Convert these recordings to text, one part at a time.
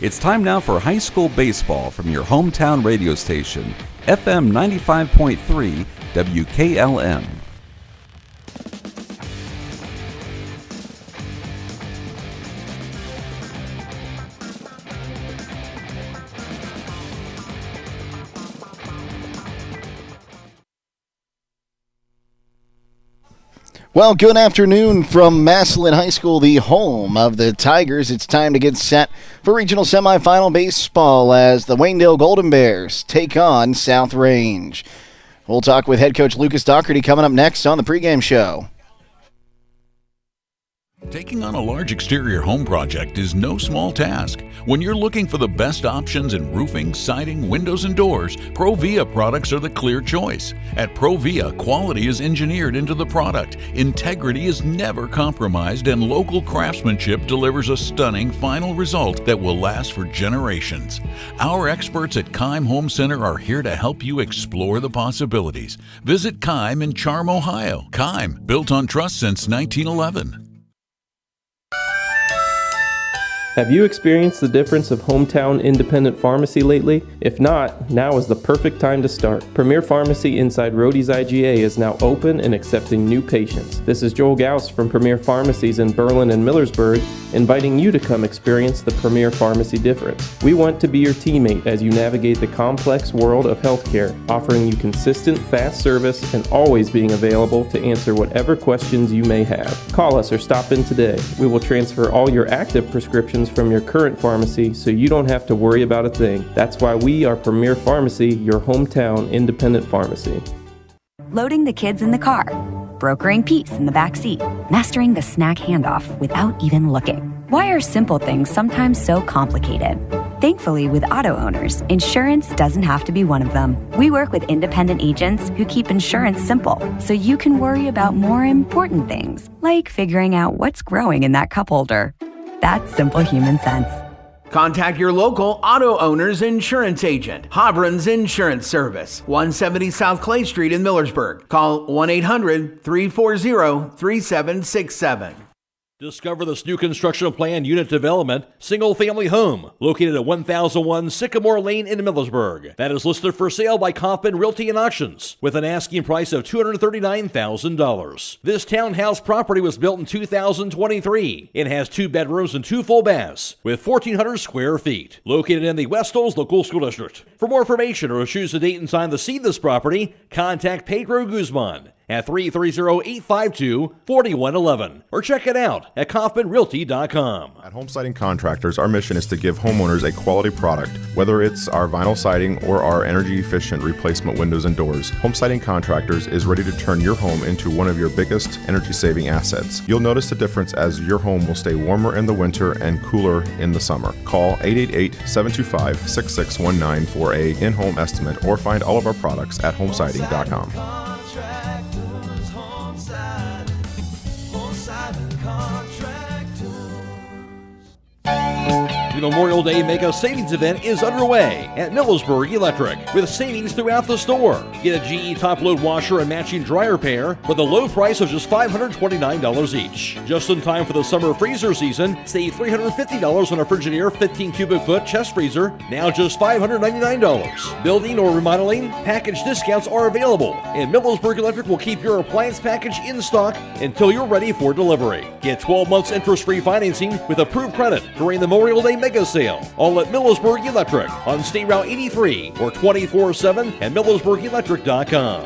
It's time now for high school baseball from your hometown radio station, FM 95.3 WKLM. Well, good afternoon from Massillon High School, the home of the Tigers. It's time to get set for regional semifinal baseball as the Waynedale Golden Bears take on South Range. We'll talk with head coach Lucas Doherty coming up next on the pregame show. Taking on a large exterior home project is no small task. When you're looking for the best options in roofing, siding, windows, and doors, Provia products are the clear choice. At Provia, quality is engineered into the product, integrity is never compromised, and local craftsmanship delivers a stunning final result that will last for generations. Our experts at Keim Home Center are here to help you explore the possibilities. Visit Keim in Charm, Ohio. Keim, built on trust since 1911. Have you experienced the difference of hometown independent pharmacy lately? If not, now is the perfect time to start. Premier Pharmacy inside Rhodey's IGA is now open and accepting new patients. This is Joel Gauss from Premier Pharmacies in Berlin and Millersburg, inviting you to come experience the Premier Pharmacy difference. We want to be your teammate as you navigate the complex world of healthcare, offering you consistent, fast service and always being available to answer whatever questions you may have. Call us or stop in today. We will transfer all your active prescriptions from your current pharmacy so you don't have to worry about a thing. That's why we are Premier Pharmacy, your hometown independent pharmacy. Loading the kids in the car, brokering peace in the back seat, mastering the snack handoff without even looking. Why are simple things sometimes so complicated? Thankfully, with auto owners, insurance doesn't have to be one of them. We work with independent agents who keep insurance simple so you can worry about more important things, like figuring out what's growing in that cup holder. That's simple human sense. Contact your local auto owner's insurance agent. Hobron's Insurance Service, 170 South Clay Street in Millersburg. Call 1-800-340-3767. Discover this new construction plan unit development, single-family home, located at 1001 Sycamore Lane in Millersburg. That is listed for sale by Kaufman Realty and Auctions, with an asking price of $239,000. This townhouse property was built in 2023. It has 2 bedrooms and 2 full baths, with 1,400 square feet. Located in the West Olds Local School District. For more information or to choose a date and time to see this property, contact Pedro Guzman at 330-852-4111 or check it out at KaufmanRealty.com. At Home Siding Contractors, our mission is to give homeowners a quality product, whether it's our vinyl siding or our energy-efficient replacement windows and doors. Home Siding Contractors is ready to turn your home into one of your biggest energy-saving assets. You'll notice the difference as your home will stay warmer in the winter and cooler in the summer. Call 888-725-6619 for a in-home estimate or find all of our products at homesiding.com. The Memorial Day Mega Savings Event is underway at Millersburg Electric with savings throughout the store. Get a GE top-load washer and matching dryer pair for the low price of just $529 each. Just in time for the summer freezer season, save $350 on a Frigidaire 15 cubic foot chest freezer, now just $599. Building or remodeling, package discounts are available, and Millersburg Electric will keep your appliance package in stock until you're ready for delivery. Get 12 months interest-free financing with approved credit during the Memorial Day Mega Sale, all at Millersburg Electric on State Route 83 or 24/7 at MillersburgElectric.com.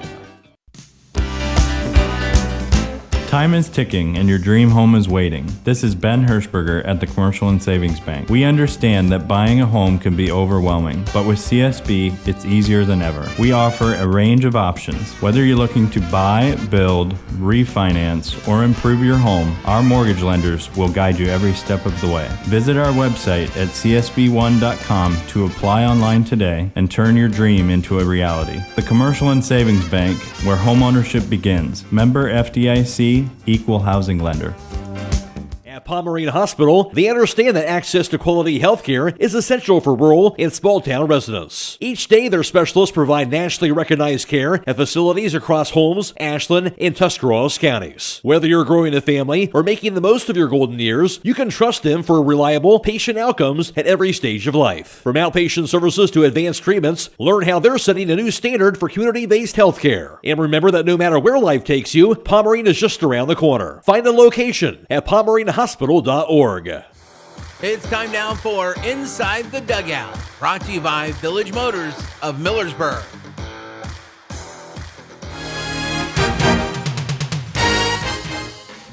Time is ticking and your dream home is waiting. This is Ben Hirschberger at the Commercial and Savings Bank. We understand that buying a home can be overwhelming, but with CSB, it's easier than ever. We offer a range of options. Whether you're looking to buy, build, refinance, or improve your home, our mortgage lenders will guide you every step of the way. Visit our website at csb1.com to apply online today and turn your dream into a reality. The Commercial and Savings Bank, where homeownership begins. Member FDIC, Equal Housing Lender. At Pomerene Hospital, they understand that access to quality health care is essential for rural and small-town residents. Each day, their specialists provide nationally recognized care at facilities across Holmes, Ashland, and Tuscarawas counties. Whether you're growing a family or making the most of your golden years, you can trust them for reliable patient outcomes at every stage of life. From outpatient services to advanced treatments, learn how they're setting a new standard for community-based health care. And remember that no matter where life takes you, Pomerene is just around the corner. Find a location at pomerenehospital.org. It's time now for Inside the Dugout, brought to you by Village Motors of Millersburg.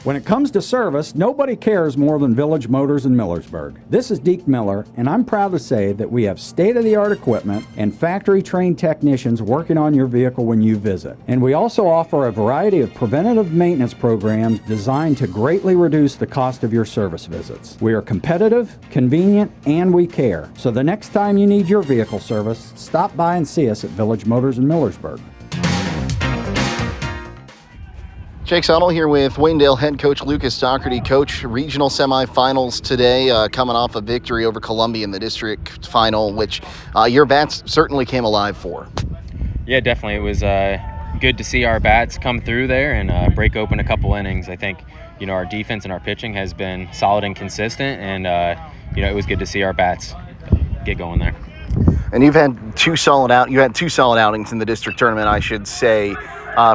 When it comes to service, nobody cares more than Village Motors in Millersburg. This is Deke Miller, and I'm proud to say that we have state-of-the-art equipment and factory-trained technicians working on your vehicle when you visit. And we also offer a variety of preventative maintenance programs designed to greatly reduce the cost of your service visits. We are competitive, convenient, and we care. So the next time you need your vehicle service, stop by and see us at Village Motors in Millersburg. Jake Sidle here with Waynedale head coach Lucas Doherty. Coach, regional semifinals today, coming off a victory over Columbia in the district final, which your bats certainly came alive for. Yeah, definitely. It was good to see our bats come through there and break open a couple innings. I think, our defense and our pitching has been solid and consistent, and, it was good to see our bats get going there. And you had two solid outings in the district tournament, I should say.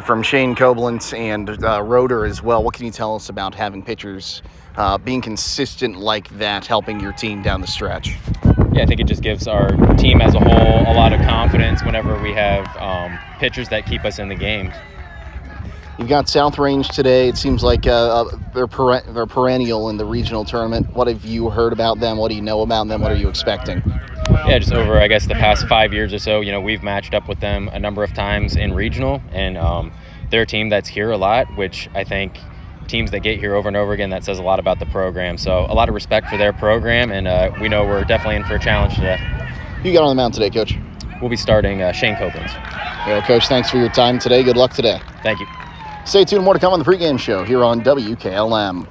From Shane Koblentz and Roeder as well. What can you tell us about having pitchers being consistent like that, helping your team down the stretch? Yeah, I think it just gives our team as a whole a lot of confidence whenever we have pitchers that keep us in the game. You've got South Range today. It seems like they're perennial in the regional tournament. What have you heard about them? What do you know about them? What are you expecting? Yeah, just over, I guess, the past 5 years or so, we've matched up with them a number of times in regional, and they're a team that's here a lot, which I think teams that get here over and over again, that says a lot about the program. So a lot of respect for their program, and we know we're definitely in for a challenge today. Who you got on the mound today, Coach? We'll be starting Shane Koblentz. Well, Coach, thanks for your time today. Good luck today. Thank you. Stay tuned. More to come on the pregame show here on WKLM.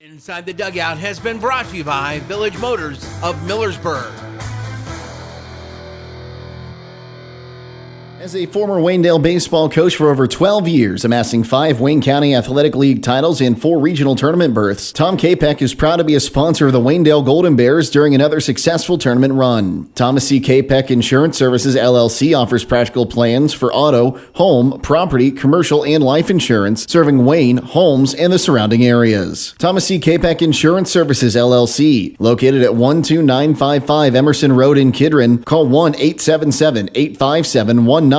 Inside the Dugout has been brought to you by Village Motors of Millersburg. As a former Waynedale baseball coach for over 12 years, amassing 5 Wayne County Athletic League titles and 4 regional tournament berths, Tom Capek is proud to be a sponsor of the Waynedale Golden Bears during another successful tournament run. Thomas C. Capek Insurance Services, LLC offers practical plans for auto, home, property, commercial, and life insurance, serving Wayne, Holmes, and the surrounding areas. Thomas C. Capek Insurance Services, LLC, located at 12955 Emerson Road in Kidron. Call 1-877-857-1975.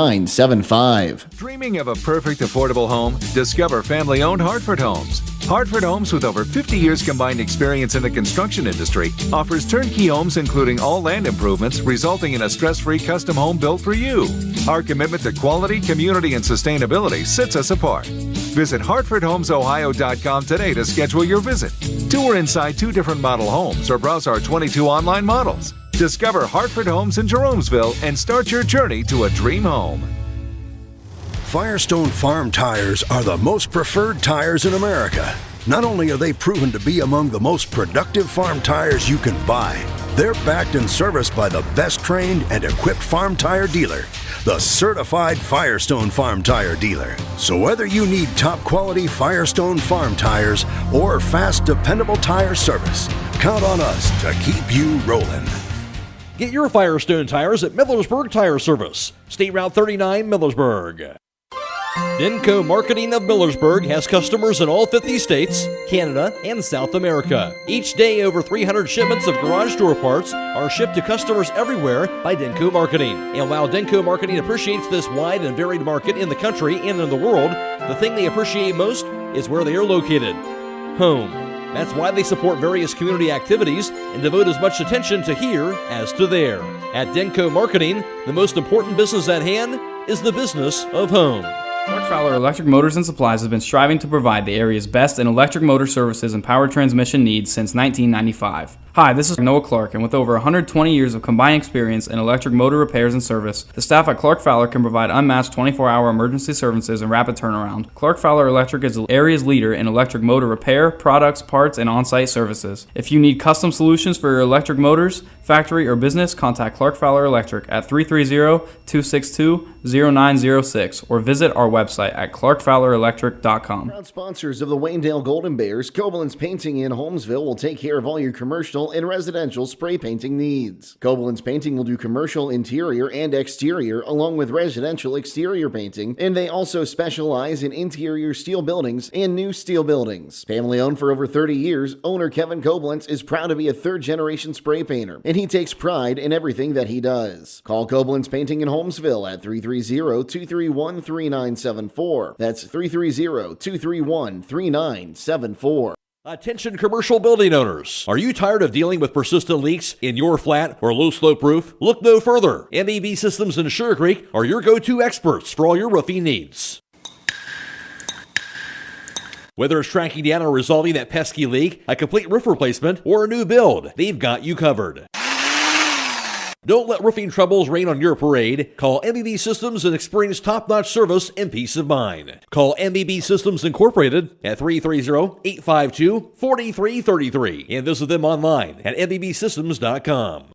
Dreaming of a perfect affordable home? Discover family-owned Hartford Homes. Hartford Homes, with over 50 years combined experience in the construction industry, offers turnkey homes including all land improvements, resulting in a stress-free custom home built for you. Our commitment to quality, community, and sustainability sets us apart. Visit HartfordHomesOhio.com today to schedule your visit. Tour inside 2 different model homes or browse our 22 online models. Discover Hartford Homes in Jeromesville and start your journey to a dream home. Firestone Farm Tires are the most preferred tires in America. Not only are they proven to be among the most productive farm tires you can buy, they're backed and serviced by the best trained and equipped farm tire dealer, the certified Firestone Farm Tire dealer. So whether you need top quality Firestone Farm Tires or fast, dependable tire service, count on us to keep you rolling. Get your Firestone tires at Millersburg Tire Service, State Route 39, Millersburg. Denko Marketing of Millersburg has customers in all 50 states, Canada, and South America. Each day, over 300 shipments of garage door parts are shipped to customers everywhere by Denko Marketing. And while Denko Marketing appreciates this wide and varied market in the country and in the world, the thing they appreciate most is where they are located: home. That's why they support various community activities and devote as much attention to here as to there. At Denko Marketing, the most important business at hand is the business of home. Fowler Electric Motors and Supplies has been striving to provide the area's best in electric motor services and power transmission needs since 1995. Hi, this is Noah Clark, and with over 120 years of combined experience in electric motor repairs and service, the staff at Clark Fowler can provide unmatched 24-hour emergency services and rapid turnaround. Clark Fowler Electric is the area's leader in electric motor repair, products, parts, and on-site services. If you need custom solutions for your electric motors, factory, or business, contact Clark Fowler Electric at 330-262-0906 or visit our website at clarkfowlerelectric.com. Proud sponsors of the Waynedale Golden Bears, Koblenz Painting in Holmesville will take care of all your commercial and residential spray painting needs. Koblenz Painting will do commercial interior and exterior along with residential exterior painting, and they also specialize in interior steel buildings and new steel buildings. Family owned for over 30 years, owner Kevin Koblenz is proud to be a third-generation spray painter, and he takes pride in everything that he does. Call Koblenz Painting in Holmesville at 330-231-3974. That's 330-231-3974. Attention commercial building owners. Are you tired of dealing with persistent leaks in your flat or low slope roof? Look no further. MEB Systems in Sugar Creek are your go-to experts for all your roofing needs. Whether it's tracking down or resolving that pesky leak, a complete roof replacement, or a new build, they've got you covered. Don't let roofing troubles rain on your parade. Call MEB Systems and experience top-notch service and peace of mind. Call MEB Systems Incorporated at 330-852-4333 and visit them online at mbsystems.com.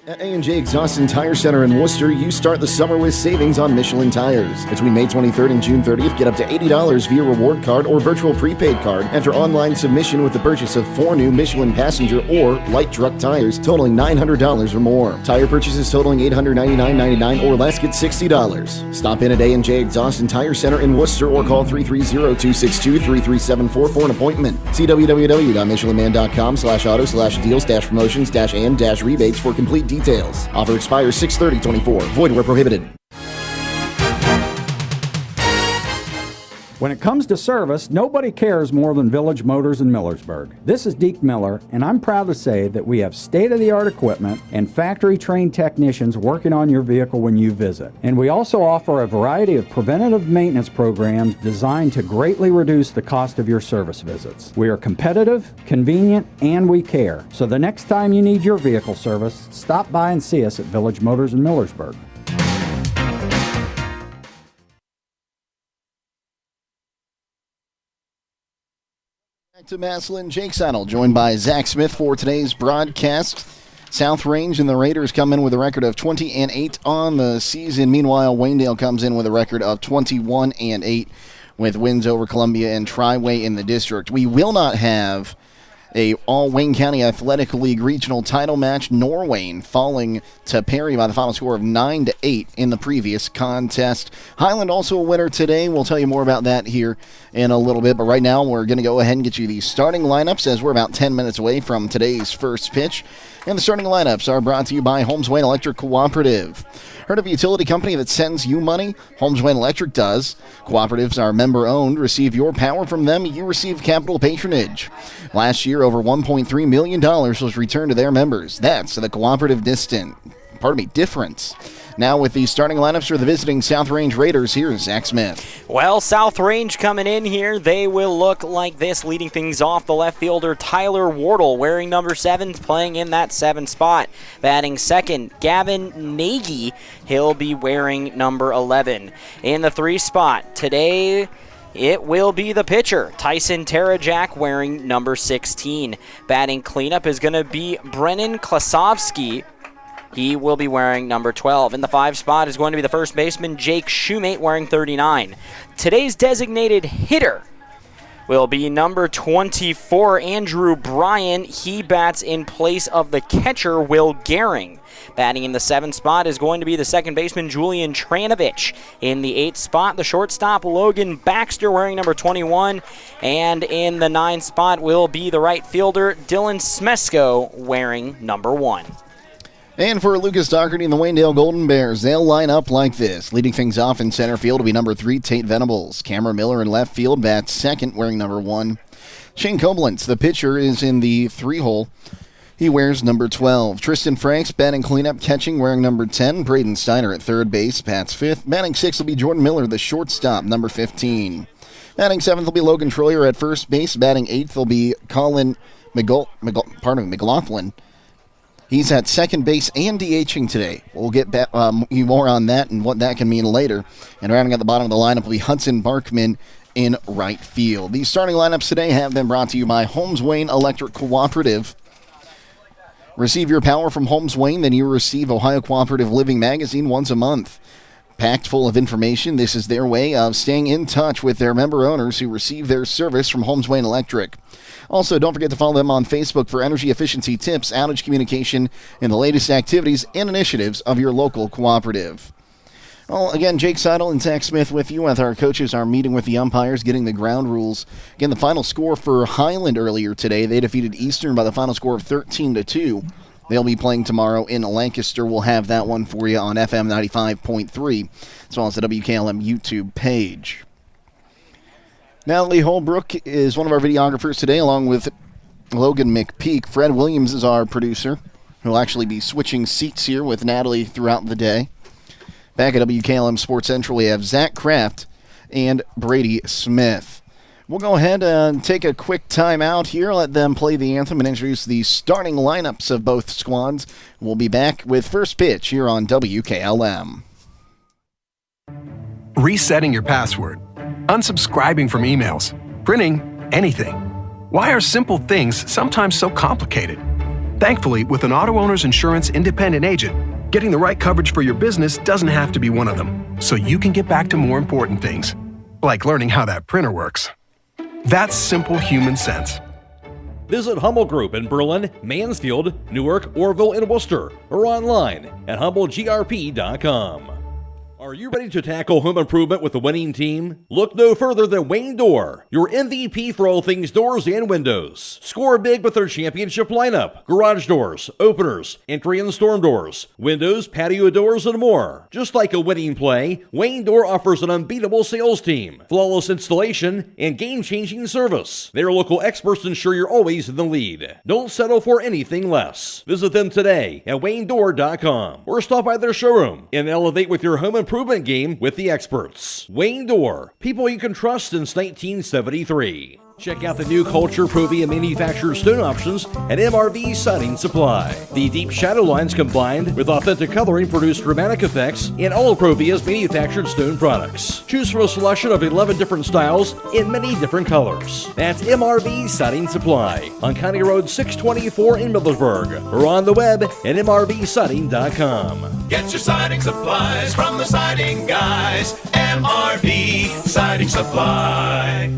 At A&J Exhaust and Tire Center in Worcester, you start the summer with savings on Michelin tires. Between May 23rd and June 30th, get up to $80 via reward card or virtual prepaid card after online submission with the purchase of 4 new Michelin passenger or light truck tires totaling $900 or more. Tire purchases totaling $899.99 or less get $60. Stop in at A&J Exhaust and Tire Center in Worcester or call 330-262-3374 for an appointment. See www.michelinman.com/auto/deals-promotions-and-rebates for complete details. Offer expires 6/30/24. Void where prohibited. When it comes to service, nobody cares more than Village Motors in Millersburg. This is Deke Miller, and I'm proud to say that we have state-of-the-art equipment and factory-trained technicians working on your vehicle when you visit. And we also offer a variety of preventative maintenance programs designed to greatly reduce the cost of your service visits. We are competitive, convenient, and we care. So the next time you need your vehicle service, stop by and see us at Village Motors in Millersburg. Back to Massillon, Jake Sidle, joined by Zach Smith for today's broadcast. South Range and the Raiders come in with a record of 20-8 on the season. Meanwhile, Waynedale comes in with a record of 21-8 with wins over Columbia and Triway in the district. We will not have a all-Wayne County Athletic League regional title match, Norwayne falling to Perry by the final score of 9-8 in the previous contest. Highland also a winner today. We'll tell you more about that here in a little bit, but right now we're going to go ahead and get you the starting lineups as we're about 10 minutes away from today's first pitch. And the starting lineups are brought to you by Holmes Wayne Electric Cooperative. Heard of a utility company that sends you money? Holmes Wayne Electric does. Cooperatives are member-owned. Receive your power from them. You receive capital patronage. Last year, over $1.3 million was returned to their members. That's the cooperative difference. Now with the starting lineups for the visiting South Range Raiders, here's Zach Smith. Well, South Range coming in here, they will look like this. Leading things off, the left fielder Tyler Wardle, wearing number 7, playing in that 7 spot. Batting second, Gavin Nagy. He'll be wearing number 11. In the 3 spot, today it will be the pitcher, Tyson Terajak, wearing number 16. Batting cleanup is going to be Brennan Klasovsky. He will be wearing number 12. In the 5 spot is going to be the first baseman, Jake Shoemate, wearing 39. Today's designated hitter will be number 24, Andrew Bryan. He bats in place of the catcher, Will Gehring. Batting in the 7th spot is going to be the second baseman, Julian Tranovich. In the 8th spot, the shortstop, Logan Baxter, wearing number 21. And in the 9th spot will be the right fielder, Dylan Smesko, wearing number 1. And for Lucas Doherty and the Waynedale Golden Bears, they'll line up like this. Leading things off in center field will be number 3, Tate Venables. Cameron Miller in left field bats second, wearing number 1. Shane Koblenz, the pitcher, is in the 3 hole. He wears number 12. Tristan Franks batting cleanup, catching, wearing number 10. Braden Steiner at third base, Pat's fifth. Batting sixth will be Jordan Miller, the shortstop, number 15. Batting seventh will be Logan Troyer at first base. Batting eighth will be Colin McLaughlin. He's at second base and DHing today. We'll get back more on that and what that can mean later. And rounding at the bottom of the lineup will be Hudson Barkman in right field. These starting lineups today have been brought to you by Holmes Wayne Electric Cooperative. Receive your power from Holmes Wayne, then you receive Ohio Cooperative Living Magazine once a month. Packed full of information, this is their way of staying in touch with their member owners who receive their service from Holmes Wayne Electric. Also, don't forget to follow them on Facebook for energy efficiency tips, outage communication, and the latest activities and initiatives of your local cooperative. Well, again, Jake Sidle and Zach Smith with you as our coaches are meeting with the umpires, getting the ground rules. Again, the final score for Highland earlier today, they defeated Eastern by the final score of 13-2. They'll be playing tomorrow in Lancaster. We'll have that one for you on FM 95.3, as well as the WKLM YouTube page. Natalie Holbook is one of our videographers today, along with Logan McPeek. Fred Williams is our producer, who will actually be switching seats here with Natalie throughout the day. Back at WKLM Sports Central, we have Zach Kraft and Brady Smith. We'll go ahead and take a quick time out here, let them play the anthem, and introduce the starting lineups of both squads. We'll be back with first pitch here on WKLM. Resetting your password, unsubscribing from emails, printing anything. Why are simple things sometimes so complicated? Thankfully, with an auto owner's insurance independent agent, getting the right coverage for your business doesn't have to be one of them, so you can get back to more important things, like learning how that printer works. That's simple human sense. Visit Hummel Group in Berlin, Mansfield, Newark, Orville, and Worcester, or online at HumbleGRP.com. Are you ready to tackle home improvement with a winning team? Look no further than Waynedale, your MVP for all things doors and windows. Score big with their championship lineup: garage doors, openers, entry and storm doors, windows, patio doors, and more. Just like a winning play, Waynedale offers an unbeatable sales team, flawless installation, and game-changing service. Their local experts ensure you're always in the lead. Don't settle for anything less. Visit them today at Waynedale.com or stop by their showroom and elevate with your home improvement game with the experts. Waynedale, people you can trust since 1973. Check out the new Culture Provia manufactured stone options at MRV Siding Supply. The deep shadow lines combined with authentic coloring produce dramatic effects in all of Provia's manufactured stone products. Choose from a selection of 11 different styles in many different colors. That's MRV Siding Supply on County Road 624 in Millersburg, or on the web at mrvsiding.com. Get your siding supplies from the siding guys. MRV Siding Supply.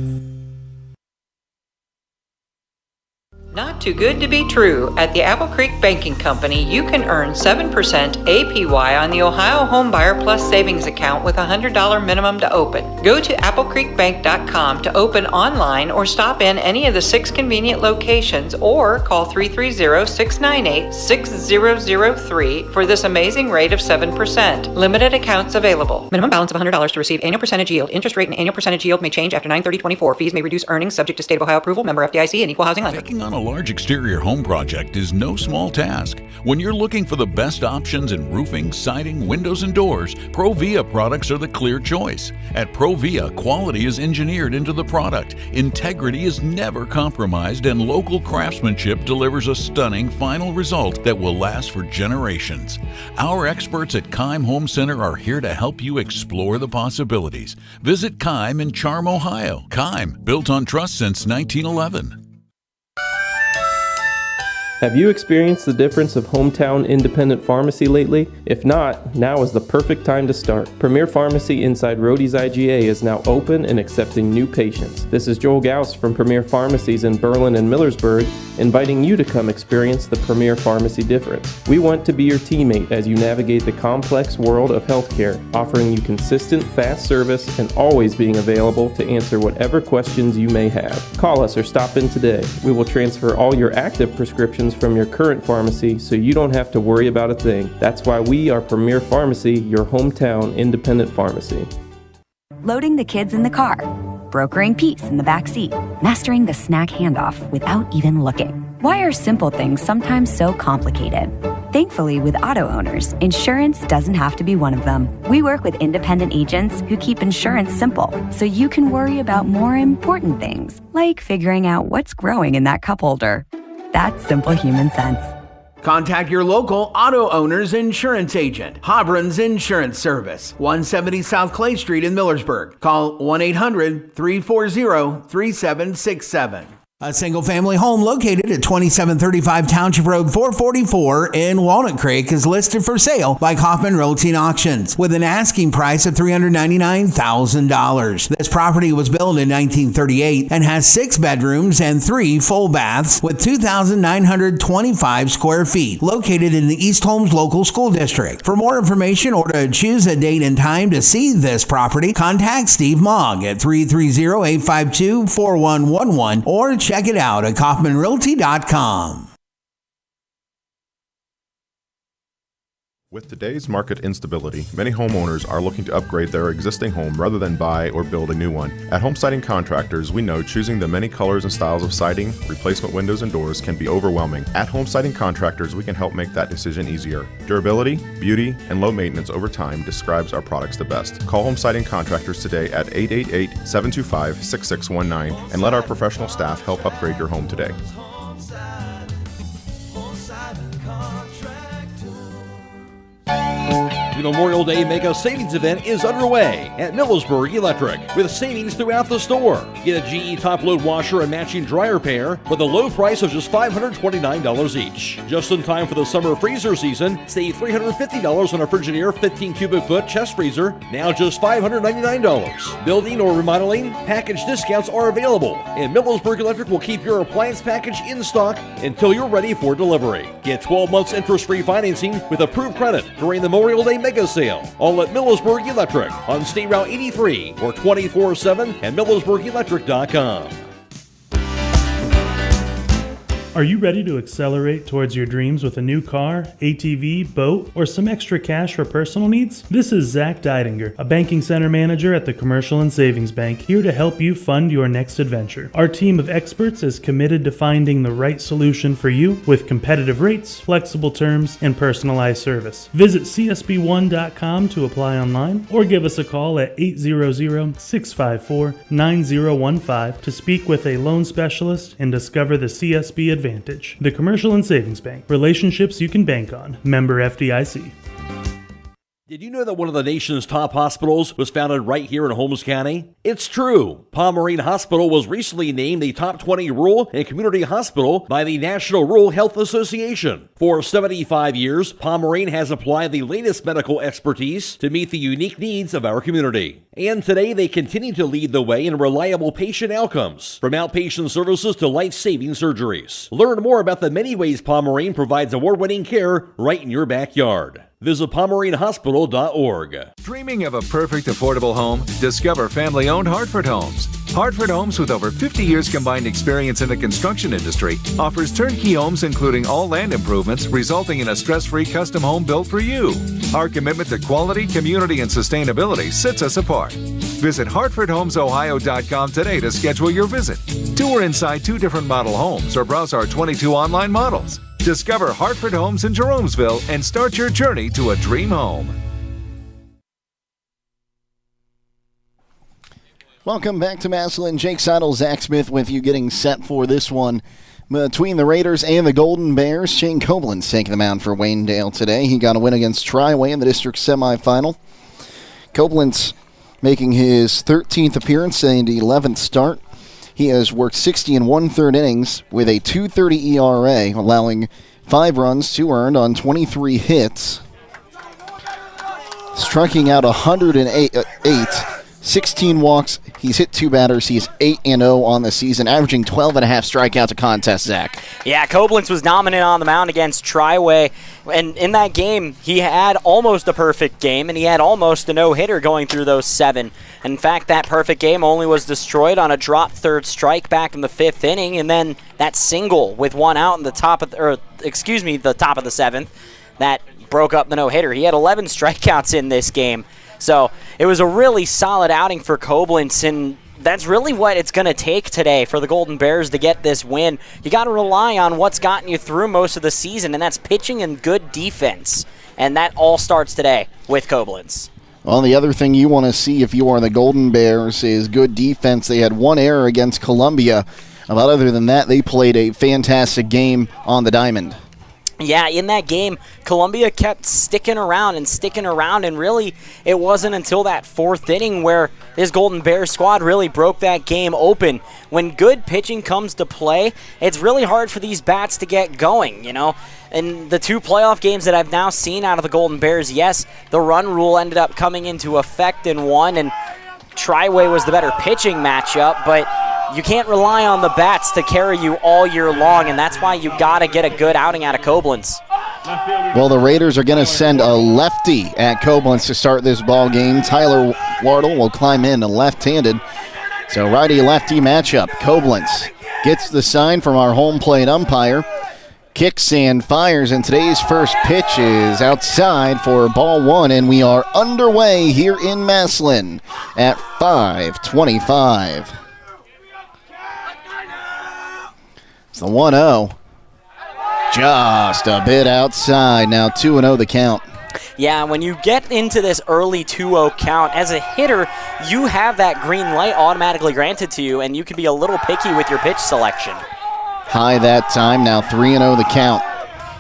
Not too good to be true. At the Apple Creek Banking Company, you can earn 7% APY on the Ohio Homebuyer Plus savings account with a $100 minimum to open. Go to applecreekbank.com to open online or stop in any of the 6 convenient locations or call 330-698-6003 for this amazing rate of 7%. Limited accounts available. Minimum balance of $100 to receive annual percentage yield. Interest rate and annual percentage yield may change after 9/30/24. Fees may reduce earnings subject to state of Ohio approval. Member FDIC and equal housing lender. Taking on a large exterior home project is no small task. When you're looking for the best options in roofing, siding, windows, and doors, Provia products are the clear choice. At Provia, quality is engineered into the product, integrity is never compromised, and local craftsmanship delivers a stunning final result that will last for generations. Our experts at Keim Home Center are here to help you explore the possibilities. Visit Keim in Charm, Ohio. Keim, built on trust since 1911. Have you experienced the difference of hometown independent pharmacy lately? If not, now is the perfect time to start. Premier Pharmacy inside Rhodey's IGA is now open and accepting new patients. This is Joel Gauss from Premier Pharmacies in Berlin and Millersburg, inviting you to come experience the Premier Pharmacy difference. We want to be your teammate as you navigate the complex world of healthcare, offering you consistent, fast service and always being available to answer whatever questions you may have. Call us or stop in today. We will transfer all your active prescriptions from your current pharmacy so you don't have to worry about a thing. That's why we are Premier Pharmacy, your hometown independent pharmacy. Loading the kids in the car, brokering peace in the back seat, mastering the snack handoff without even looking. Why are simple things sometimes so complicated? Thankfully, with auto owners, insurance doesn't have to be one of them. We work with independent agents who keep insurance simple, so you can worry about more important things, like figuring out what's growing in that cup holder. That's simple human sense. Contact your local auto owner's insurance agent, Hobron's Insurance Service, 170 South Clay Street in Millersburg. Call 1-800-340-3767. A single-family home located at 2735 Township Road 444 in Walnut Creek is listed for sale by Kaufman Realty and Auctions with an asking price of $399,000. This property was built in 1938 and has 6 bedrooms and 3 full baths with 2,925 square feet, located in the East Holmes Local School District. For more information or to choose a date and time to see this property, contact Steve Mogg at 330-852-4111 or check it out at KaufmanRealty.com. With today's market instability, many homeowners are looking to upgrade their existing home rather than buy or build a new one. At Home Siding Contractors, we know choosing the many colors and styles of siding, replacement windows, and doors can be overwhelming. At Home Siding Contractors, we can help make that decision easier. Durability, beauty, and low maintenance over time describes our products the best. Call Home Siding Contractors today at 888-725-6619 and let our professional staff help upgrade your home today. The Memorial Day Mega Savings Event is underway at Millersburg Electric with savings throughout the store. Get a GE top-load washer and matching dryer pair for the low price of just $529 each. Just in time for the summer freezer season, save $350 on a Frigidaire 15 cubic foot chest freezer, now just $599. Building or remodeling, package discounts are available, and Millersburg Electric will keep your appliance package in stock until you're ready for delivery. Get 12 months interest-free financing with approved credit during the Memorial Day Mega Sale, all at Millersburg Electric on State Route 83 or 24/7 at MillersburgElectric.com. Are you ready to accelerate towards your dreams with a new car, ATV, boat, or some extra cash for personal needs? This is Zach Deidinger, a banking center manager at the Commercial and Savings Bank, here to help you fund your next adventure. Our team of experts is committed to finding the right solution for you with competitive rates, flexible terms, and personalized service. Visit csb1.com to apply online or give us a call at 800-654-9015 to speak with a loan specialist and discover the CSB Advantage. The Commercial and Savings Bank. Relationships you can bank on. Member FDIC. Did you know that one of the nation's top hospitals was founded right here in Holmes County? It's true. Pomerene Hospital was recently named the top 20 rural and community hospital by the National Rural Health Association. For 75 years, Pomerene has applied the latest medical expertise to meet the unique needs of our community. And today they continue to lead the way in reliable patient outcomes, from outpatient services to life-saving surgeries. Learn more about the many ways Pomerene provides award-winning care right in your backyard. Visit PomereneHospital.org. Dreaming of a perfect affordable home? Discover family-owned Hartford Homes. Hartford Homes, with over 50 years combined experience in the construction industry, offers turnkey homes including all land improvements, resulting in a stress-free custom home built for you. Our commitment to quality, community, and sustainability sets us apart. Visit HartfordHomesOhio.com today to schedule your visit. Tour inside 2 different model homes or browse our 22 online models. Discover Hartford Homes in Jeromesville and start your journey to a dream home. Welcome back to Massillon. Jake Sidle, Zach Smith with you, getting set for this one between the Raiders and the Golden Bears. Shane Koblenz taking the mound for Waynedale today. He got a win against Triway in the district semifinal. Koblenz making his 13th appearance and 11th start. He has worked 60 1/3 innings with a 2.30 ERA, allowing 5 runs, 2 earned on 23 hits. Striking out 108, 16 walks. He's hit 2 batters. He's 8-0 on the season, averaging 12.5 strikeouts a contest, Zach. Yeah, Koblenz was dominant on the mound against Triway, and in that game, he had almost a perfect game, and he had almost a no-hitter going through those 7. In fact, that perfect game only was destroyed on a dropped third strike back in the 5th inning, and then that single with 1 out in the top of the top of the 7th that broke up the no-hitter. He had 11 strikeouts in this game. So it was a really solid outing for Koblenz, and that's really what it's going to take today for the Golden Bears to get this win. You got to rely on what's gotten you through most of the season, and that's pitching and good defense. And that all starts today with Koblenz. Well, the other thing you want to see if you are the Golden Bears is good defense. They had one error against Columbia. But other than that, they played a fantastic game on the diamond. Yeah, in that game, Columbia kept sticking around, and really it wasn't until that fourth inning where this Golden Bears squad really broke that game open. When good pitching comes to play, it's really hard for these bats to get going, you know. In the 2 playoff games that I've now seen out of the Golden Bears, yes, the run rule ended up coming into effect in one, and Triway was the better pitching matchup, but you can't rely on the bats to carry you all year long, and that's why you got to get a good outing out of Koblenz. Well, the Raiders are going to send a lefty at Koblenz to start this ball game. Tyler Wardle will climb in left-handed. So righty-lefty matchup. Koblenz gets the sign from our home plate umpire. Kicks and fires, and today's first pitch is outside for ball 1, and we are underway here in Massillon at 5:25. It's the 1-0. Just a bit outside. Now 2-0 the count. Yeah, when you get into this early 2-0 count, as a hitter, you have that green light automatically granted to you, and you can be a little picky with your pitch selection. High that time. Now 3-0 the count.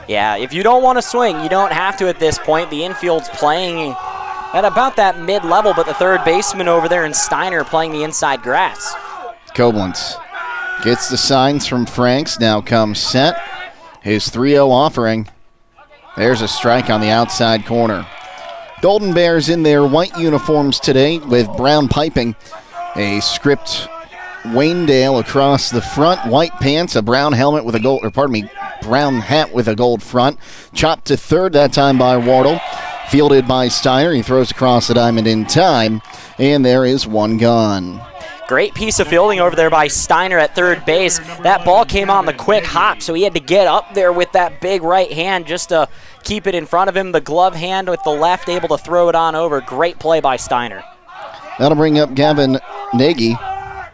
Yeah, if you don't want to swing, you don't have to at this point. The infield's playing at about that mid-level, but the third baseman over there in Steiner playing the inside grass. Koblenz gets the signs from Franks. Now comes set. His 3-0 offering. There's a strike on the outside corner. Golden Bears in their white uniforms today with brown piping. A script Waynedale across the front. White pants, a brown helmet with a gold, brown hat with a gold front. Chopped to third that time by Wardle. Fielded by Steiner. He throws across the diamond in time. And there is one gone. Great piece of fielding over there by Steiner at third base. That ball came on the quick hop, so he had to get up there with that big right hand just to keep it in front of him. The glove hand with the left, able to throw it on over. Great play by Steiner. That'll bring up Gavin Nagy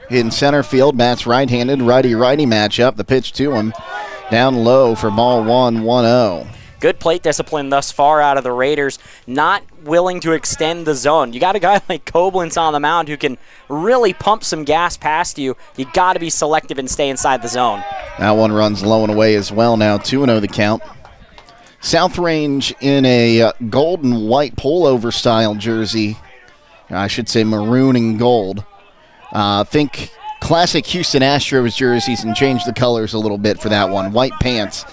in center field. Bats right-handed, righty-righty matchup. The pitch to him down low for ball 1, 1-0. Good plate discipline thus far out of the Raiders, not willing to extend the zone. You got a guy like Koblenz on the mound who can really pump some gas past you. You got to be selective and stay inside the zone. That one runs low and away as well. Now 2-0 the count. South Range in a gold and white pullover style jersey. I should say maroon and gold. Think classic Houston Astros jerseys and change the colors a little bit for that one. White pants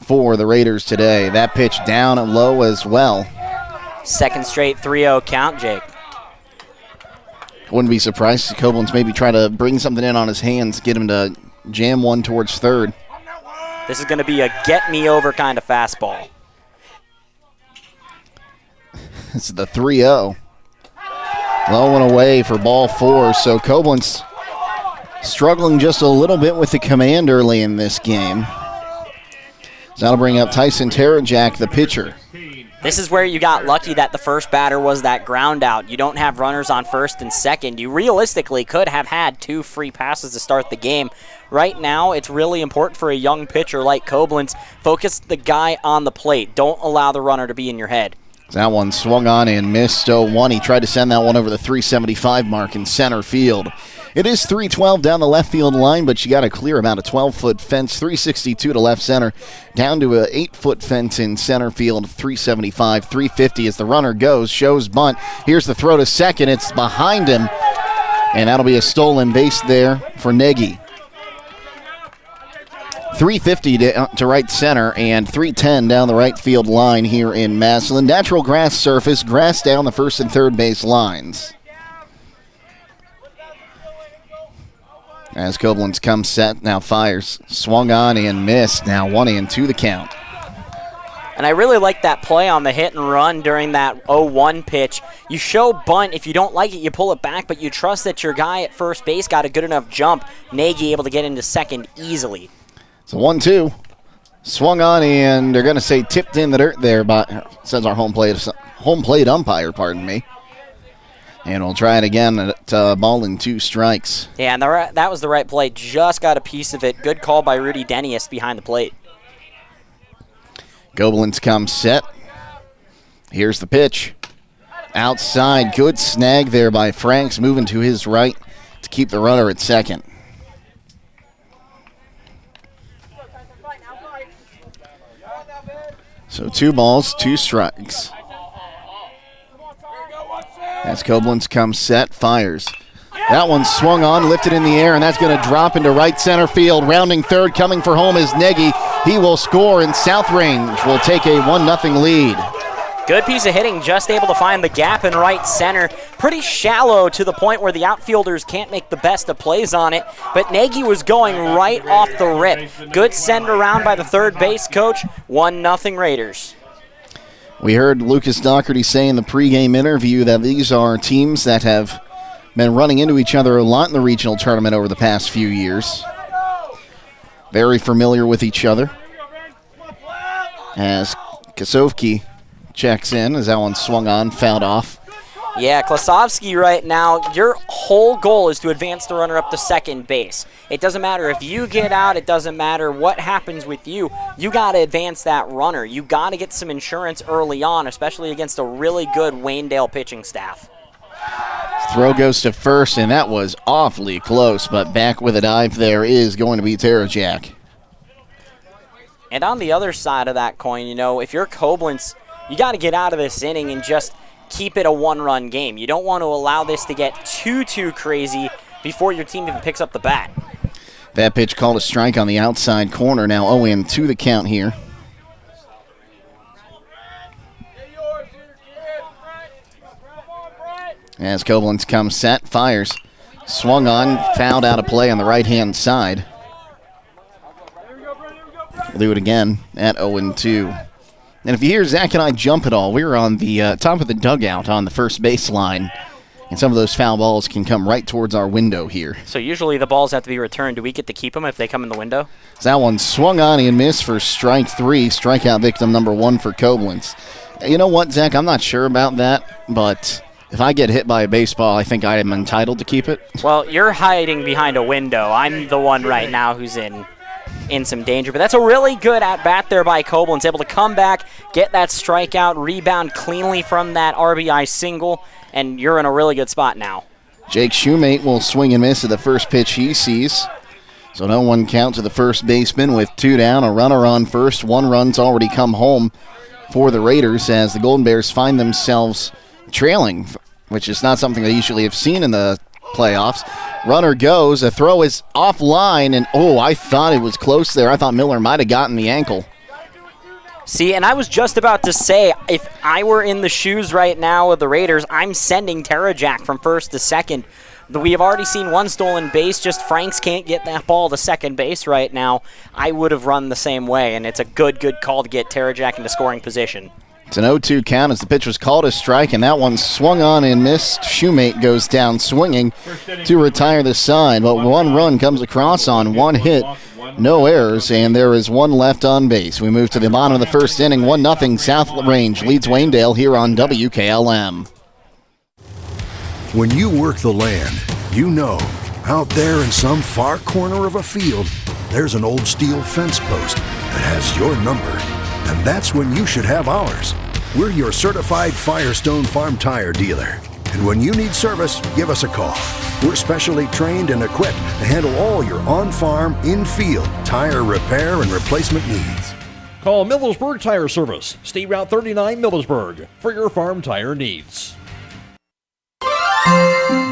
for the Raiders today. That pitch down and low as well. Second straight 3-0 count, Jake. Wouldn't be surprised if Koblenz maybe try to bring something in on his hands, get him to jam one towards third. This is going to be a get-me-over kind of fastball. This is the 3-0. Low and away for ball 4, so Koblenz struggling just a little bit with the command early in this game. So that'll bring up Tyson Terajak, the pitcher. This is where you got lucky that the first batter was that ground out. You don't have runners on first and second. You realistically could have had 2 free passes to start the game. Right now, it's really important for a young pitcher like Koblenz. Focus the guy on the plate. Don't allow the runner to be in your head. That one swung on and missed 0-1. He tried to send that one over the 375 mark in center field. It is 312 down the left field line, but you got to clear about a 12-foot fence, 362 to left center, down to an 8-foot fence in center field, 375, 350 as the runner goes, shows bunt. Here's the throw to second. It's behind him, and that'll be a stolen base there for Nagy. 350 to right center and 310 down the right field line here in Massillon. Natural grass surface, grass down the first and third base lines. As Koblenz comes set, now fires. Swung on and missed. Now 1-2 the count. And I really like that play on the hit and run during that 0-1 pitch. You show bunt. If you don't like it, you pull it back, but you trust that your guy at first base got a good enough jump. Nagy able to get into second easily. So 1-2. Swung on and they're going to say tipped in the dirt there, says our home plate umpire, pardon me. And we'll try it again at ball and 2 strikes. Yeah, and that was the right play. Just got a piece of it. Good call by Rudy Denius behind the plate. Gobelins come set. Here's the pitch. Outside, good snag there by Franks, moving to his right to keep the runner at second. So 2 balls, 2 strikes. As Koblenz comes set, fires. That one swung on, lifted in the air, and that's going to drop into right center field. Rounding third, coming for home is Nagy. He will score, and South Range will take a 1-0 lead. Good piece of hitting, just able to find the gap in right center. Pretty shallow to the point where the outfielders can't make the best of plays on it, but Nagy was going right off the rip. Good send around by the third base coach, 1-0 Raiders. We heard Lucas Doherty say in the pregame interview that these are teams that have been running into each other a lot in the regional tournament over the past few years. Very familiar with each other. As Kasovsky checks in, as that one swung on, fouled off. Yeah, Klasovsky right now, your whole goal is to advance the runner up to second base. It doesn't matter if you get out, it doesn't matter what happens with you. You got to advance that runner. You got to get some insurance early on, especially against a really good Waynedale pitching staff. Throw goes to first, and that was awfully close, but back with a dive there is going to be Terajak. And on the other side of that coin, you know, if you're Koblenz, you got to get out of this inning and just keep it a one-run game. You don't want to allow this to get too crazy before your team even picks up the bat. That pitch called a strike on the outside corner. Now 0-2 the count here. As Koblenz comes set, fires. Swung on, fouled out of play on the right-hand side. We'll do it again at 0-2. And if you hear Zach and I jump at all, we're on the top of the dugout on the first baseline, and some of those foul balls can come right towards our window here. So usually the balls have to be returned. Do we get to keep them if they come in the window? So that one swung on and missed for strike 3, strikeout victim number 1 for Koblenz. You know what, Zach, I'm not sure about that, but if I get hit by a baseball, I think I am entitled to keep it. Well, you're hiding behind a window. I'm the one right now who's in some danger, but that's a really good at-bat there by Koblenz, able to come back, get that strikeout, rebound cleanly from that RBI single, and you're in a really good spot now. Jake Shoemate will swing and miss at the first pitch he sees. So no one count to the first baseman with 2 down, a runner on first. 1 run's already come home for the Raiders as the Golden Bears find themselves trailing, which is not something they usually have seen in the playoffs. Runner goes, a throw is offline, and I thought it was close there. I thought Miller might have gotten the ankle. See, and I was just about to say, if I were in the shoes right now of the Raiders, I'm sending Terajak from first to second. We have already seen 1 stolen base, just Franks can't get that ball to second base right now. I would have run the same way, and it's a good call to get Terajak into scoring position. It's an 0-2 count as the pitch was called a strike, and that one swung on and missed. Shoemate goes down swinging to retire the side, but 1 run comes across on 1 hit. No errors, and there is 1 left on base. We move to the bottom of the first inning. 1-0 South Range leads Waynedale here on WKLM. When you work the land, you know, out there in some far corner of a field, there's an old steel fence post that has your number. And that's when you should have ours. We're your certified Firestone Farm Tire dealer. And when you need service, give us a call. We're specially trained and equipped to handle all your on-farm, in-field tire repair and replacement needs. Call Millersburg Tire Service, State Route 39 Millersburg, for your farm tire needs.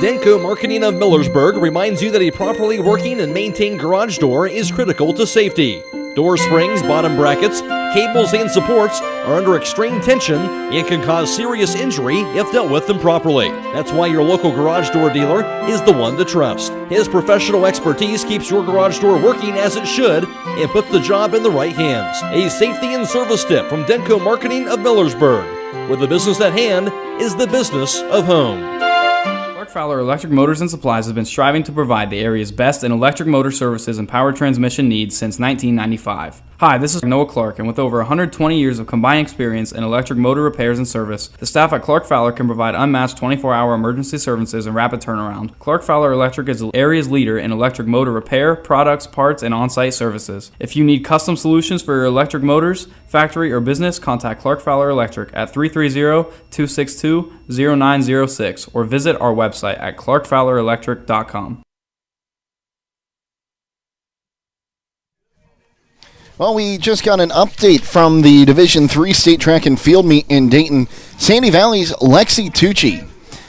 Denko Marketing of Millersburg reminds you that a properly working and maintained garage door is critical to safety. Door springs, bottom brackets, cables, and supports are under extreme tension and can cause serious injury if dealt with improperly. That's why your local garage door dealer is the one to trust. His professional expertise keeps your garage door working as it should and puts the job in the right hands. A safety and service tip from Denko Marketing of Millersburg, where the business at hand is the business of home. Fowler Electric Motors and Supplies has been striving to provide the area's best in electric motor services and power transmission needs since 1995. Hi, this is Noah Clark, and with over 120 years of combined experience in electric motor repairs and service, the staff at Clark Fowler can provide unmatched 24-hour emergency services and rapid turnaround. Clark Fowler Electric is the area's leader in electric motor repair, products, parts, and on-site services. If you need custom solutions for your electric motors, factory, or business, contact Clark Fowler Electric at 330-262-0906 or visit our website at clarkfowlerelectric.com. Well, we just got an update from the Division III State Track and Field meet in Dayton. Sandy Valley's Lexi Tucci,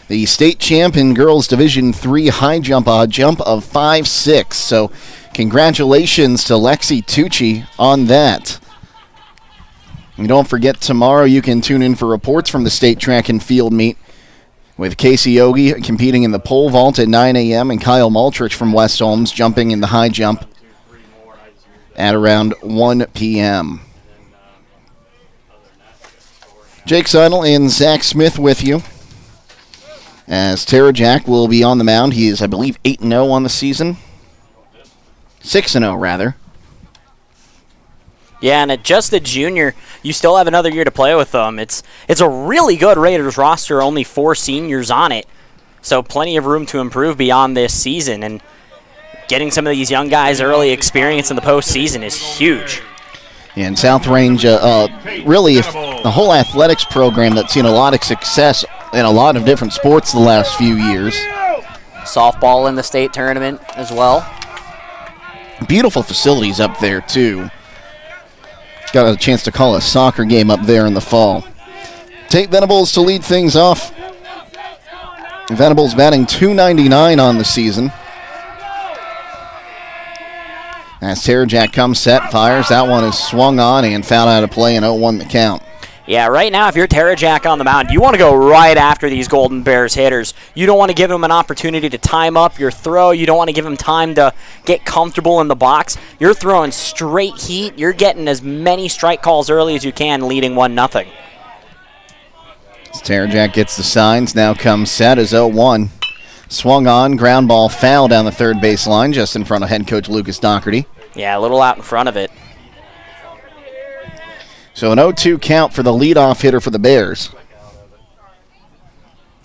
the state champ in girls Division III high jump, a jump of 5.6. So congratulations to Lexi Tucci on that. And don't forget, tomorrow you can tune in for reports from the State Track and Field meet with Casey Ogie competing in the pole vault at 9 a.m. and Kyle Maltrich from West Holmes jumping in the high jump at around 1 p.m. Jake Sidle and Zach Smith with you, as Tara Jack will be on the mound. He is, I believe, 8-0 on the season. 6-0, rather. Yeah, and at just a junior, you still have another year to play with them. It's a really good Raiders roster, only 4 seniors on it, so plenty of room to improve beyond this season. And getting some of these young guys early experience in the postseason is huge. And South Range, really, if the whole athletics program that's seen a lot of success in a lot of different sports the last few years. Softball in the state tournament as well. Beautiful facilities up there, too. Got a chance to call a soccer game up there in the fall. Tate Venables to lead things off. Venables batting .299 on the season. As Terajak comes set, fires. That one is swung on and fouled out of play, and 0-1 the count. Yeah, right now, if you're Terajak on the mound, you want to go right after these Golden Bears hitters. You don't want to give them an opportunity to time up your throw. You don't want to give them time to get comfortable in the box. You're throwing straight heat. You're getting as many strike calls early as you can, leading 1-0. As Terajak gets the signs, now comes set as 0-1. Swung on, ground ball foul down the third base line, just in front of head coach Lucas Doherty. Yeah, a little out in front of it. So an 0-2 count for the leadoff hitter for the Bears.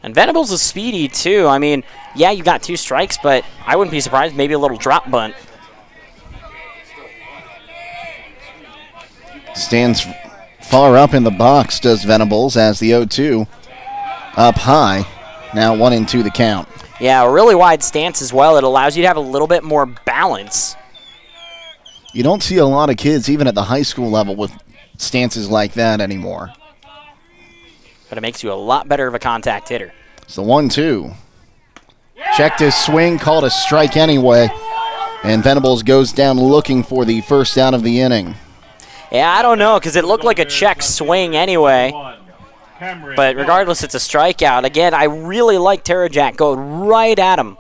And Venables is speedy, too. I mean, yeah, you got 2 strikes, but I wouldn't be surprised, maybe a little drop bunt. Stands far up in the box, does Venables, as the 0-2 up high. Now 1-2 the count. Yeah, a really wide stance as well. It allows you to have a little bit more balance. You don't see a lot of kids, even at the high school level, with stances like that anymore. But it makes you a lot better of a contact hitter. It's the 1-2. Checked his swing, called a strike anyway. And Venables goes down looking for the first out of the inning. Yeah, I don't know, because it looked like a check swing anyway. But regardless, it's a strikeout. Again, I really like Terajak going right at him.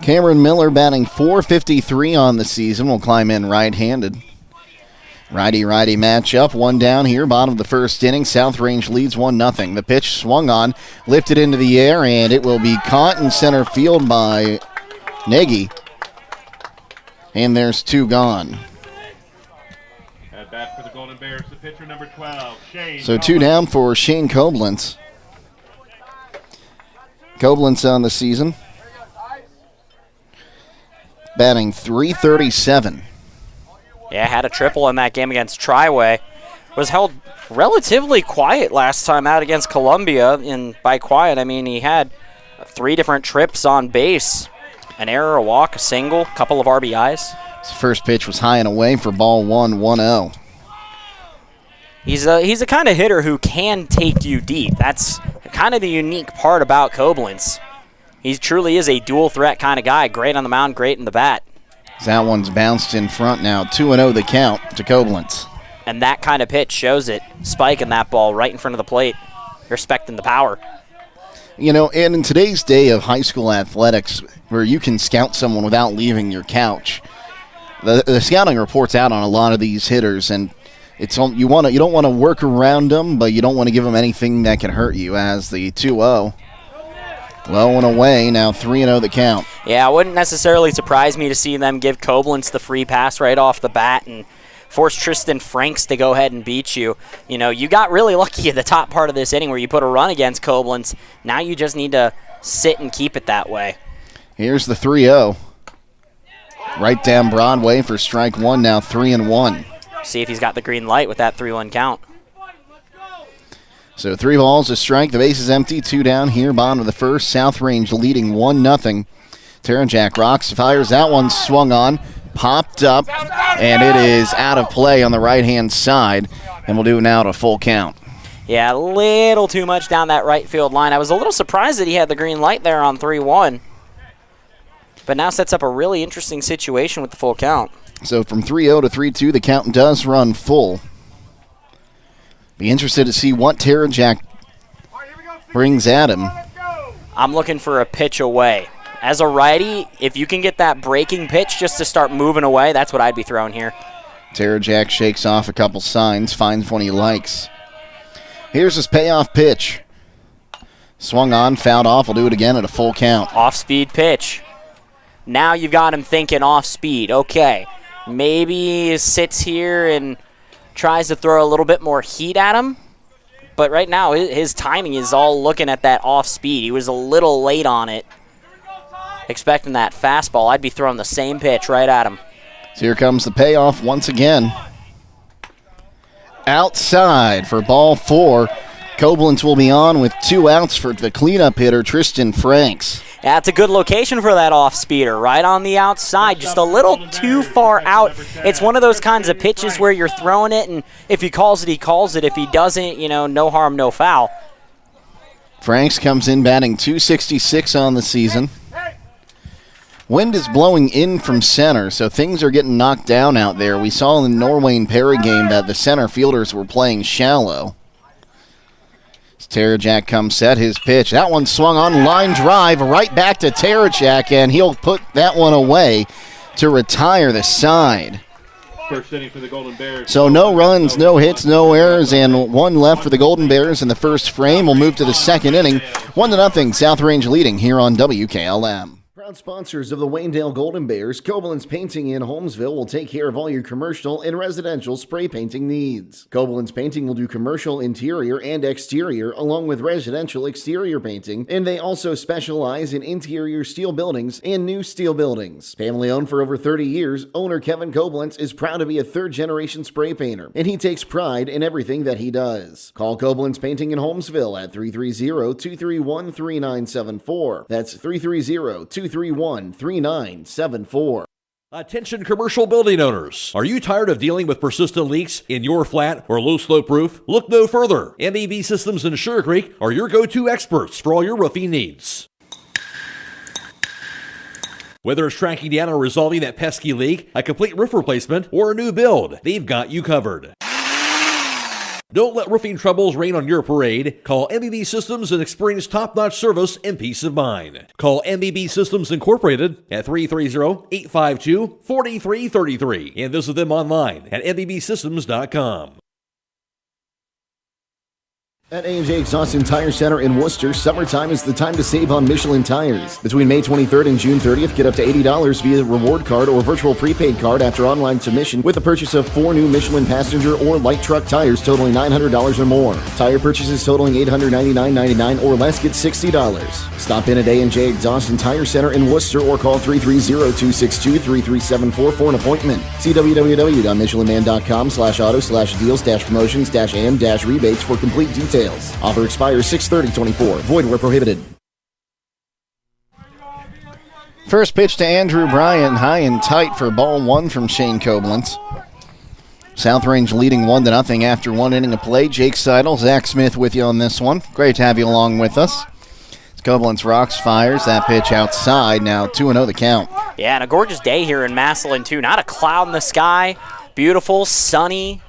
Cameron Miller batting .453 on the season. Will climb in right-handed. Righty-righty matchup. 1 down here, bottom of the first inning. South Range leads 1-0. The pitch swung on, lifted into the air, and it will be caught in center field by Nagy. And there's 2 gone. At bat for the Golden Bears, the pitcher number 12, Shane. So 2 down for Shane Koblenz. Koblenz on the season, batting .337. Yeah, had a triple in that game against Triway. Was held relatively quiet last time out against Columbia. And by quiet, I mean he had 3 different trips on base. An error, a walk, a single, a couple of RBIs. His first pitch was high and away for ball 1-0. He's a kind of hitter who can take you deep. That's kind of the unique part about Koblenz. He truly is a dual threat kind of guy. Great on the mound, great in the bat. That one's bounced in front now. 2-0 the count to Koblenz. And that kind of pitch shows it. Spiking that ball right in front of the plate. Respecting the power. You know, and in today's day of high school athletics, where you can scout someone without leaving your couch, the scouting reports out on a lot of these hitters, and it's you don't want to work around them, but you don't want to give them anything that can hurt you. As the 2-0 Low and away, now 3-0 the count. Yeah, it wouldn't necessarily surprise me to see them give Koblenz the free pass right off the bat and force Tristan Franks to go ahead and beat you. You know, you got really lucky at the top part of this inning where you put a run against Koblenz. Now you just need to sit and keep it that way. Here's the 3-0. Right down Broadway for strike one, now 3-1. See if he's got the green light with that 3-1 count. So 3 balls, a strike. The base is empty. 2 down here. Bottom of the first. South Range leading 1-0. Terranjack rocks, fires. That one swung on, popped up, and it is out of play on the right-hand side. And we'll do it now to full count. Yeah, a little too much down that right field line. I was a little surprised that he had the green light there on 3-1. But now sets up a really interesting situation with the full count. So from 3-0 to 3-2, the count does run full. Be interested to see what Terranjack brings at him. I'm looking for a pitch away. As a righty, if you can get that breaking pitch just to start moving away, that's what I'd be throwing here. Terranjack shakes off a couple signs, finds one he likes. Here's his payoff pitch. Swung on, fouled off. We'll do it again at a full count. Off-speed pitch. Now you've got him thinking off-speed. Okay, maybe he sits here and tries to throw a little bit more heat at him. But right now, his timing is all looking at that off-speed. He was a little late on it. Expecting that fastball, I'd be throwing the same pitch right at him. So here comes the payoff once again. Outside for ball 4. Koblenz will be on with 2 outs for the cleanup hitter, Tristan Franks. Yeah, it's a good location for that off-speeder, right on the outside, just a little too far out. It's one of those kinds of pitches where you're throwing it, and if he calls it, he calls it. If he doesn't, you know, no harm, no foul. Franks comes in batting .266 on the season. Wind is blowing in from center, so things are getting knocked down out there. We saw in the Norway Pregame that the center fielders were playing shallow. Terranjack comes set, his pitch. That one swung on, line drive, right back to Terranjack, and he'll put that one away to retire the side. First inning for the Golden Bears. So no runs, no hits, no errors, and 1 left for the Golden Bears in the first frame. We'll move to the second inning. 1-0, South Range leading here on WKLM. Proud sponsors of the Waynedale Golden Bears, Koblenz Painting in Holmesville will take care of all your commercial and residential spray painting needs. Koblenz Painting will do commercial interior and exterior along with residential exterior painting, and they also specialize in interior steel buildings and new steel buildings. Family owned for over 30 years, owner Kevin Koblenz is proud to be a 3rd-generation spray painter, and he takes pride in everything that he does. Call Koblenz Painting in Holmesville at 330-231-3974. That's 330-231-3974. Attention commercial building owners. Are you tired of dealing with persistent leaks in your flat or low slope roof? Look no further. MEB Systems in Sugar Creek are your go-to experts for all your roofing needs. Whether it's tracking down or resolving that pesky leak, a complete roof replacement, or a new build, they've got you covered. Don't let roofing troubles rain on your parade. Call MEB Systems and experience top-notch service and peace of mind. Call MEB Systems Incorporated at 330-852-4333 and visit them online at mebsystems.com. At A&J Exhaust and Tire Center in Worcester, summertime is the time to save on Michelin tires. Between May 23rd and June 30th, get up to $80 via reward card or virtual prepaid card after online submission with the purchase of 4 new Michelin passenger or light truck tires totaling $900 or more. Tire purchases totaling $899.99 or less get $60. Stop in at A&J Exhaust and Tire Center in Worcester or call 330-262-3374 for an appointment. See www.michelinman.com/auto/deals-promotions-and-rebates for complete details. Offer expires 6/30/24. Void where prohibited. First pitch to Andrew Bryan, high and tight for ball 1 from Shane Koblenz. South Range leading 1-0 after 1 inning of play. Jake Sidle, Zach Smith with you on this one. Great to have you along with us. Koblenz rocks, fires that pitch outside. Now 2-0 the count. Yeah, and a gorgeous day here in Massillon too. Not a cloud in the sky. Beautiful, sunny,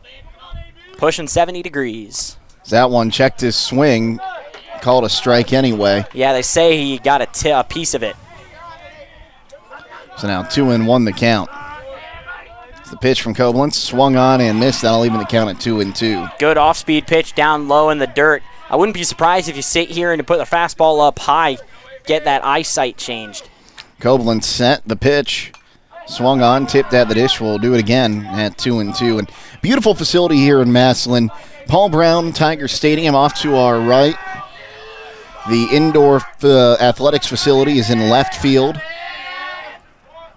pushing 70 degrees. That one checked his swing, called a strike anyway. Yeah, they say he got a piece of it. So now 2-1 the count. It's the pitch from Koblenz, swung on and missed. That'll even the count at 2-2. Good off-speed pitch down low in the dirt. I wouldn't be surprised if you sit here and put the fastball up high. get that eyesight changed. Koblenz set the pitch. Swung on, tipped at the dish. We'll do it again at 2-2. And beautiful facility here in Massillon. Paul Brown Tiger Stadium off to our right. The indoor athletics facility is in left field.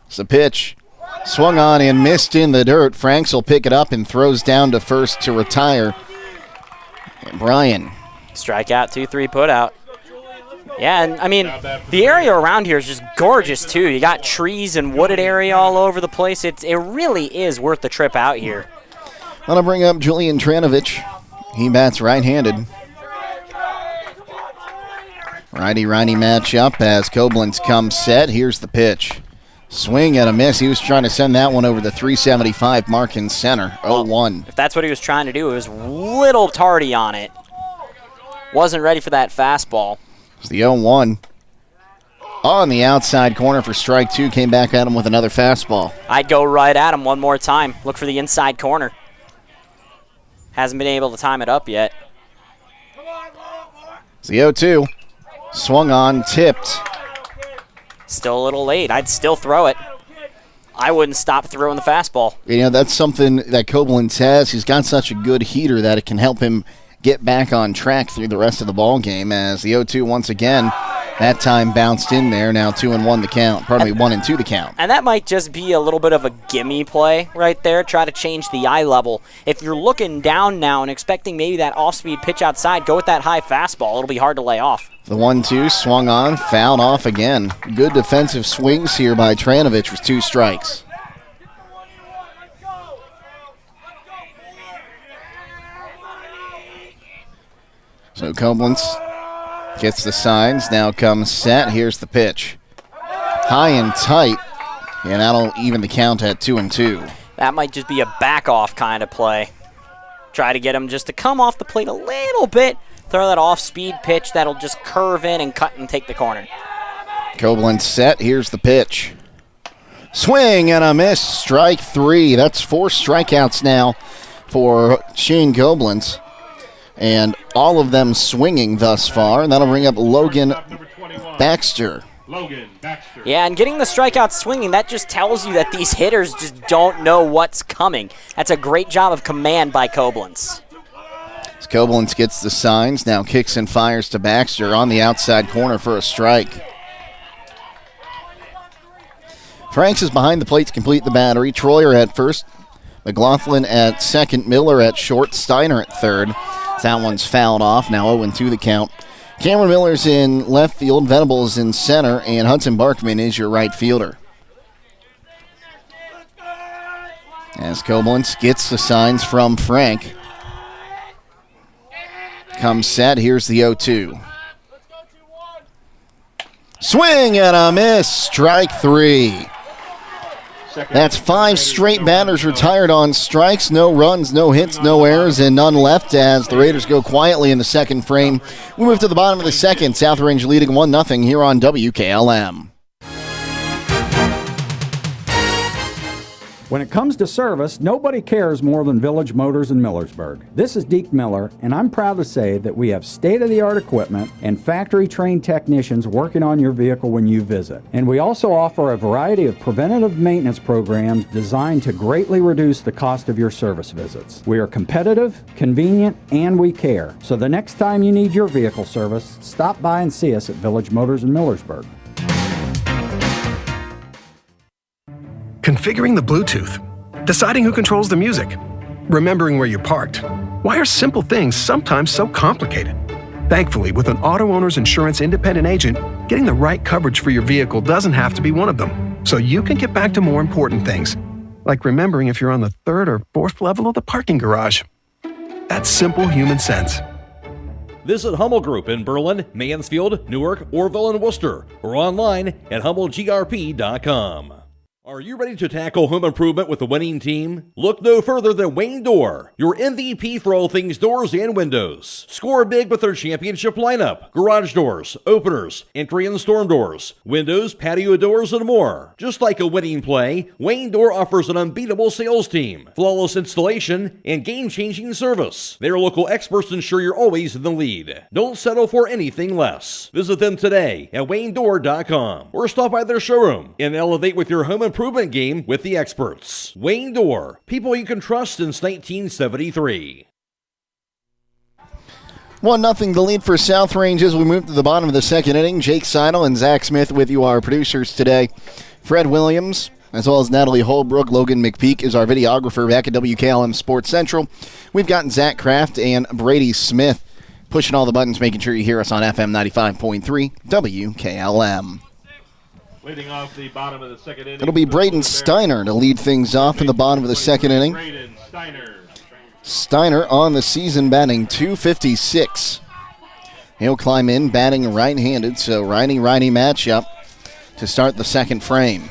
It's the pitch. Swung on and missed in the dirt. Franks will pick it up and throws down to first to retire. And Brian. Strikeout, 2-3 put out. Yeah, and I mean, the area around here is just gorgeous too. You got trees and wooded area all over the place. It really is worth the trip out here. I'm going to bring up Julian Tranovich. He bats right-handed. Righty-righty matchup as Koblenz comes set. Here's the pitch. Swing and a miss. He was trying to send that one over the 375 mark in center. 0-1. If that's what he was trying to do, it was a little tardy on it. Wasn't ready for that fastball. It's the 0-1. On the outside corner for strike two. Came back at him with another fastball. I'd go right at him one more time. Look for the inside corner. Hasn't been able to time it up yet. It's the 0-2. Swung on, tipped. Still a little late. I'd still throw it. I wouldn't stop throwing the fastball. You know, that's something that Koblenz has. He's got such a good heater that it can help him get back on track through the rest of the ball game. As the 0-2 once again, that time bounced in there. Now 2-1 the count. Pardon me, 1-2 the count. And that might just be a little bit of a gimme play right there. Try to change the eye level. If you're looking down now and expecting maybe that off-speed pitch outside, go with that high fastball. It'll be hard to lay off. The 1-2 swung on, fouled off again. Good defensive swings here by Tranovich with 2 strikes. So Koblenz gets the signs, now comes set. Here's the pitch. High and tight, and that'll even the count at 2-2. That might just be a back-off kind of play. Try to get him just to come off the plate a little bit. Throw that off-speed pitch that'll just curve in and cut and take the corner. Koblenz set. Here's the pitch. Swing and a miss. Strike 3. That's 4 strikeouts now for Shane Koblenz. And all of them swinging thus far. And that'll bring up Logan Baxter. Yeah, and getting the strikeout swinging, that just tells you that these hitters just don't know what's coming. That's a great job of command by Koblenz. As Koblenz gets the signs, now kicks and fires to Baxter on the outside corner for a strike. Franks is behind the plate to complete the battery. Troyer at first, McLaughlin at second, Miller at short, Steiner at third. That one's fouled off, now 0-2 the count. Cameron Miller's in left field, Venables in center, and Hudson Barkman is your right fielder. As Koblenz gets the signs from Frank. Comes set, here's the 0-2. Swing and a miss, strike 3. That's 5 straight batters retired on strikes. No runs, no hits, no errors, and none left as the Raiders go quietly in the second frame. We move to the bottom of the second. South Range leading 1-0 here on WKLM. When it comes to service, nobody cares more than Village Motors in Millersburg. This is Deke Miller, and I'm proud to say that we have state-of-the-art equipment and factory-trained technicians working on your vehicle when you visit. And we also offer a variety of preventative maintenance programs designed to greatly reduce the cost of your service visits. We are competitive, convenient, and we care. So the next time you need your vehicle service, stop by and see us at Village Motors in Millersburg. Configuring the Bluetooth, deciding who controls the music, remembering where you parked. Why are simple things sometimes so complicated? Thankfully, with an auto owner's insurance independent agent, getting the right coverage for your vehicle doesn't have to be one of them, so you can get back to more important things, like remembering if you're on the 3rd or 4th level of the parking garage. That's simple human sense. Visit Hummel Group in Berlin, Mansfield, Newark, Orville, and Worcester, or online at HummelGRP.com. Are you ready to tackle home improvement with the winning team? Look no further than Wayne Door, your MVP for all things doors and windows. Score big with their championship lineup. Garage doors, openers, entry and storm doors, windows, patio doors, and more. Just like a winning play, Wayne Door offers an unbeatable sales team, flawless installation, and game-changing service. Their local experts ensure you're always in the lead. Don't settle for anything less. Visit them today at waynedoor.com or stop by their showroom and elevate with your home improvement game with the experts. Wayne Door, people you can trust since 1973. 1-0 the lead for South Range as we move to the bottom of the second inning. Jake Sidle and Zach Smith with you, our producers today. Fred Williams, as well as Natalie Holbook. Logan McPeek is our videographer back at WKLM Sports Central. We've got Zach Kraft and Brady Smith pushing all the buttons, making sure you hear us on FM 95.3 WKLM. Leading off the bottom of the second inning. It'll be Braden Steiner to lead things off in the bottom of the second inning. Braden Steiner on the season batting .256. He'll climb in batting right-handed, so righty-righty matchup to start the second frame.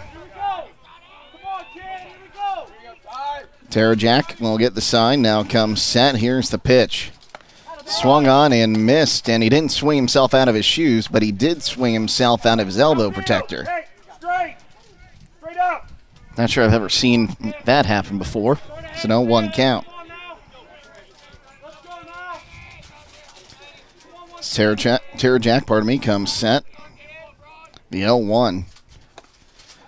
Terajak will get the sign. Now comes set. Here's the pitch. Swung on and missed, and he didn't swing himself out of his shoes, but he did swing himself out of his elbow protector. Not sure I've ever seen that happen before. It's an 0-1 count. Terajak, comes set. The 0-1.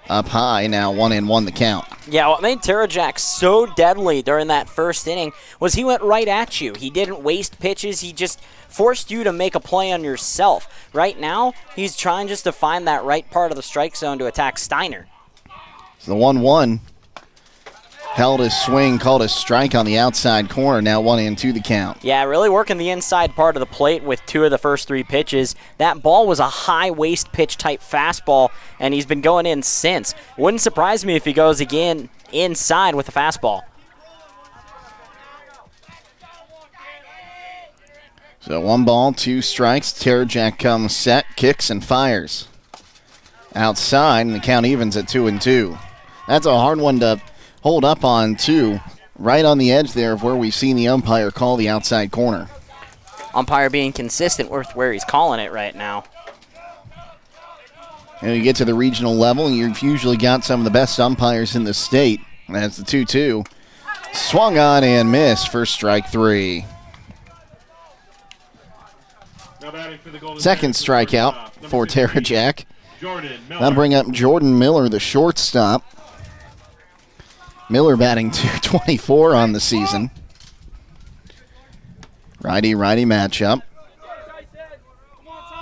Up high, now 1-1 the count. Yeah, what made Terajak so deadly during that first inning was he went right at you. He didn't waste pitches. He just forced you to make a play on yourself. Right now, he's trying just to find that right part of the strike zone to attack Steiner. So the 1-1 held his swing, called a strike on the outside corner. Now 1-2 the count. Yeah, really working the inside part of the plate with two of the first three pitches. That ball was a high waist pitch type fastball, and he's been going in since. Wouldn't surprise me if he goes again inside with the fastball. So 1 ball, 2 strikes. Terajak comes set, kicks, and fires. Outside, and the count evens at 2-2. That's a hard one to hold up on, too. Right on the edge there of where we've seen the umpire call the outside corner. Umpire being consistent with where he's calling it right now. And you get to the regional level, and you've usually got some of the best umpires in the state. That's the 2-2. Swung on and missed for strike 3. Second strikeout for Terajak. That'll bring up Jordan Miller, the shortstop. Miller batting .224 on the season. Righty-righty matchup.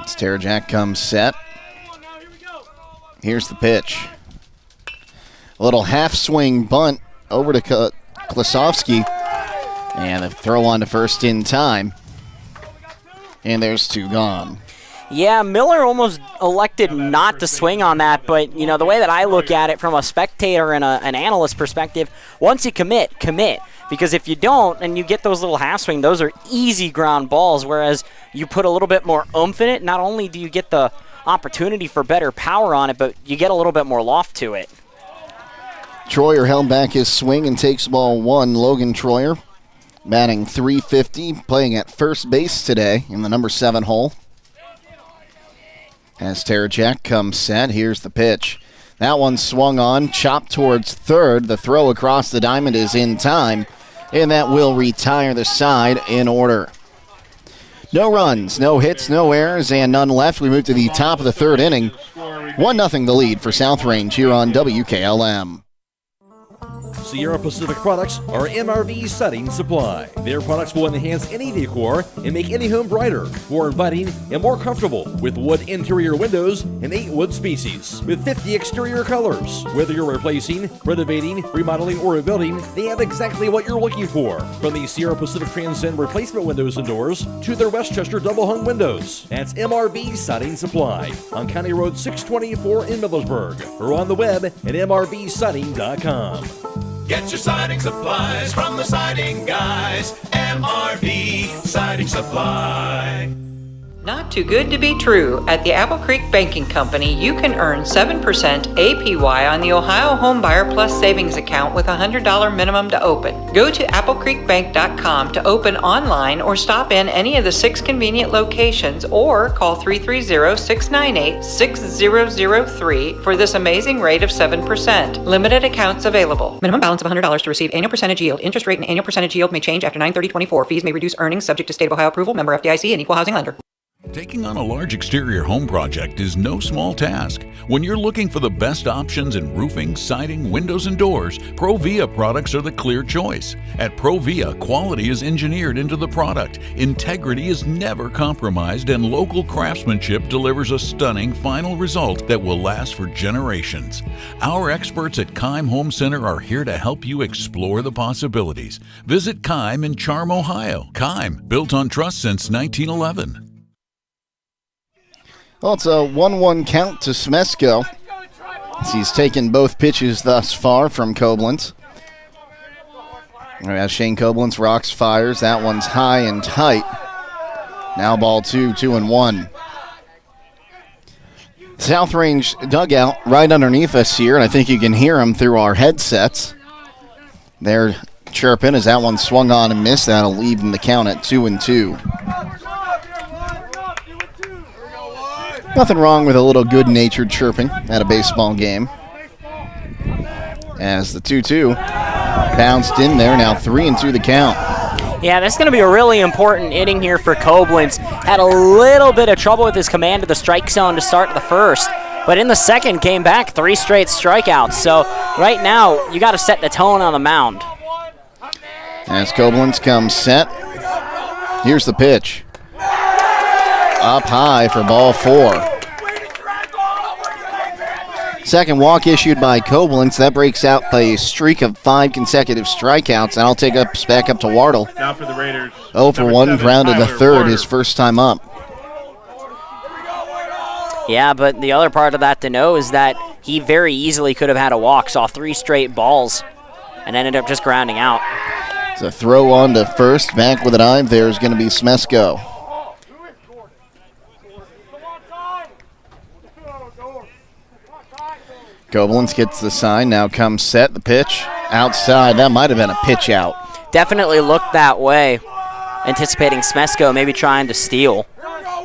As Terajak comes set. Here's the pitch. A little half-swing bunt over to Klasovsky. And a throw on to first in time. And there's 2 gone. Yeah, Miller almost elected not to swing on that, but, you know, the way that I look at it from a spectator and an analyst perspective, once you commit. Because if you don't and you get those little half swing, those are easy ground balls, whereas you put a little bit more oomph in it, not only do you get the opportunity for better power on it, but you get a little bit more loft to it. Troyer held back his swing and takes ball 1. Logan Troyer batting .350, playing at first base today in the number 7 hole. As Terajak comes set, here's the pitch. That one swung on, chopped towards third. The throw across the diamond is in time, and that will retire the side in order. No runs, no hits, no errors, and none left. We move to the top of the third inning. 1-0 the lead for South Range here on WKLM. Sierra Pacific products are MRV Siding Supply. Their products will enhance any decor and make any home brighter, more inviting, and more comfortable with wood interior windows and 8 wood species with 50 exterior colors. Whether you're replacing, renovating, remodeling, or rebuilding, they have exactly what you're looking for. From the Sierra Pacific Transcend replacement windows and doors to their Westchester double hung windows. That's MRV Siding Supply on County Road 624 in Millersburg or on the web at mrvsiding.com. Get your siding supplies from the siding guys. MRV Siding Supply. Not too good to be true. At the Apple Creek Banking Company, you can earn 7% APY on the Ohio Homebuyer Plus savings account with a $100 minimum to open. Go to applecreekbank.com to open online or stop in any of the 6 convenient locations or call 330-698-6003 for this amazing rate of 7%. Limited accounts available. Minimum balance of $100 to receive annual percentage yield. Interest rate and annual percentage yield may change after 9/30/24. Fees may reduce earnings subject to state of Ohio approval. Member FDIC and equal housing lender. Taking on a large exterior home project is no small task. When you're looking for the best options in roofing, siding, windows, and doors, Provia products are the clear choice. At Provia, quality is engineered into the product, integrity is never compromised, and local craftsmanship delivers a stunning final result that will last for generations. Our experts at Keim Home Center are here to help you explore the possibilities. Visit Keim in Charm, Ohio. Keim, built on trust since 1911. Well, it's a 1-1 count to Smesko. He's taken both pitches thus far from Koblenz. As Shane Koblenz rocks, fires. That one's high and tight. Now ball 2, 2-1. South Range dugout right underneath us here, and I think you can hear them through our headsets. They're chirping as that one swung on and missed. That'll even the count at 2-2. Nothing wrong with a little good-natured chirping at a baseball game. As the 2-2 bounced in there, now 3-2 the count. Yeah, that's going to be a really important inning here for Koblenz. Had a little bit of trouble with his command of the strike zone to start the first, but in the second came back 3 straight strikeouts. So right now, you got to set the tone on the mound. As Koblenz comes set, here's the pitch. Up high for ball 4. Second walk issued by Koblenz. That breaks out a streak of 5 consecutive strikeouts. And I'll take us back up to Wardle. Now for the Raiders. 0 for 1, grounded to third, his first time up. Yeah, but the other part of that to know is that he very easily could have had a walk, saw 3 straight balls, and ended up just grounding out. It's a throw on to first. Back with a dive there is going to be Smesko. Koblenz gets the sign, now comes set, the pitch, outside. That might have been a pitch out. Definitely looked that way, anticipating Smesko maybe trying to steal.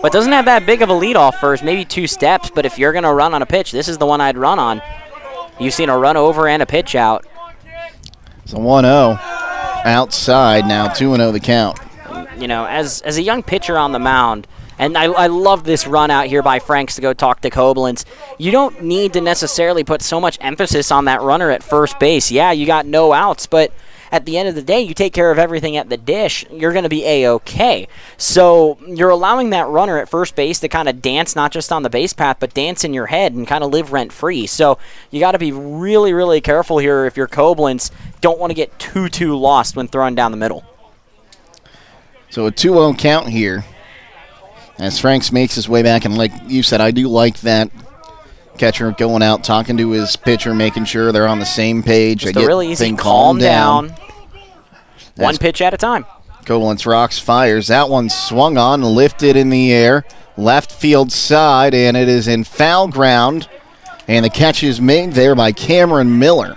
But doesn't have that big of a leadoff first, maybe 2 steps, but if you're going to run on a pitch, this is the one I'd run on. You've seen a run over and a pitch out. It's a 1-0, outside, now 2-0 the count. You know, as a young pitcher on the mound, and I love this run out here by Franks to go talk to Koblenz. You don't need to necessarily put so much emphasis on that runner at first base. Yeah, you got no outs, but at the end of the day, you take care of everything at the dish, you're going to be A-okay. So you're allowing that runner at first base to kind of dance not just on the base path, but dance in your head and kind of live rent-free. So you got to be really, really careful here if you're Koblenz. Don't want to get too lost when throwing down the middle. So a 2-0 count here. As Franks makes his way back, and like you said, I do like that catcher going out, talking to his pitcher, making sure they're on the same page. Just a really easy calm down. One pitch at a time. Koblenz rocks, fires. That one swung on, lifted in the air, left field side, and it is in foul ground. And the catch is made there by Cameron Miller.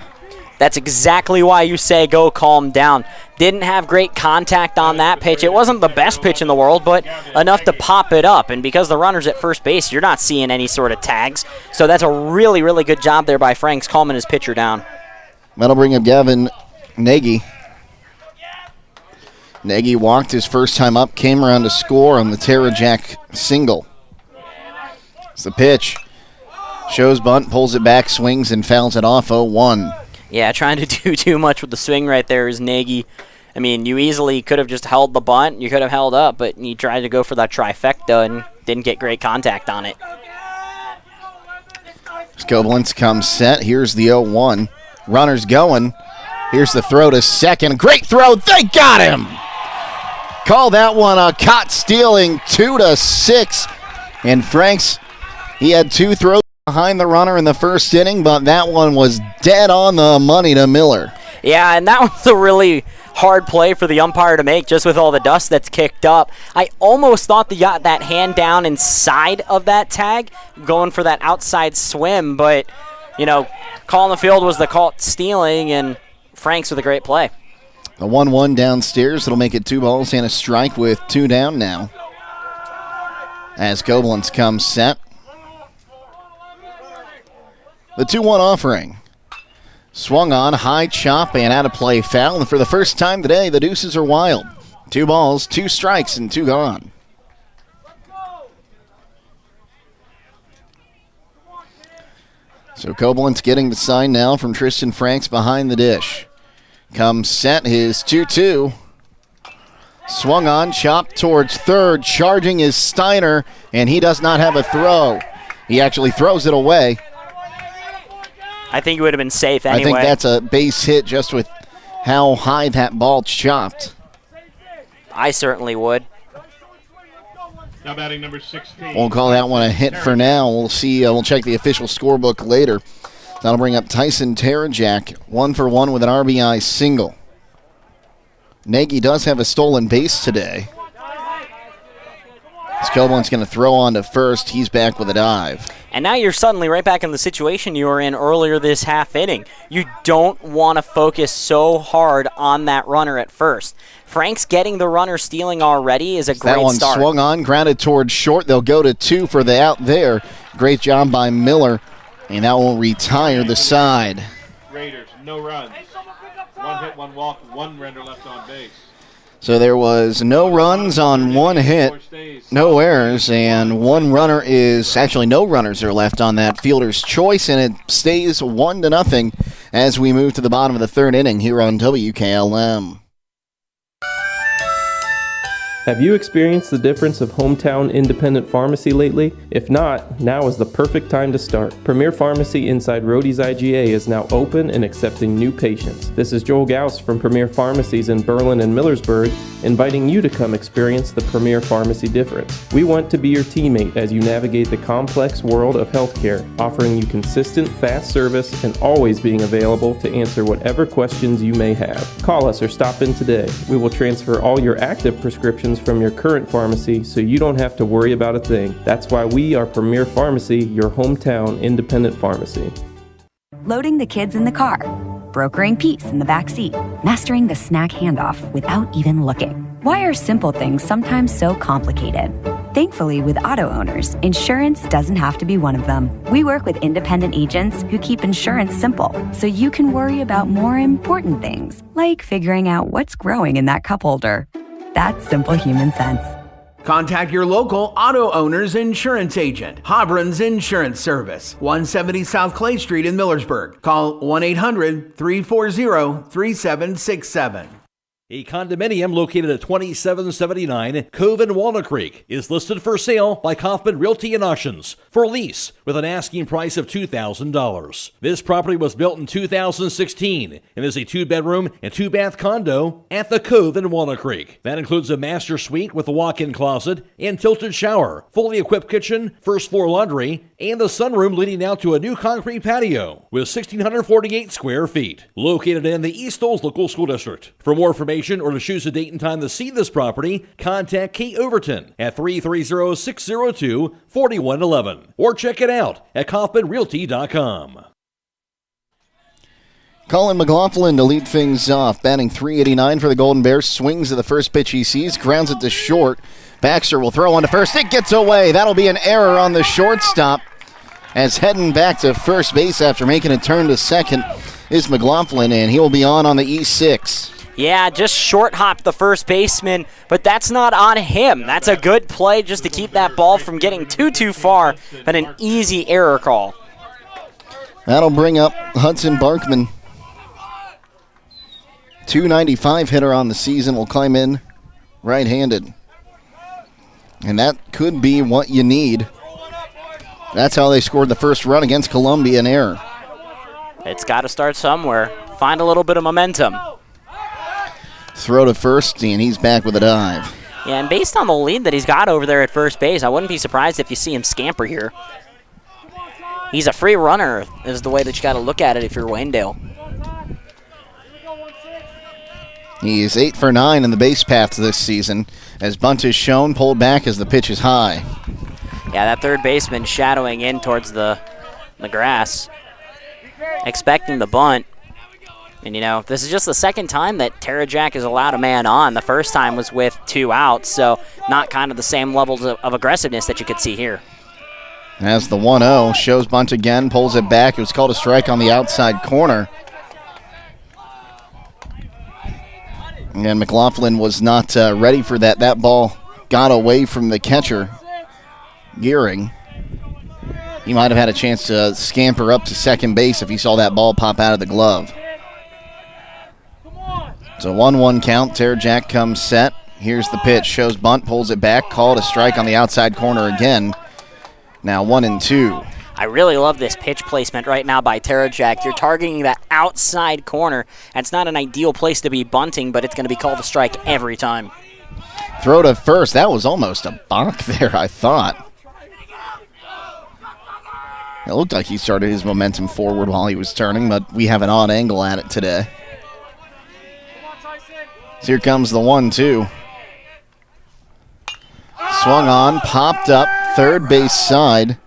That's exactly why you say go calm down. Didn't have great contact on that pitch. It wasn't the best pitch in the world, but enough to pop it up. And because the runner's at first base, you're not seeing any sort of tags. So that's a really, really good job there by Franks calming his pitcher down. That'll bring up Gavin Nagy. Nagy walked his first time up, came around to score on the Terra-Jack single. It's the pitch. Shows bunt, pulls it back, swings, and fouls it off 0-1. Yeah, trying to do too much with the swing right there is Nagy. I mean, you easily could have just held the bunt. You could have held up, but you tried to go for that trifecta and didn't get great contact on it. Koblenz comes set. Here's the 0-1. Runner's going. Here's the throw to second. Great throw. They got him. Call that one a caught stealing 2-6. And Franks, he had 2 throws behind the runner in the first inning, but that one was dead on the money to Miller. Yeah, and that was a really hard play for the umpire to make just with all the dust that's kicked up. I almost thought they got that hand down inside of that tag, going for that outside swim, but, call on the field was the call stealing, and Franks with a great play. The 1-1 downstairs. It'll make it 2 balls and a strike with 2 down now. As Koblenz comes set. The 2-1 offering. Swung on, high chop, and out of play foul. And for the first time today, the Deuces are wild. 2 balls, 2 strikes, and 2 gone. So Koblenz getting the sign now from Tristan Franks behind the dish. Comes set, his 2-2. Swung on, chopped towards third. Charging is Steiner, and he does not have a throw. He actually throws it away. I think it would have been safe anyway. I think that's a base hit just with how high that ball chopped. I certainly would. Now batting number 16. We'll call that one a hit for now. We'll see. We'll check the official scorebook later. That'll bring up Tyson Terajak, 1 for 1 with an RBI single. Nagy does have a stolen base today. Koblenz going to throw on to first. He's back with a dive. And now you're suddenly right back in the situation you were in earlier this half inning. You don't want to focus so hard on that runner at first. Franks getting the runner stealing already is a great start. That one start. Swung on, grounded towards short. They'll go to 2 for the out there. Great job by Miller, and that will retire the side. Raiders, no runs. 1 hit, 1 walk, 1 runner left on base. So there was no runs on 1 hit, no errors, and 1 runner is, actually no runners are left on that fielder's choice, and it stays 1-0 as we move to the bottom of the 3rd inning here on WKLM. Have you experienced the difference of hometown independent pharmacy lately? If not, now is the perfect time to start. Premier Pharmacy inside Rhodey's IGA is now open and accepting new patients. This is Joel Gauss from Premier Pharmacies in Berlin and Millersburg, inviting you to come experience the Premier Pharmacy difference. We want to be your teammate as you navigate the complex world of healthcare, offering you consistent, fast service and always being available to answer whatever questions you may have. Call us or stop in today. We will transfer all your active prescriptions from your current pharmacy so you don't have to worry about a thing. That's why we are Premier Pharmacy, your hometown independent pharmacy. Loading the kids in the car, brokering peace in the back seat, mastering the snack handoff without even looking. Why are simple things sometimes so complicated? Thankfully, with auto owners, insurance doesn't have to be one of them. We work with independent agents who keep insurance simple, so you can worry about more important things, like figuring out what's growing in that cup holder. That's simple human sense. Contact your local auto owner's insurance agent. Hobron's Insurance Service, 170 South Clay Street in Millersburg. Call 1-800-340-3767. A condominium located at 2779 Cove in Walnut Creek is listed for sale by Kaufman Realty and Auctions for lease with an asking price of $2,000. This property was built in 2016 and is a 2-bedroom and 2-bath condo at the Cove in Walnut Creek. That includes a master suite with a walk-in closet and tilted shower, fully equipped kitchen, first floor laundry, and a sunroom leading out to a new concrete patio with 1,648 square feet. Located in the East Olds Local School District. For more information or to choose a date and time to see this property, contact Kate Overton at 330-602-4111 or check it out at KaufmanRealty.com. Colin McLaughlin to lead things off, batting .389 for the Golden Bears. Swings at the first pitch he sees, grounds it to short. Baxter will throw on to first. It gets away. That'll be an error on the shortstop. As heading back to first base after making a turn to second is McLaughlin, and he will be on the E6. Yeah, just short hopped the first baseman, but that's not on him. That's a good play just to keep that ball from getting too far, but an easy error call. That'll bring up Hudson Barkman. .295 hitter on the season, will climb in right-handed. And that could be what you need. That's how they scored the first run against Columbia, an error. It's got to start somewhere. Find a little bit of momentum. Throw to first, and he's back with a dive. Yeah, and based on the lead that he's got over there at first base, I wouldn't be surprised if you see him scamper here. He's a free runner, is the way that you got to look at it if you're Waynedale. He is 8 for 9 in the base paths this season. As bunt is shown, pulled back as the pitch is high. Yeah, that third baseman shadowing in towards the grass, expecting the bunt. And, this is just the second time that Terajak has allowed a man on. The first time was with 2 outs, so not kind of the same levels of aggressiveness that you could see here. As the 1-0, shows bunt again, pulls it back. It was called a strike on the outside corner. And McLaughlin was not ready for that. That ball got away from the catcher, Gearing. He might have had a chance to scamper up to second base if he saw that ball pop out of the glove. It's a 1-1 count. Terajak comes set. Here's the pitch. Shows bunt, pulls it back. Called a strike on the outside corner again. Now 1-2. I really love this pitch placement right now by Terajak. You're targeting that outside corner. It's not an ideal place to be bunting, but it's going to be called a strike every time. Throw to first. That was almost a bonk there, I thought. It looked like he started his momentum forward while he was turning, but we have an odd angle at it today. So here comes the 1-2. Swung on, popped up, third base side.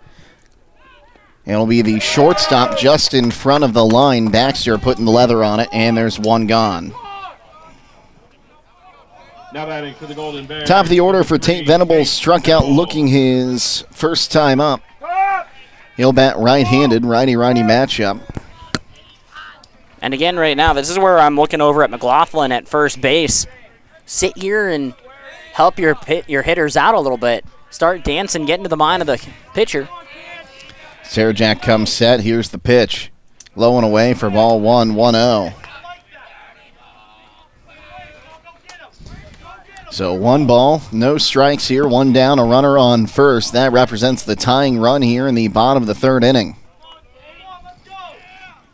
It'll be the shortstop just in front of the line. Baxter putting the leather on it, and there's one gone. Now batting for the Golden Bears. Top of the order for Tate Venables, struck out looking his first time up. He'll bat right-handed, righty-righty matchup. And again, right now, this is where I'm looking over at McLaughlin at first base. Sit here and help your hitters out a little bit. Start dancing, get into the mind of the pitcher. Terajak comes set. Here's the pitch. Low and away for ball 1-0. So 1 ball, no strikes here, 1 down, a runner on first. That represents the tying run here in the bottom of the 3rd inning.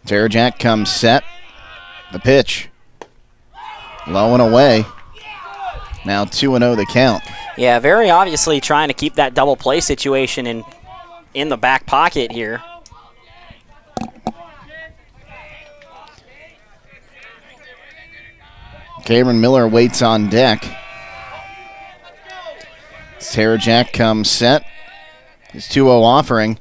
Terajak comes set. The pitch. Low and away. Now 2-0 the count. Yeah, very obviously trying to keep that double play situation in the back pocket here. Cameron Miller waits on deck. Terajak comes set. His 2-0 offering.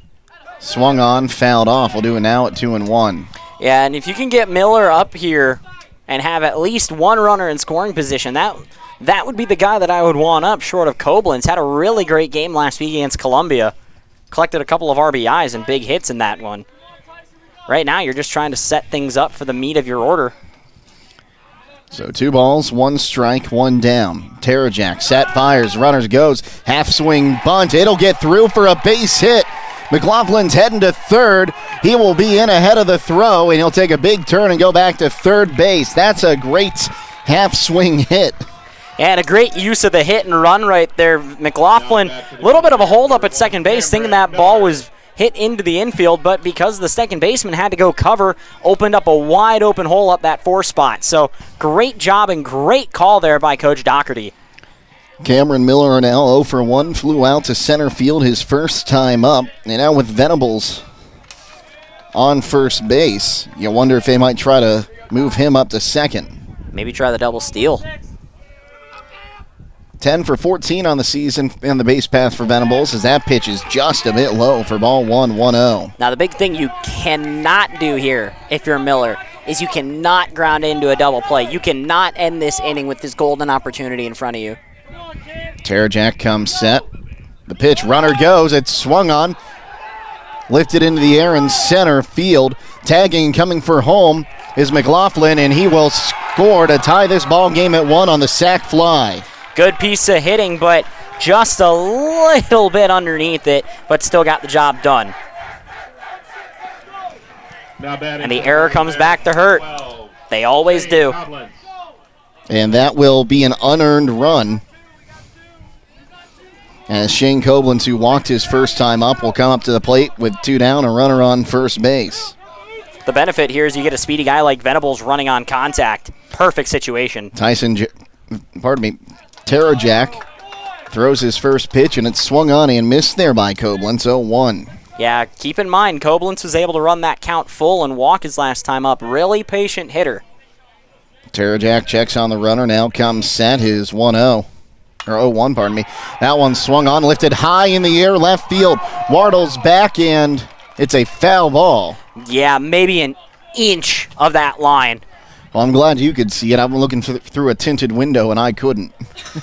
Swung on, fouled off. We'll do it now at 2-1. Yeah, and if you can get Miller up here and have at least 1 runner in scoring position, that would be the guy that I would want up short of Koblenz. Had a really great game last week against Columbia. Collected a couple of RBIs and big hits in that one. Right now, you're just trying to set things up for the meat of your order. So 2 balls, 1 strike, 1 down. Terajak set, fires, runners goes. Half swing bunt. It'll get through for a base hit. McLaughlin's heading to third. He will be in ahead of the throw, and he'll take a big turn and go back to third base. That's a great half swing hit. And a great use of the hit and run right there. McLaughlin, a little bit of a holdup at second base, thinking that ball was hit into the infield, but because the second baseman had to go cover, opened up a wide open hole up that 4 spot. So great job and great call there by Coach Doherty. Cameron Miller now 0 for 1, flew out to center field his first time up. And now with Venables on first base, you wonder if they might try to move him up to second. Maybe try the double steal. 10 for 14 on the season in the base path for Venables, as that pitch is just a bit low for ball 1-1-0. Now the big thing you cannot do here, if you're Miller, is you cannot ground into a double play. You cannot end this inning with this golden opportunity in front of you. Terajak comes set. The pitch, runner goes. It's swung on. Lifted into the air in center field. Tagging coming for home is McLaughlin, and he will score to tie this ball game at 1 on the sac fly. Good piece of hitting, but just a little bit underneath it, but still got the job done. And the error comes back to hurt. They always do. And that will be an unearned run. As Shane Koblenz, who walked his first time up, will come up to the plate with 2 down, a runner on first base. The benefit here is you get a speedy guy like Venables running on contact. Perfect situation. Terajak throws his first pitch, and it's swung on and missed there by Koblenz, 0-1. Yeah, keep in mind, Koblenz was able to run that count full and walk his last time up. Really patient hitter. Terajak checks on the runner. Now comes set. His 1-0. Or 0-1, pardon me. That one swung on, lifted high in the air, left field. Wardle's back, and it's a foul ball. Yeah, maybe an inch of that line. Well, I'm glad you could see it. I'm looking through a tinted window, and I couldn't.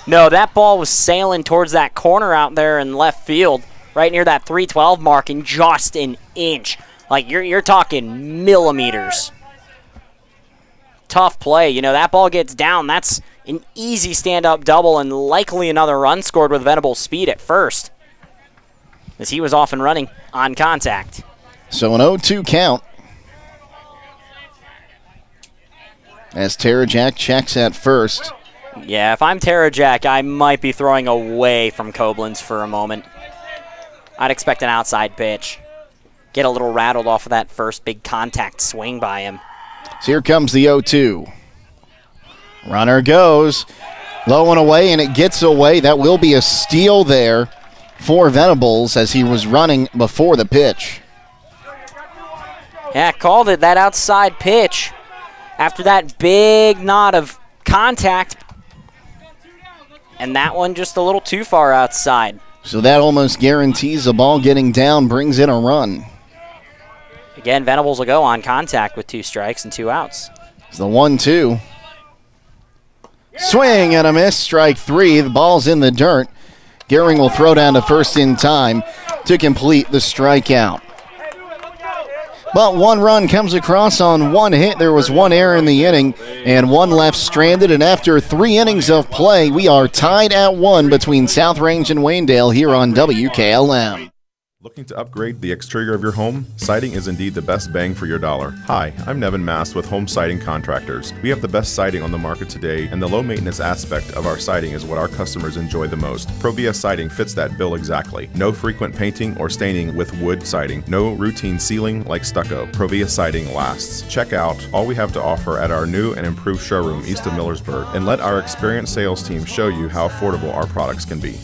No, that ball was sailing towards that corner out there in left field, right near that 312 mark, in just an inch. Like, you're talking millimeters. Tough play. You know, that ball gets down. That's an easy stand-up double and likely another run scored with Venable's speed at first, as he was off and running on contact. So an 0-2 count. As Terajak checks at first. Yeah, if I'm Terajak, I might be throwing away from Koblenz for a moment. I'd expect an outside pitch. Get a little rattled off of that first big contact swing by him. So here comes the 0-2. Runner goes low and away, and it gets away. That will be a steal there for Venables as he was running before the pitch. Yeah, called it, that outside pitch. After that big knot of contact. And that one just a little too far outside. So that almost guarantees the ball getting down, brings in a run. Again, Venables will go on contact with 2 strikes and 2 outs. It's the 1-2. Swing and a miss, strike 3. The ball's in the dirt. Gehring will throw down to first in time to complete the strikeout. But 1 run comes across on 1 hit. There was 1 error in the inning and 1 left stranded. And after 3 innings of play, we are tied at 1 between South Range and Waynedale here on WKLM. Looking to upgrade the exterior of your home? Siding is indeed the best bang for your dollar. Hi, I'm Nevin Mast with Home Siding Contractors. We have the best siding on the market today, and the low maintenance aspect of our siding is what our customers enjoy the most. Provia Siding fits that bill exactly. No frequent painting or staining with wood siding. No routine sealing like stucco. Provia Siding lasts. Check out all we have to offer at our new and improved showroom east of Millersburg, and let our experienced sales team show you how affordable our products can be.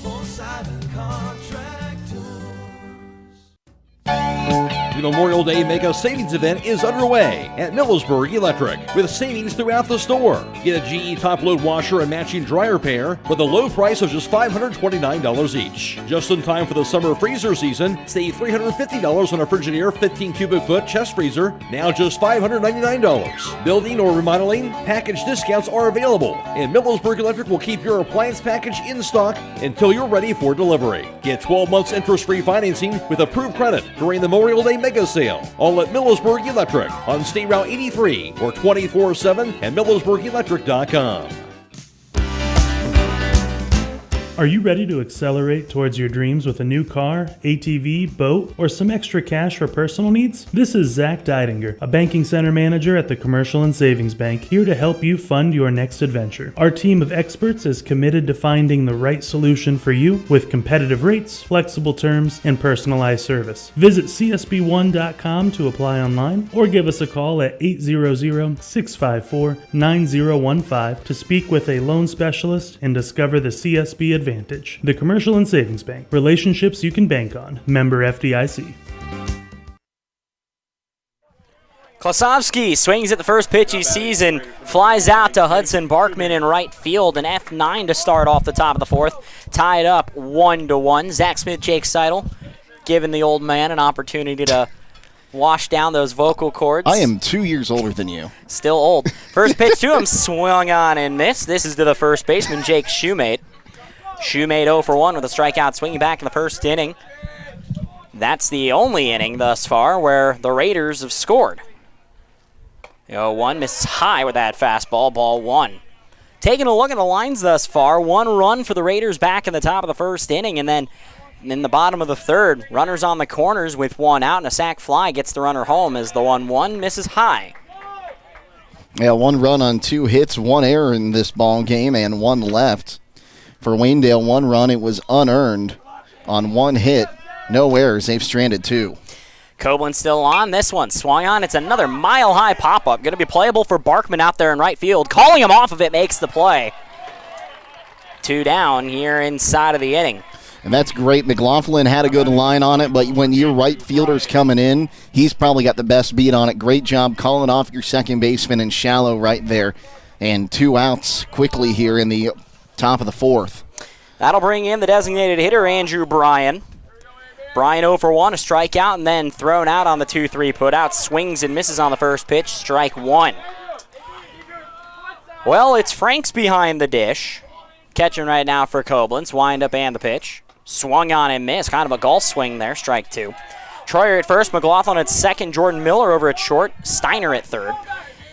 The Memorial Day Mega Savings Event is underway at Millersburg Electric with savings throughout the store. Get a GE top-load washer and matching dryer pair for the low price of just $529 each. Just in time for the summer freezer season, save $350 on a Frigidaire 15 cubic foot chest freezer, now just $599. Building or remodeling, package discounts are available, and Millersburg Electric will keep your appliance package in stock until you're ready for delivery. Get 12 months interest-free financing with approved credit during the Memorial Day Mega Sale, all at Millersburg Electric on State Route 83 or 24/7 at MillersburgElectric.com. Are you ready to accelerate towards your dreams with a new car, ATV, boat, or some extra cash for personal needs? This is Zach Deidinger, a banking center manager at the Commercial and Savings Bank, here to help you fund your next adventure. Our team of experts is committed to finding the right solution for you with competitive rates, flexible terms, and personalized service. Visit csb1.com to apply online or give us a call at 800-654-9015 to speak with a loan specialist and discover the CSB advantage. The Commercial and Savings Bank. Relationships you can bank on. Member FDIC. Klasovsky swings at the first pitch he sees and flies out to Hudson Barkman in right field. An F9 to start off the top of the 4th. Tied up 1-1. Zach Smith, Jake Sidle, giving the old man an opportunity to wash down those vocal cords. I am 2 years older than you. Still old. First pitch to him, swung on and missed. This is to the first baseman, Jake Shoemate. Shoemate 0 for 1 with a strikeout, swinging back in the first inning. That's the only inning thus far where the Raiders have scored. The 0-1 misses high with that fastball, ball 1. Taking a look at the lines thus far, 1 run for the Raiders back in the top of the first inning, and then in the bottom of the 3rd, runners on the corners with 1 out, and a sac fly gets the runner home as the 1-1 misses high. Yeah, 1 run on 2 hits, 1 error in this ball game, and 1 left. For Waynedale, 1 run, it was unearned on 1 hit. No errors, they've stranded 2. Koblenz still on this one. Swung on, it's another mile-high pop-up. Going to be playable for Barkman out there in right field. Calling him off of it makes the play. 2 down here inside of the inning. And that's great. McLaughlin had a good line on it, but when your right fielder's coming in, he's probably got the best beat on it. Great job calling off your second baseman in shallow right there And 2 outs quickly here in the top of the 4th. That'll bring in the designated hitter, Andrew Bryan. Bryan 0 for 1, a strikeout, and then thrown out on the 2-3 putout. Swings and misses on the first pitch, strike 1. Well, it's Franks behind the dish. Catching right now for Koblenz. Wind up and the pitch. Swung on and missed. Kind of a golf swing there, strike 2. Troyer at first, McLaughlin at second, Jordan Miller over at short, Steiner at third.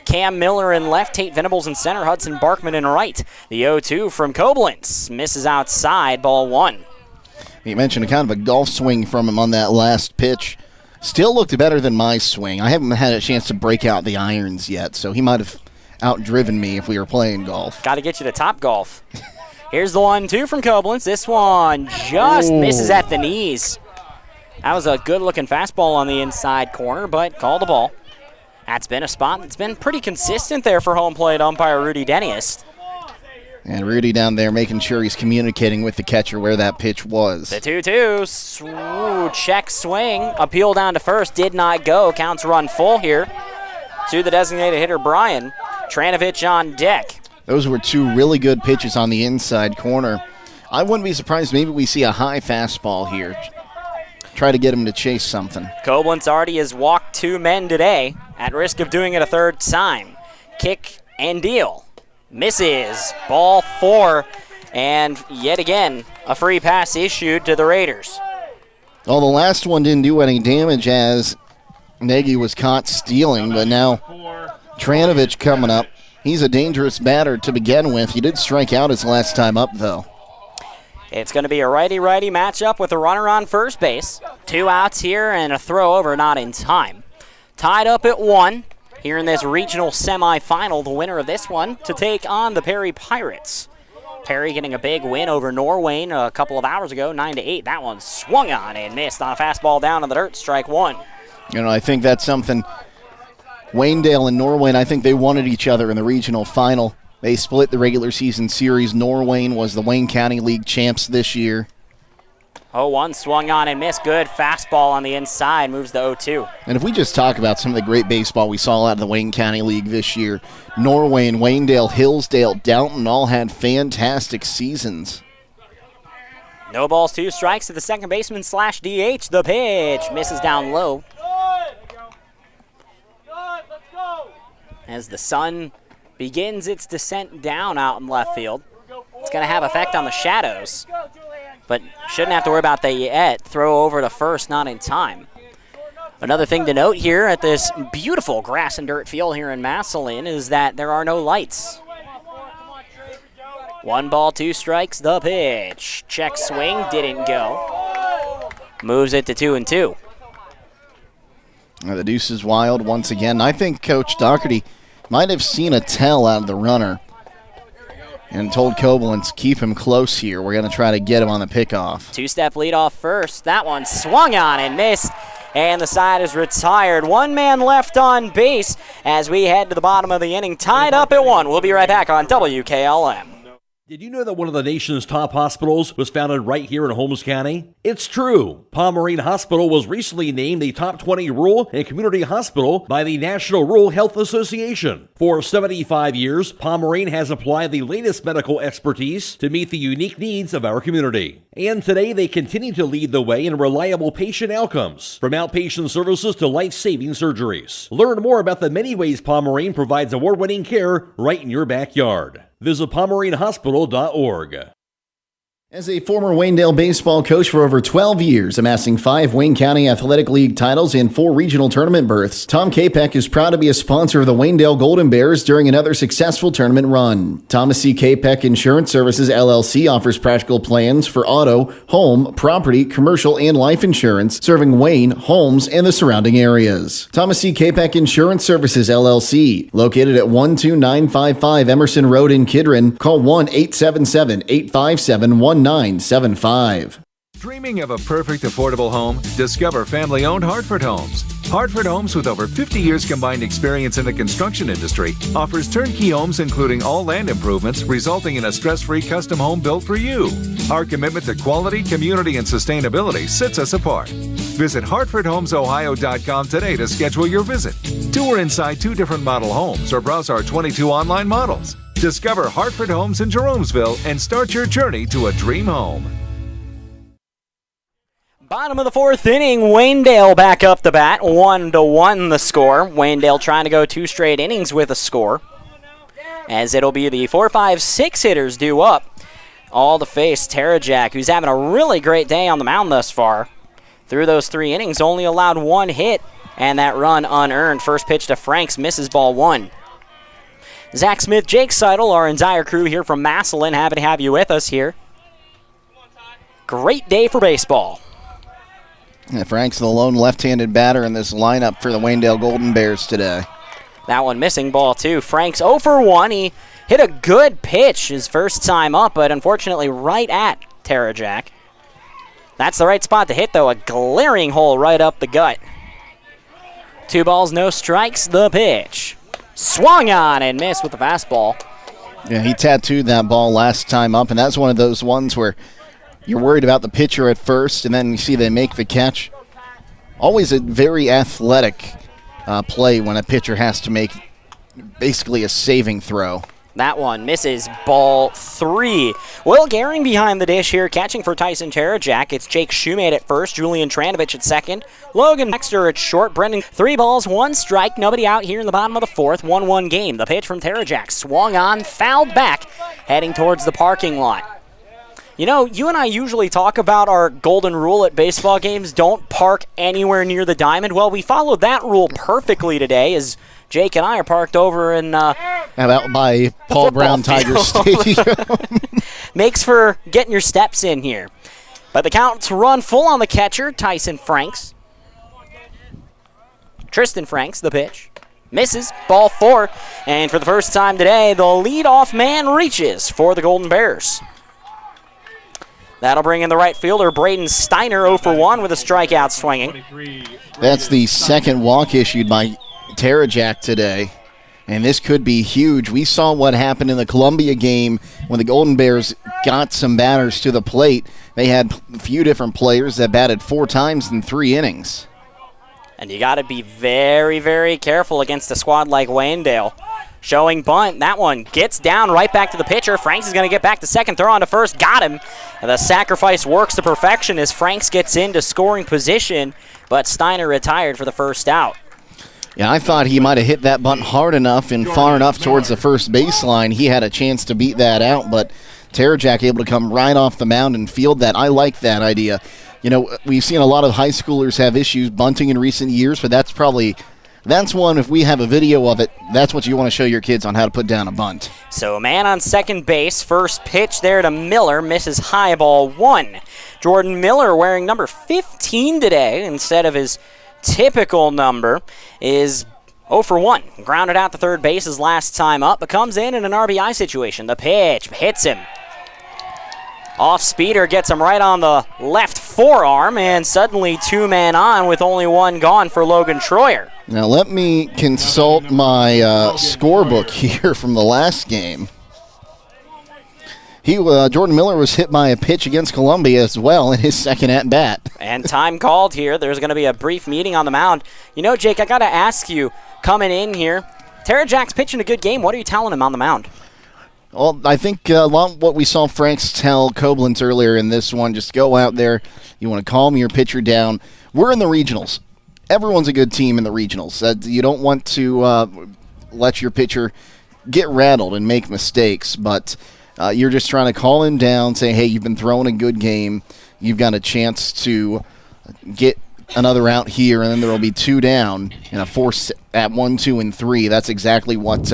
Cam Miller in left, Tate Venables in center, Hudson Barkman in right. The 0-2 from Koblenz. Misses outside, ball 1. You mentioned a kind of a golf swing from him on that last pitch. Still looked better than my swing. I haven't had a chance to break out the irons yet, so he might have outdriven me if we were playing golf. Got to get you to Top Golf. Here's the 1-2 from Koblenz. This one just misses at the knees. That was a good-looking fastball on the inside corner, but called the ball. That's been a spot that's been pretty consistent there for home plate umpire Rudy Deniest. And Rudy down there making sure he's communicating with the catcher where that pitch was. The 2-2, check swing, appeal down to first, did not go. Counts run full here to the designated hitter, Bryan. Tranovich on deck. Those were 2 really good pitches on the inside corner. I wouldn't be surprised maybe we see a high fastball here. Try to get him to chase something. Koblenz already has walked 2 men today, at risk of doing it a third time. Kick and deal. Misses. Ball 4. And yet again, a free pass issued to the Raiders. Well, the last one didn't do any damage as Nagy was caught stealing, but now Tranovich coming up. He's a dangerous batter to begin with. He did strike out his last time up, though. It's going to be a righty-righty matchup with a runner on first base. 2 outs here and a throw over, not in time. Tied up at 1 here in this regional semifinal. The winner of this one to take on the Perry Pirates. Perry getting a big win over Norwayne a couple of hours ago, 9-8. That one swung on and missed on a fastball down in the dirt, strike 1. You know, I think that's something Waynedale and Norwayne, I think they wanted each other in the regional final. They split the regular season series. Norwayne was the Wayne County League champs this year. 0-1 swung on and missed. Good fastball on the inside. Moves to 0-2. And if we just talk about some of the great baseball we saw out of the Wayne County League this year, Norwayne, Waynedale, Hillsdale, Downton all had fantastic seasons. No balls, 2 strikes to the second baseman / DH. The pitch misses down low. As the sun begins its descent down out in left field. It's going to have effect on the shadows, but shouldn't have to worry about that yet. Throw over to first, not in time. Another thing to note here at this beautiful grass and dirt field here in Massillon is that there are no lights. 1 ball, 2 strikes, the pitch. Check swing, didn't go. Moves it to 2-2. The deuce is wild once again. I think Coach Doherty might have seen a tell out of the runner and told Koblenz, keep him close here. We're going to try to get him on the pickoff. 2-step lead off first. That one swung on and missed, and the side is retired. 1 man left on base as we head to the bottom of the inning. Tied up at 1. We'll be right back on WKLM. Did you know that one of the nation's top hospitals was founded right here in Holmes County? It's true. Pomerene Hospital was recently named a top 20 rural and community hospital by the National Rural Health Association. For 75 years, Pomerene has applied the latest medical expertise to meet the unique needs of our community. And today they continue to lead the way in reliable patient outcomes, from outpatient services to life-saving surgeries. Learn more about the many ways Pomerene provides award-winning care right in your backyard. Visit PomereneHospital.org. As a former Waynedale baseball coach for over 12 years, amassing 5 Wayne County Athletic League titles and 4 regional tournament berths, Tom Capek is proud to be a sponsor of the Waynedale Golden Bears during another successful tournament run. Thomas C. Capek Insurance Services, LLC offers practical plans for auto, home, property, commercial, and life insurance, serving Wayne, Holmes, and the surrounding areas. Thomas C. Capek Insurance Services, LLC, located at 12955 Emerson Road in Kidron. Call 1-877-857-1975. Dreaming of a perfect affordable home? Discover family-owned Hartford Homes. Hartford Homes, with over 50 years combined experience in the construction industry, offers turnkey homes including all land improvements, resulting in a stress-free custom home built for you. Our commitment to quality, community, and sustainability sets us apart. Visit HartfordHomesOhio.com today to schedule your visit. Tour inside 2 different model homes or browse our 22 online models. Discover Hartford Homes in Jeromesville and start your journey to a dream home. Bottom of the 4th inning, Waynedale back up the bat, 1-1 the score. Waynedale trying to go 2 straight innings with a score, as it'll be the 4, 5, 6 hitters due up, all to face Terajak, who's having a really great day on the mound thus far. Through those 3 innings, only allowed 1 hit, and that run unearned. First pitch to Franks, misses ball 1. Zach Smith, Jake Sidle, our entire crew here from Massillon, happy to have you with us here. Great day for baseball. Yeah, Frank's the lone left-handed batter in this lineup for the Waynedale Golden Bears today. That one missing, ball 2. Frank's 0 for 1. He hit a good pitch his first time up, but unfortunately right at Terajak. That's the right spot to hit, though. A glaring hole right up the gut. 2 balls, no strikes. The pitch. Swung on and missed with the fastball. Yeah, he tattooed that ball last time up, and that's one of those ones where you're worried about the pitcher at first, and then you see they make the catch. Always a very athletic play when a pitcher has to make basically a saving throw. That one misses, ball 3. Will Gehring behind the dish here, catching for Tyson Terajak. It's Jake Shoemate at first, Julian Tranovich at second, Logan Baxter at short, Brendan. 3 balls, 1 strike, nobody out here in the bottom of the 4th, 1-1 game. The pitch from Terajak, swung on, fouled back, heading towards the parking lot. You know, you and I usually talk about our golden rule at baseball games, don't park anywhere near the diamond. Well, we followed that rule perfectly today as Jake and I are parked over in out by Paul Brown Tiger Stadium. Makes for getting your steps in here. But the count's run full on the catcher, Tyson Franks. Tristan Franks, the pitch. Misses, ball 4. And for the first time today, the leadoff man reaches for the Golden Bears. That'll bring in the right fielder, Braden Steiner, 0 for 1 with a strikeout swinging. That's the second walk issued by Terajak today, and this could be huge. We saw what happened in the Columbia game when the Golden Bears got some batters to the plate. They had a few different players that batted 4 times in 3 innings. And you got to be very, very careful against a squad like Waynedale. Showing bunt. That one gets down right back to the pitcher. Franks is going to get back to second. Throw on to first. Got him. And the sacrifice works to perfection as Franks gets into scoring position, but Steiner retired for the first out. Yeah, I thought he might have hit that bunt hard enough and far enough towards the first baseline. He had a chance to beat that out, but Terajak able to come right off the mound and field that. I like that idea. You know, we've seen a lot of high schoolers have issues bunting in recent years, but that's one, if we have a video of it, that's what you want to show your kids on how to put down a bunt. So a man on second base. First pitch there to Miller. Misses high, ball 1. Jordan Miller, wearing number 15 today instead of his typical number, is 0 for 1. Grounded out to third base his last time up, but comes in an RBI situation. The pitch hits him. Off speeder gets him right on the left forearm, and suddenly 2 men on with only 1 gone for Logan Troyer. Now let me consult my scorebook here from the last game. Jordan Miller was hit by a pitch against Columbia as well in his second at-bat. And time called here. There's going to be a brief meeting on the mound. You know, Jake, I got to ask you, coming in here, Terajak's pitching a good game. What are you telling him on the mound? Well, I think a lot of what we saw Franks tell Koblenz earlier in this one, just go out there. You want to calm your pitcher down. We're in the regionals. Everyone's a good team in the regionals. You don't want to let your pitcher get rattled and make mistakes, but you're just trying to call him down, say, hey, you've been throwing a good game. You've got a chance to get another out here, and then there will be 2 down and a force at 1, 2, and 3. That's exactly what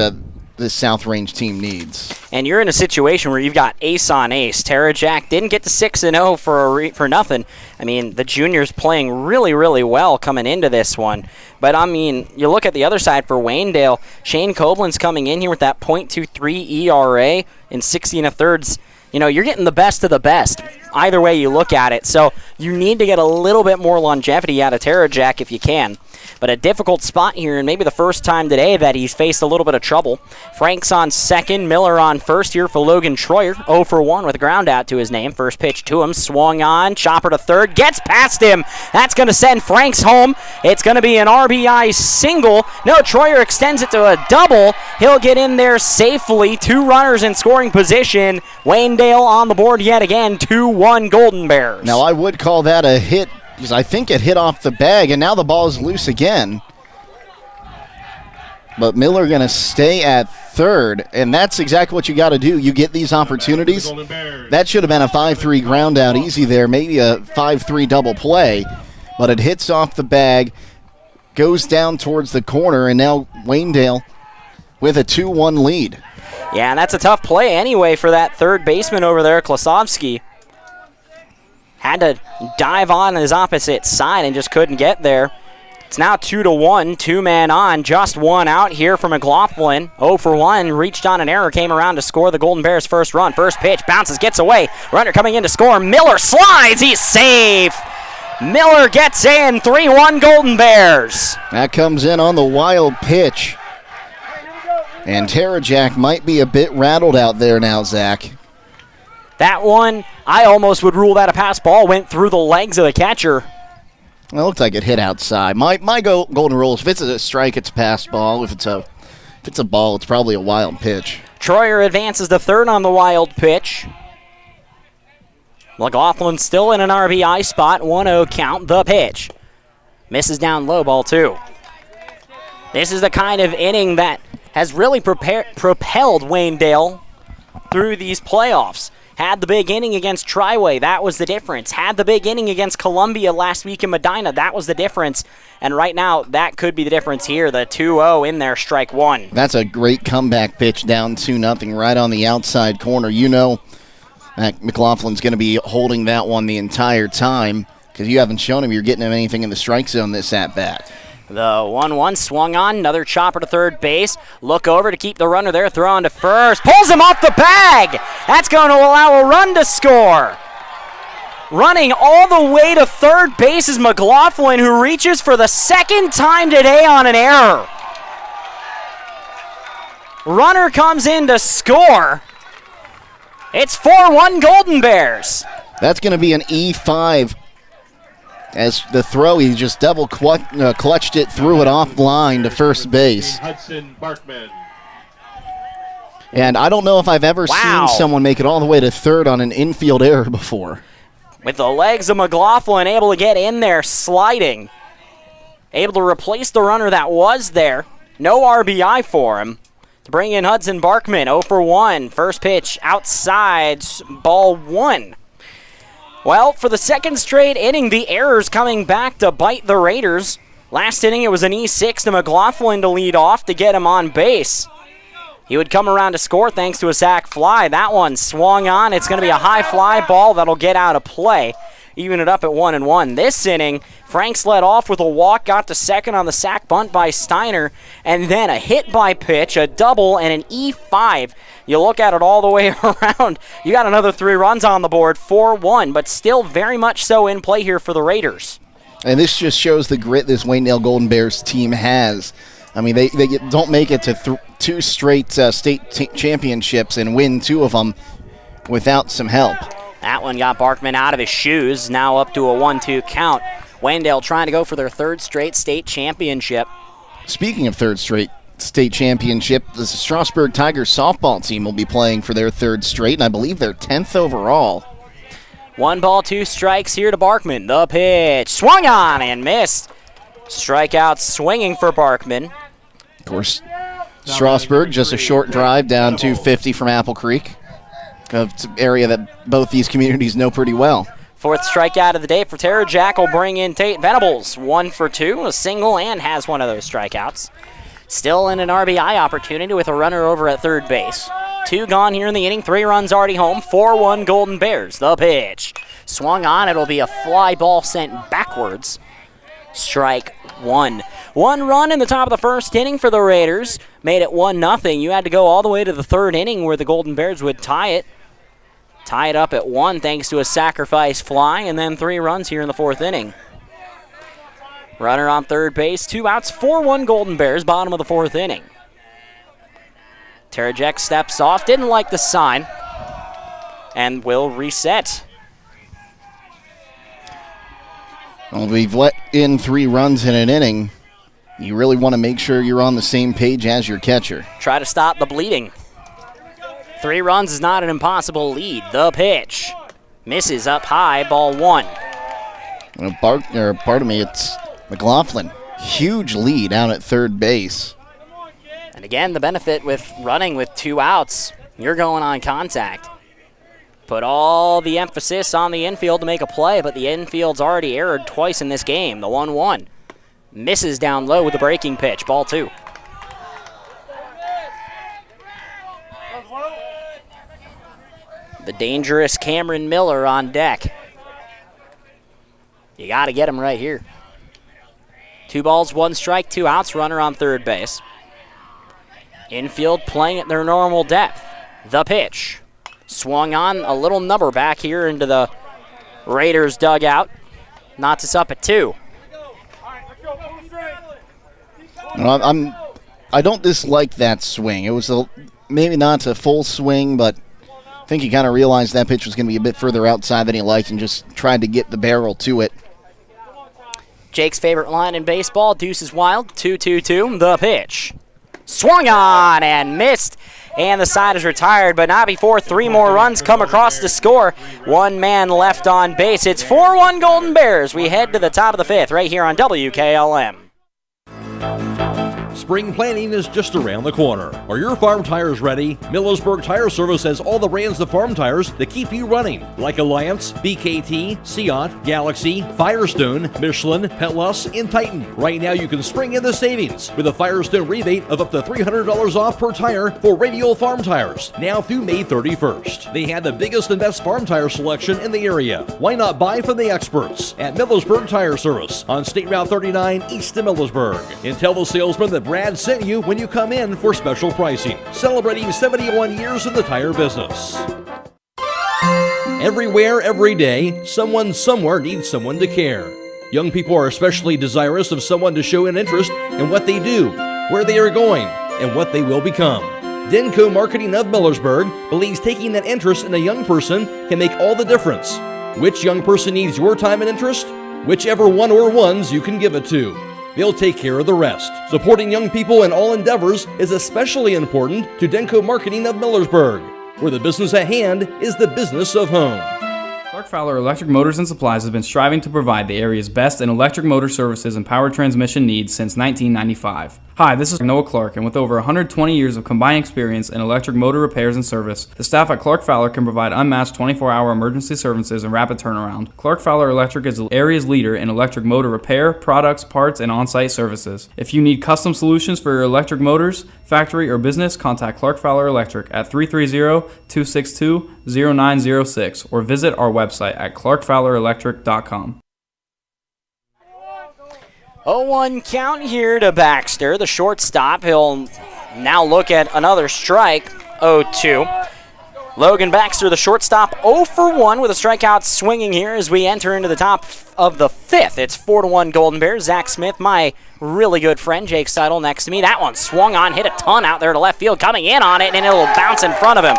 this South Range team needs. And you're in a situation where you've got ace on ace. Terajak didn't get to 6-0 for nothing. I mean, the junior's playing really, really well coming into this one. But, I mean, you look at the other side for Waynedale. Shane Koblenz coming in here with that .23 ERA in 60 1/3. You know, you're getting the best of the best either way you look at it. So you need to get a little bit more longevity out of Terajak if you can. But a difficult spot here, and maybe the first time today that he's faced a little bit of trouble. Frank's on second, Miller on first here for Logan Troyer. 0 for 1 with a ground out to his name. First pitch to him, swung on, chopper to third, gets past him. That's going to send Franks home. It's going to be an RBI single. No, Troyer extends it to a double. He'll get in there safely. 2 runners in scoring position. Waynedale on the board yet again, 2-1 Golden Bears. Now, I would call that a hit, because I think it hit off the bag, and now the ball is loose again. But Miller going to stay at third, and that's exactly what you got to do. You get these opportunities. That should have been a 5-3 ground out easy there, maybe a 5-3 double play, but it hits off the bag, goes down towards the corner, and now Waynedale with a 2-1 lead. Yeah, and that's a tough play anyway for that third baseman over there, Klasovsky. Had to dive on his opposite side and just couldn't get there. It's now 2-1, 2-man on, just 1 out here for McLaughlin. 0 for 1, reached on an error, came around to score the Golden Bears' first run. First pitch, bounces, gets away. Runner coming in to score. Miller slides, he's safe. Miller gets in, 3-1 Golden Bears. That comes in on the wild pitch. And Terajak might be a bit rattled out there now, Zach. That one, I almost would rule that a pass ball, went through the legs of the catcher. Well, it looked like it hit outside. My golden rule is if it's a strike, it's a pass ball. If it's a ball, it's probably a wild pitch. Troyer advances to third on the wild pitch. McLaughlin still in an RBI spot. 1-0 count. The pitch. Misses down low, ball 2. This is the kind of inning that has really propelled Waynedale through these playoffs. Had the big inning against Triway, that was the difference. Had the big inning against Columbia last week in Medina, that was the difference. And right now, that could be the difference here. The 2-0 in there, strike 1. That's a great comeback pitch down 2-0 right on the outside corner. You know that McLaughlin's going to be holding that one the entire time because you haven't shown him you're getting him anything in the strike zone this at-bat. The 1-1 swung on, another chopper to third base. Look over to keep the runner there, throw on to first. Pulls him off the bag! That's going to allow a run to score. Running all the way to third base is McLaughlin, who reaches for the second time today on an error. Runner comes in to score. It's 4-1 Golden Bears. That's going to be an E5. As the throw, he just double clutched it, threw it off line to first base. Hudson Barkman. And I don't know if I've ever seen someone make it all the way to third on an infield error before. With the legs of McLaughlin able to get in there, sliding. Able to replace the runner that was there. No RBI for him. To bring in Hudson Barkman, 0 for 1. First pitch outside, ball 1. Well, for the second straight inning, the errors coming back to bite the Raiders. Last inning, it was an E6 to McLaughlin to lead off to get him on base. He would come around to score thanks to a sac fly. That one swung on. It's going to be a high fly ball that'll get out of play. Even it up at 1-1. This inning, Franks led off with a walk, got to second on the sac bunt by Steiner, and then a hit by pitch, a double, and an E5. You look at it all the way around, you got another 3 runs on the board, 4-1, but still very much so in play here for the Raiders. And this just shows the grit this Waynedale Golden Bears team has. I mean, they don't make it to 2 straight state championships and win 2 of them without some help. That one got Barkman out of his shoes, now up to a 1-2 count. Waynedale trying to go for their 3rd straight state championship. Speaking of 3rd straight state championship, the Strasburg Tigers softball team will be playing for their 3rd straight, and I believe they're 10th overall. 1 ball, 2 strikes here to Barkman. The pitch, swung on and missed. Strikeout swinging for Barkman. Of course, Strasburg, just a short drive down 250 from Apple Creek. It's an area that both these communities know pretty well. 4th strikeout of the day for Terajak will bring in Tate Venables. 1 for 2, a single, and has one of those strikeouts. Still in an RBI opportunity with a runner over at third base. 2 gone here in the inning, 3 runs already home, 4-1 Golden Bears. The pitch. Swung on, it'll be a fly ball sent backwards. Strike 1. 1 run in the top of the first inning for the Raiders. Made it 1-0. You had to go all the way to the 3rd inning where the Golden Bears would tie it. Tied up at 1 thanks to a sacrifice fly, and then 3 runs here in the 4th inning. Runner on third base, 2 outs, 4-1 Golden Bears, bottom of the 4th inning. Terajek steps off, didn't like the sign, and will reset. Well, we've let in 3 runs in an inning. You really want to make sure you're on the same page as your catcher. Try to stop the bleeding. 3 runs is not an impossible lead. The pitch. Misses up high, ball 1. Pardon me, it's McLaughlin. Huge lead out at third base. And again, the benefit with running with 2 outs, you're going on contact. Put all the emphasis on the infield to make a play, but the infield's already erred twice in this game. The 1-1. Misses down low with the breaking pitch, ball 2. The dangerous Cameron Miller on deck. You got to get him right here. 2 balls, 1 strike, 2 outs, runner on third base. Infield playing at their normal depth. The pitch. Swung on, a little number back here into the Raiders dugout. Knots us up at 2. I don't dislike that swing. It was maybe not a full swing, but I think he kind of realized that pitch was going to be a bit further outside than he liked and just tried to get the barrel to it. Jake's favorite line in baseball, deuce is wild, 2-2-2, the pitch. Swung on and missed, and the side is retired, but not before 3 more runs come across to score. 1 man left on base. It's 4-1 Golden Bears. We head to the top of the 5th right here on WKLM. Spring planting is just around the corner. Are your farm tires ready? Millersburg Tire Service has all the brands of farm tires that keep you running, like Alliance, BKT, Seat, Galaxy, Firestone, Michelin, Petlas, and Titan. Right now you can spring in the savings with a Firestone rebate of up to $300 off per tire for radial farm tires, now through May 31st. They have the biggest and best farm tire selection in the area. Why not buy from the experts at Millersburg Tire Service on State Route 39 east of Millersburg. And tell the salesman that Brad sent you when you come in for special pricing. Celebrating 71 years in the tire business. Everywhere, every day, someone somewhere needs someone to care. Young people are especially desirous of someone to show an interest in what they do, where they are going, and what they will become. Denko Marketing of Millersburg believes taking that interest in a young person can make all the difference. Which young person needs your time and interest? Whichever one or ones you can give it to. They'll take care of the rest. Supporting young people in all endeavors is especially important to Denko Marketing of Millersburg, where the business at hand is the business of home. Clark Fowler Electric Motors and Supplies has been striving to provide the area's best in electric motor services and power transmission needs since 1995. Hi, this is Noah Clark, and with over 120 years of combined experience in electric motor repairs and service, the staff at Clark Fowler can provide unmatched 24-hour emergency services and rapid turnaround. Clark Fowler Electric is the area's leader in electric motor repair, products, parts, and on-site services. If you need custom solutions for your electric motors, factory, or business, contact Clark Fowler Electric at 330-262-0906 or visit our website at clarkfowlerelectric.com. 0-1 count here to Baxter, the shortstop. He'll now look at another strike, 0-2. Logan Baxter, the shortstop, 0 for 1 with a strikeout swinging here as we enter into the top of the 5th. It's 4-1 Golden Bears. Zach Smith, my really good friend, Jake Sidle next to me. That one swung on, hit a ton out there to left field, coming in on it, and it'll bounce in front of him.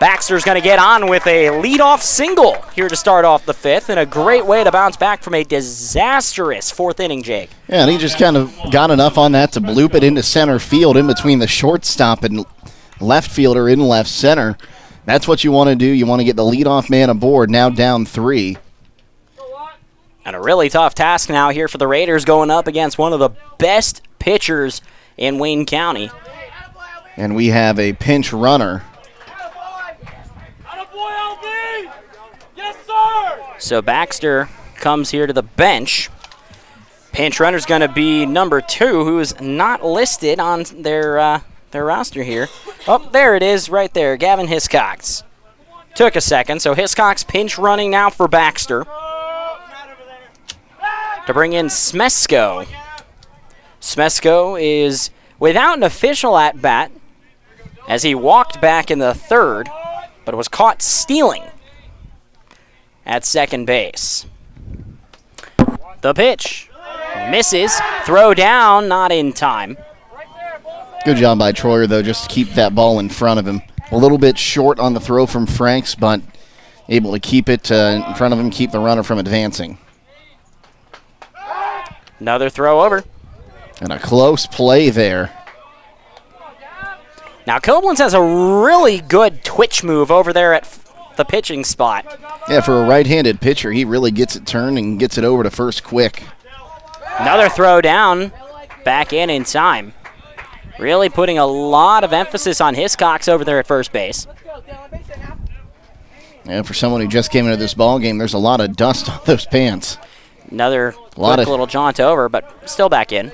Baxter's going to get on with a leadoff single here to start off the 5th, and a great way to bounce back from a disastrous 4th inning, Jake. Yeah, and he just kind of got enough on that to bloop it into center field in between the shortstop and left fielder in left center. That's what you want to do. You want to get the leadoff man aboard, now down 3. And a really tough task now here for the Raiders going up against one of the best pitchers in Wayne County. And we have a pinch runner. So Baxter comes here to the bench. Pinch runner's going to be number 2, who's not listed on their roster here. Oh, there it is right there, Gavin Hiscox. Took a second, so Hiscox pinch running now for Baxter. To bring in Smesko. Smesko is without an official at-bat as he walked back in the 3rd. but was caught stealing at second base. The pitch misses. Throw down, not in time. Good job by Troyer, though, just to keep that ball in front of him. A little bit short on the throw from Franks, but able to keep it in front of him, keep the runner from advancing. Another throw over. And a close play there. Now, Koblenz has a really good twitch move over there at the pitching spot. Yeah, for a right-handed pitcher, he really gets it turned and gets it over to first quick. Another throw down, back in time. Really putting a lot of emphasis on Hiscox over there at first base. And for someone who just came into this ball game, there's a lot of dust on those pants. Another quick little jaunt over, but still back in.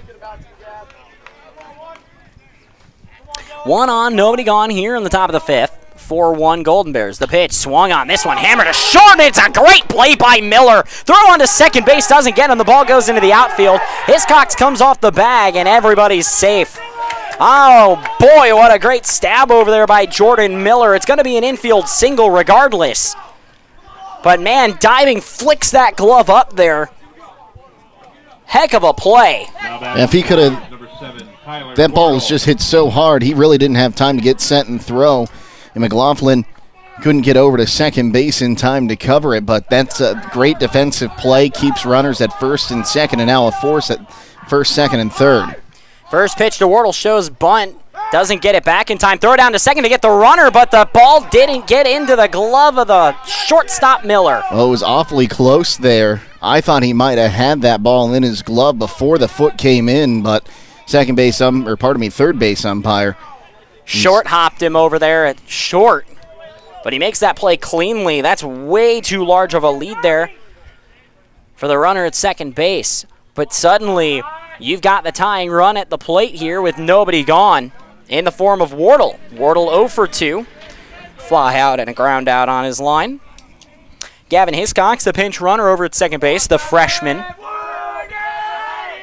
1 on, nobody gone here in the top of the 5th. 4-1 Golden Bears. The pitch swung on. This one hammered to short. It's a great play by Miller. Throw on to second base. Doesn't get him. The ball goes into the outfield. Hiscox comes off the bag, and everybody's safe. Oh, boy, what a great stab over there by Jordan Miller. It's going to be an infield single regardless. But, man, diving flicks that glove up there. Heck of a play. If he could have, that ball was just hit so hard, he really didn't have time to get set and throw. And McLaughlin couldn't get over to second base in time to cover it, but that's a great defensive play. Keeps runners at first and second, and now a force at first, second, and third. First pitch to Wardle shows bunt. Doesn't get it back in time. Throw it down to second to get the runner, but the ball didn't get into the glove of the shortstop Miller. Oh, it was awfully close there. I thought he might have had that ball in his glove before the foot came in, but third base umpire. Short hopped him over there at short, but he makes that play cleanly. That's way too large of a lead there for the runner at second base. But suddenly, you've got the tying run at the plate here with nobody gone in the form of Wardle. Wardle 0 for 2. Fly out and a ground out on his line. Gavin Hiscox, the pinch runner over at second base, the freshman.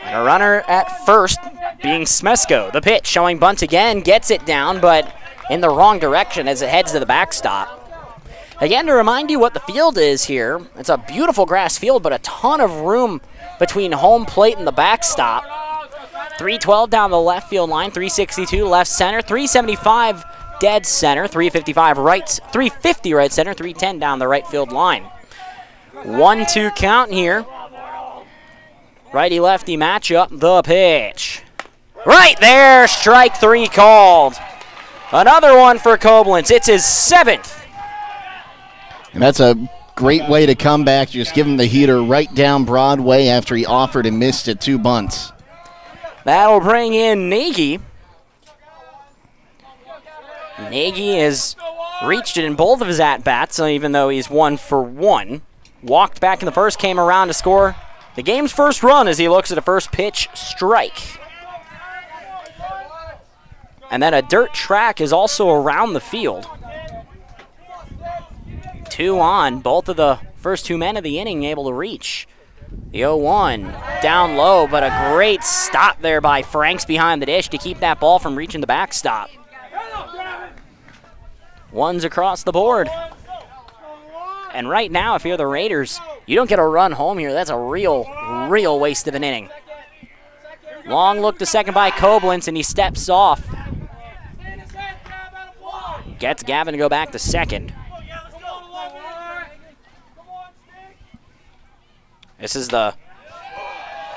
And a runner at first being Smesko. The pitch showing bunt again, gets it down, but in the wrong direction as it heads to the backstop. Again, to remind you what the field is here, it's a beautiful grass field, but a ton of room between home plate and the backstop. 312 down the left field line, 362 left center, 375 dead center, 350 right center, 310 down the right field line. 1-2 count here. Righty-lefty matchup, the pitch. Right there, strike 3 called. Another one for Koblenz. It's his 7th. And that's a great way to come back. Just give him the heater right down Broadway after he offered and missed it 2 bunts. That'll bring in Nagy. Nagy has reached it in both of his at-bats, even though he's 1 for 1. Walked back in the first, came around to score the game's first run as he looks at a first pitch strike. And then a dirt track is also around the field. 2 on, both of the first 2 men of the inning able to reach. The 0-1 down low, but a great stop there by Franks behind the dish to keep that ball from reaching the backstop. 1s across the board. And right now, if you're the Raiders, you don't get a run home here. That's a real waste of an inning. Long look to second by Koblenz, and he steps off. Gets Gavin to go back to second. This is the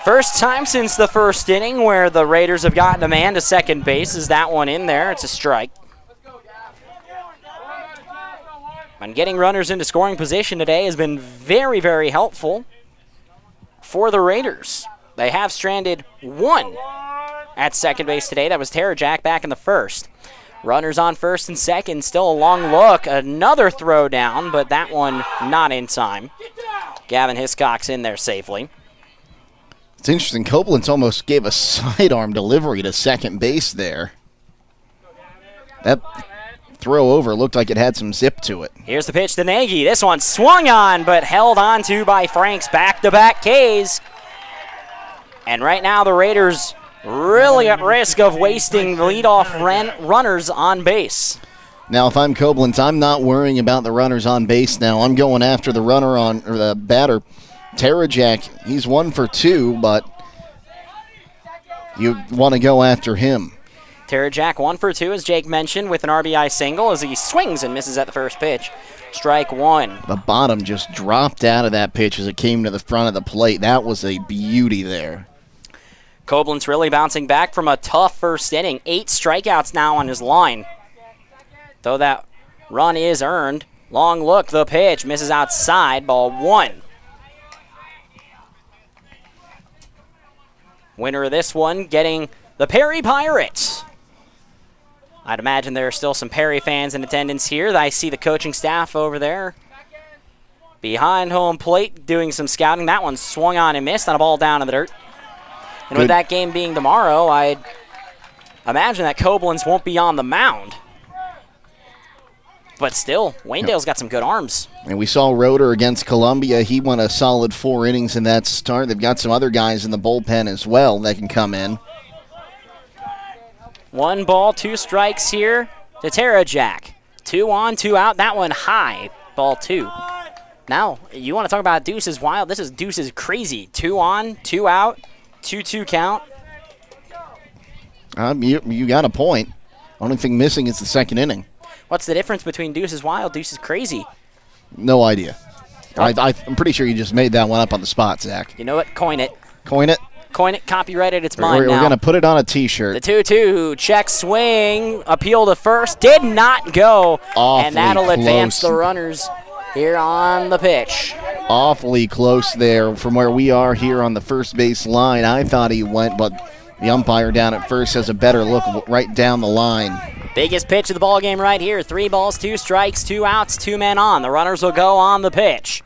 first time since the first inning where the Raiders have gotten a man to second base. Is that one in there? It's a strike. And getting runners into scoring position today has been very helpful for the Raiders. They have stranded 1 at second base today. That was Terajak back in the first. Runners on first and second, still a long look. Another throw down, but that one not in time. Gavin Hiscox in there safely. It's interesting. Koblenz almost gave a sidearm delivery to second base there. That throw over looked like it had some zip to it. Here's the pitch to Nagy. This one swung on, but held on to by Franks. Back-to-back Ks. And right now the Raiders really at risk of wasting the leadoff runners on base. Now, if I'm Koblenz, I'm not worrying about the runners on base now. I'm going after the runner on, or the batter, Terajak. He's 1 for 2, but you want to go after him. Terajak 1 for 2, as Jake mentioned, with an RBI single as he swings and misses at the first pitch. Strike 1. The bottom just dropped out of that pitch as it came to the front of the plate. That was a beauty there. Koblenz really bouncing back from a tough first inning. 8 strikeouts now on his line. Though that run is earned. Long look, the pitch misses outside, ball 1. Winner of this one getting the Perry Pirates. I'd imagine there are still some Perry fans in attendance here. I see the coaching staff over there behind home plate doing some scouting. That one swung on and missed on a ball down in the dirt. And with that game being tomorrow, I'd imagine that Koblenz won't be on the mound. But still, Waynedale's got some good arms. And we saw Roeder against Columbia. He won a solid 4 innings in that start. They've got some other guys in the bullpen as well that can come in. 1 ball, 2 strikes here to Terajak. 2 on, 2 out. That one high, ball 2. Now, you want to talk about Deuce's wild. This is Deuce's crazy. 2 on, 2 out, 2-2 count. You got a point. Only thing missing is the second inning. What's the difference between Deuce's wild, Deuce's crazy? No idea. I'm pretty sure you just made that one up on the spot, Zach. You know what? Coin it. Coin it? Coin it, copyrighted, it's mine now. We're going to put it on a T-shirt. The 2-2, check swing, appeal to first, did not go. Awfully and that'll close. Advance the runners here on the pitch. Awfully close there from where we are here on the first base line. I thought he went, but the umpire down at first has a better look right down the line. Biggest pitch of the ball game right here. 3 balls, 2 strikes, 2 outs, 2 men on. The runners will go on the pitch.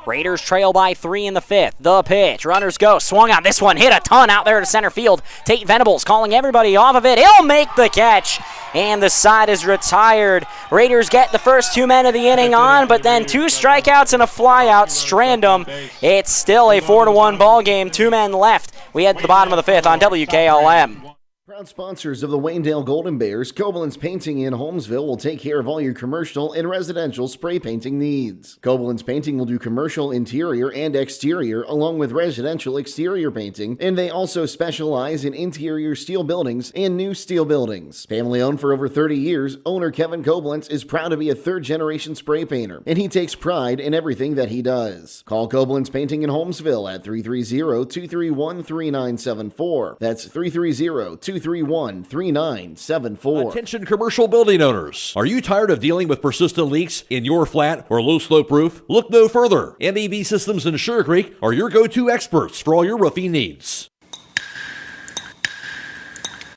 Raiders trail by 3 in the 5th. The pitch. Runners go. Swung on this one. Hit a ton out there to center field. Tate Venables calling everybody off of it. He'll make the catch. And the side is retired. Raiders get the first 2 men of the inning on, but then 2 strikeouts and a flyout strand them. It's still a 4-1 ball game. 2 men left. We head to the bottom of the 5th on WKLM. Proud sponsors of the Waynedale Golden Bears, Koblenz Painting in Holmesville will take care of all your commercial and residential spray painting needs. Koblenz Painting will do commercial interior and exterior along with residential exterior painting, and they also specialize in interior steel buildings and new steel buildings. Family owned for over 30 years, owner Kevin Koblenz is proud to be a 3rd-generation spray painter, and he takes pride in everything that he does. Call Koblenz Painting in Holmesville at 330-231-3974. That's 330-231-3974. Attention commercial building owners. Are you tired of dealing with persistent leaks in your flat or low slope roof? Look no further. MEB Systems in Sugar Creek are your go-to experts for all your roofing needs.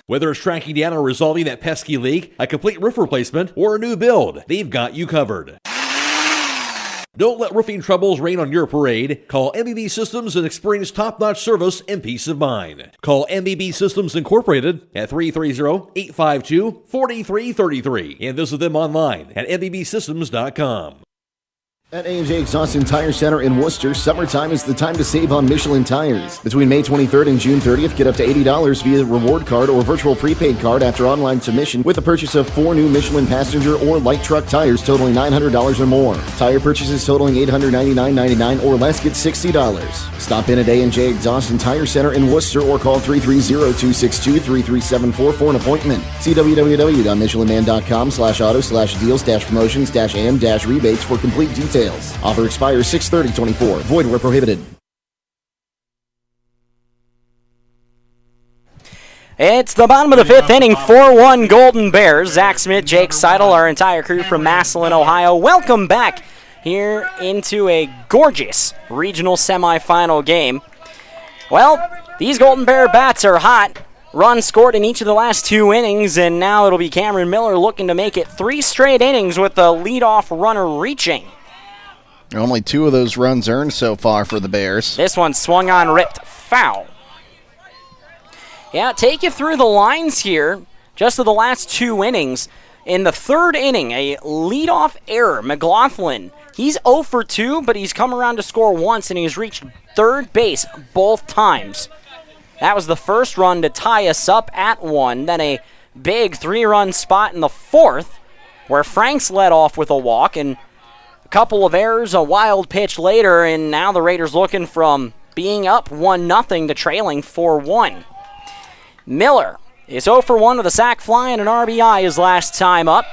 Whether it's tracking down or resolving that pesky leak, a complete roof replacement, or a new build, they've got you covered. Don't let roofing troubles rain on your parade. Call MBB Systems and experience top-notch service and peace of mind. Call MBB Systems Incorporated at 330-852-4333 and visit them online at mbbsystems.com. At A&J Exhaust and Tire Center in Worcester, summertime is the time to save on Michelin tires. Between May 23rd and June 30th, get up to $80 via reward card or virtual prepaid card after online submission with the purchase of 4 new Michelin passenger or light truck tires totaling $900 or more. Tire purchases totaling $899.99 or less get $60. Stop in at A&J Exhaust and Tire Center in Worcester or call 330-262-3374 for an appointment. See www.michelinman.com/auto/deals-promotions-and-rebates for complete details. Offer expires 6/30/24. Void where prohibited. It's the bottom of the 5th inning, 4-1 Golden Bears. Zach Smith, Jake Sidle, our entire crew from Massillon, Ohio. Welcome back here into a gorgeous regional semifinal game. Well, these Golden Bear bats are hot. Runs scored in each of the last 2 innings, and now it'll be Cameron Miller looking to make it 3 straight innings with the leadoff runner reaching. Only 2 of those runs earned so far for the Bears. This one swung on, ripped foul. Yeah, take you through the lines here, just of the last 2 innings. In the 3rd inning, a leadoff error. McLaughlin, he's 0 for 2, but he's come around to score once, and he's reached 3rd base both times. That was the first run to tie us up at 1, then a big 3-run spot in the 4th where Franks led off with a walk, and a couple of errors, a wild pitch later, and now the Raiders looking from being up 1-0 to trailing 4-1. Miller is 0 for 1 with a sac fly and an RBI his last time up.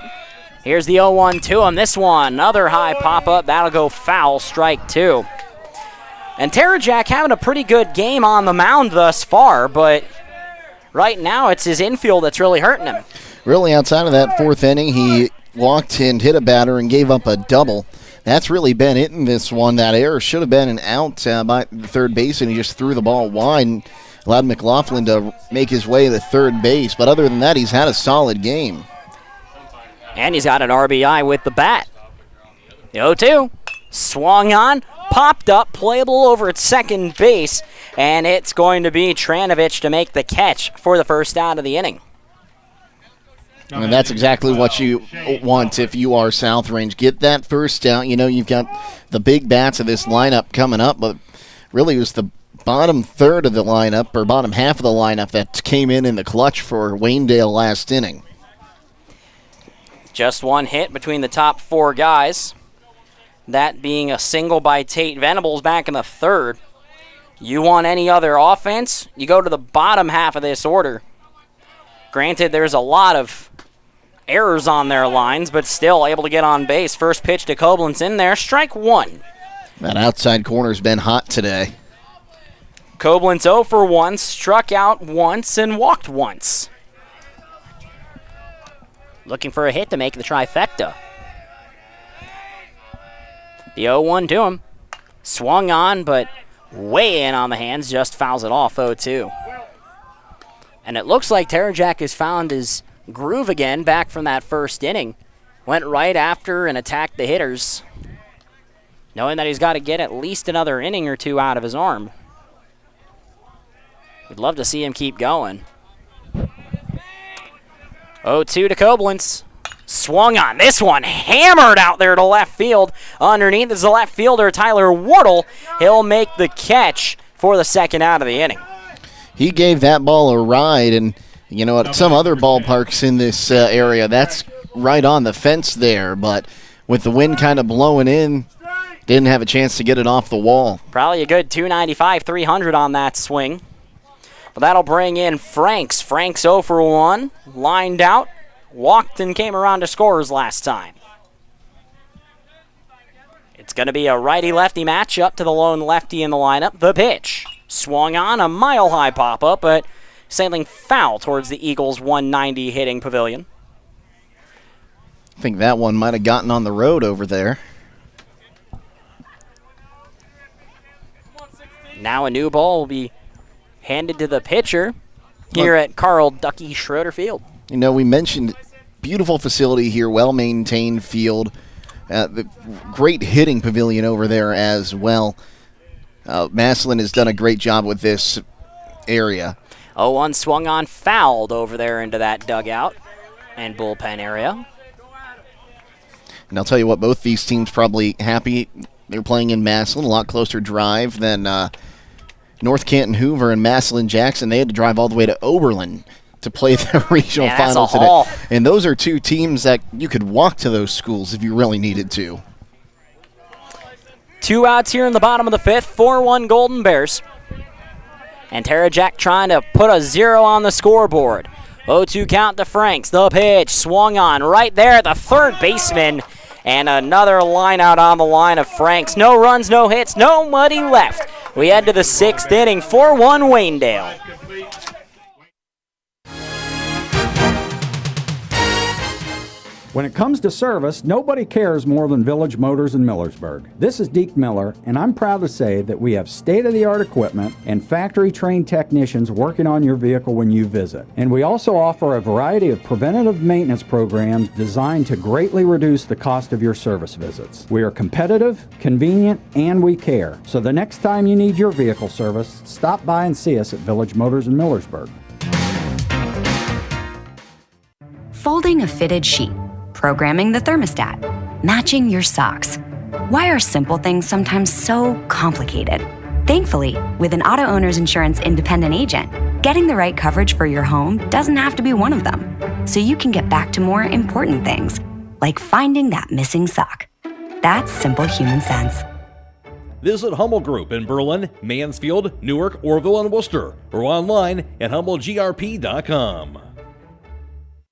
Here's the 0-1 to him. This one, another high pop-up. That'll go foul, strike 2. And Terajak having a pretty good game on the mound thus far, but right now it's his infield that's really hurting him. Really, outside of that fourth inning, he walked and hit a batter and gave up a double. That's really been it in this one. That error should have been an out by the third base, and he just threw the ball wide and allowed McLaughlin to make his way to third base. But other than that, he's had a solid game. And he's got an RBI with the bat. The 0-2, swung on, popped up, playable over at second base, and it's going to be Tranovich to make the catch for the first out of the inning. And that's exactly what you want if you are South Range. Get that first out. You know, you've got the big bats of this lineup coming up, but really it was the bottom third of the lineup, or bottom half of the lineup, that came in the clutch for Waynedale last inning. Just one hit between the top 4 guys. That being a single by Tate Venables back in the third. You want any other offense, you go to the bottom half of this order. Granted, there's a lot of errors on their lines, but still able to get on base. First pitch to Koblenz in there, strike 1. That outside corner's been hot today. Koblenz 0 for 1, struck out once and walked once. Looking for a hit to make the trifecta. The 0-1 to him. Swung on, but way in on the hands, just fouls it off, 0-2. And it looks like Terajak has found his groove again back from that first inning. Went right after and attacked the hitters, knowing that he's got to get at least another inning or 2 out of his arm. We'd love to see him keep going. 0-2 to Koblenz. Swung on. This one hammered out there to left field. Underneath is the left fielder, Tyler Wardle. He'll make the catch for the second out of the inning. He gave that ball a ride, and you know, at some other ballparks in this area, that's right on the fence there, but with the wind kind of blowing in, didn't have a chance to get it off the wall. Probably a good 295, 300 on that swing. But that'll bring in Franks. Franks 0 for 1, lined out, walked and came around to scorers last time. It's going to be a righty-lefty matchup to the lone lefty in the lineup. The pitch. Swung on, a mile-high pop-up, but sailing foul towards the Eagles' 190 hitting pavilion. I think that one might have gotten on the road over there. Now a new ball will be handed to the pitcher here at Carl Ducky Schroeder Field. You know, we mentioned beautiful facility here, well-maintained field, the great hitting pavilion over there as well. Massillon has done a great job with this area. 0-1 swung on, fouled over there into that dugout and bullpen area. And I'll tell you what, both these teams probably happy they're playing in Massillon, a lot closer drive than North Canton Hoover and Massillon Jackson. They had to drive all the way to Oberlin to play the regional final today. And those are two teams that you could walk to those schools if you really needed to. 2 outs here in the bottom of the 5th, 4-1 Golden Bears. And Terajak trying to put a 0 on the scoreboard. 0-2 count to Franks. The pitch swung on right there at the third baseman. And another line out on the line of Franks. No runs, no hits, nobody left. We head to the 6th inning, 4-1 Waynedale. When it comes to service, nobody cares more than Village Motors in Millersburg. This is Deke Miller, and I'm proud to say that we have state-of-the-art equipment and factory-trained technicians working on your vehicle when you visit. And we also offer a variety of preventative maintenance programs designed to greatly reduce the cost of your service visits. We are competitive, convenient, and we care. So the next time you need your vehicle service, stop by and see us at Village Motors in Millersburg. Folding a fitted sheet, programming the thermostat, matching your socks. Why are simple things sometimes so complicated? Thankfully, with an auto owner's insurance independent agent, getting the right coverage for your home doesn't have to be one of them. So you can get back to more important things, like finding that missing sock. That's simple human sense. Visit Hummel Group in Berlin, Mansfield, Newark, Orville, and Worcester, or online at HummelGRP.com.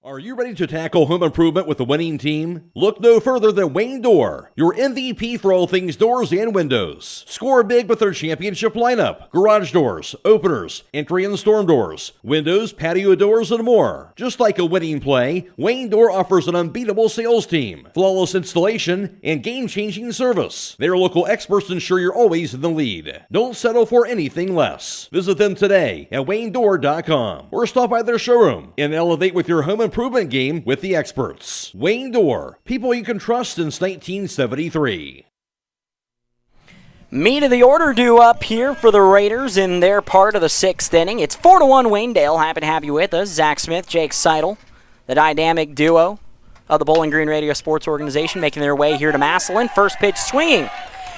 Are you ready to tackle home improvement with a winning team? Look no further than Waynedale, your MVP for all things doors and windows. Score big with their championship lineup: garage doors, openers, entry and storm doors, windows, patio doors, and more. Just like a winning play, Waynedale offers an unbeatable sales team, flawless installation, and game-changing service. Their local experts ensure you're always in the lead. Don't settle for anything less. Visit them today at WayneDoor.com or stop by their showroom and elevate with your home improvement game with the experts. Waynedale, people you can trust since 1973. Meat of the order due up here for the Raiders in their part of the 6th inning. It's 4-1 Waynedale. Happy to have you with us. Zach Smith, Jake Sidle, the dynamic duo of the Bowling Green Radio Sports Organization, making their way here to Massillon. First pitch swinging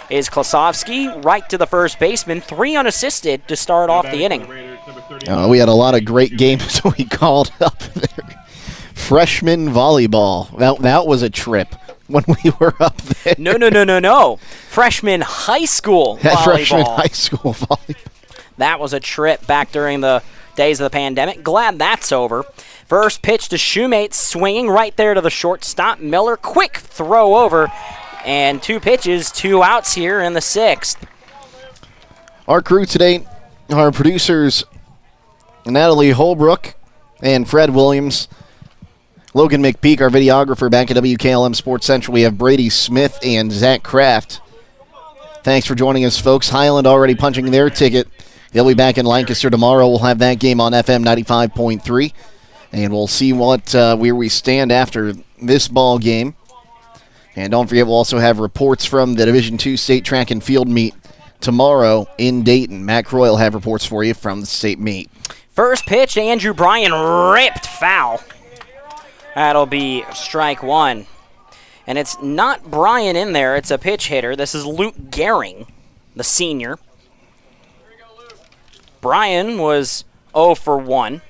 is Klasovsky right to the first baseman. 3 unassisted to start off the inning. We had a lot of great games we called up there. Freshman volleyball. That was a trip when we were up there. No. Freshman high school volleyball. Freshman high school volleyball. That was a trip back during the days of the pandemic. Glad that's over. First pitch to Shoemate, swinging right there to the shortstop. Miller, quick throw over. And 2 pitches, 2 outs here in the 6th. Our crew today, our producers, Natalie Holbook and Fred Williams. Logan McPeek, our videographer back at WKLM Sports Central. We have Brady Smith and Zach Kraft. Thanks for joining us, folks. Highland already punching their ticket. They'll be back in Lancaster tomorrow. We'll have that game on FM 95.3. And we'll see where we stand after this ball game. And don't forget, we'll also have reports from the Division II State Track and Field meet tomorrow in Dayton. Matt Croy will have reports for you from the state meet. First pitch, Andrew Bryan ripped foul. That'll be strike 1. And it's not Bryan in there, it's a pitch hitter. This is Luke Gehring, the senior. Bryan was 0 for 1.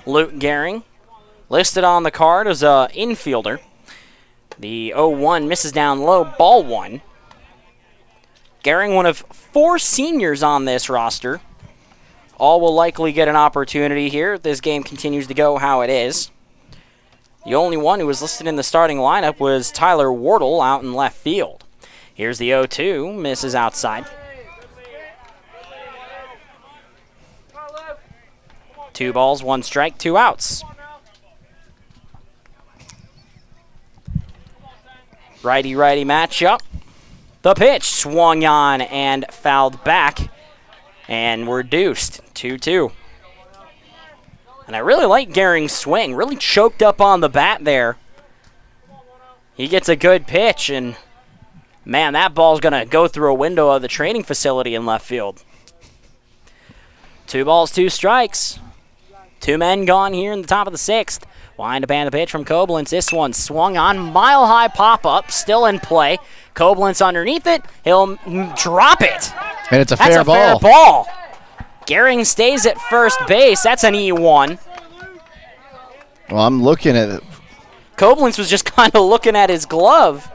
Luke Gehring, listed on the card as an infielder. The 0-1 misses down low, ball 1. Gehring, one of 4 seniors on this roster. All will likely get an opportunity here if this game continues to go how it is. The only one who was listed in the starting lineup was Tyler Wardle out in left field. Here's the 0-2, misses outside. 2 balls, 1 strike, 2 outs. Righty-righty matchup. The pitch swung on and fouled back. And we're deuced, 2-2. And I really like Gehring's swing. Really choked up on the bat there. He gets a good pitch, and man, that ball's going to go through a window of the training facility in left field. 2 balls, 2 strikes. 2 men gone here in the top of the 6th. Wind up and the pitch from Koblenz. This one swung on. Mile-high pop-up, still in play. Koblenz underneath it. He'll drop it. And it's a That's fair a ball. fair ball. Gehring stays at first base. That's an E1. Well, I'm looking at it. Koblenz was just kind of looking at his glove.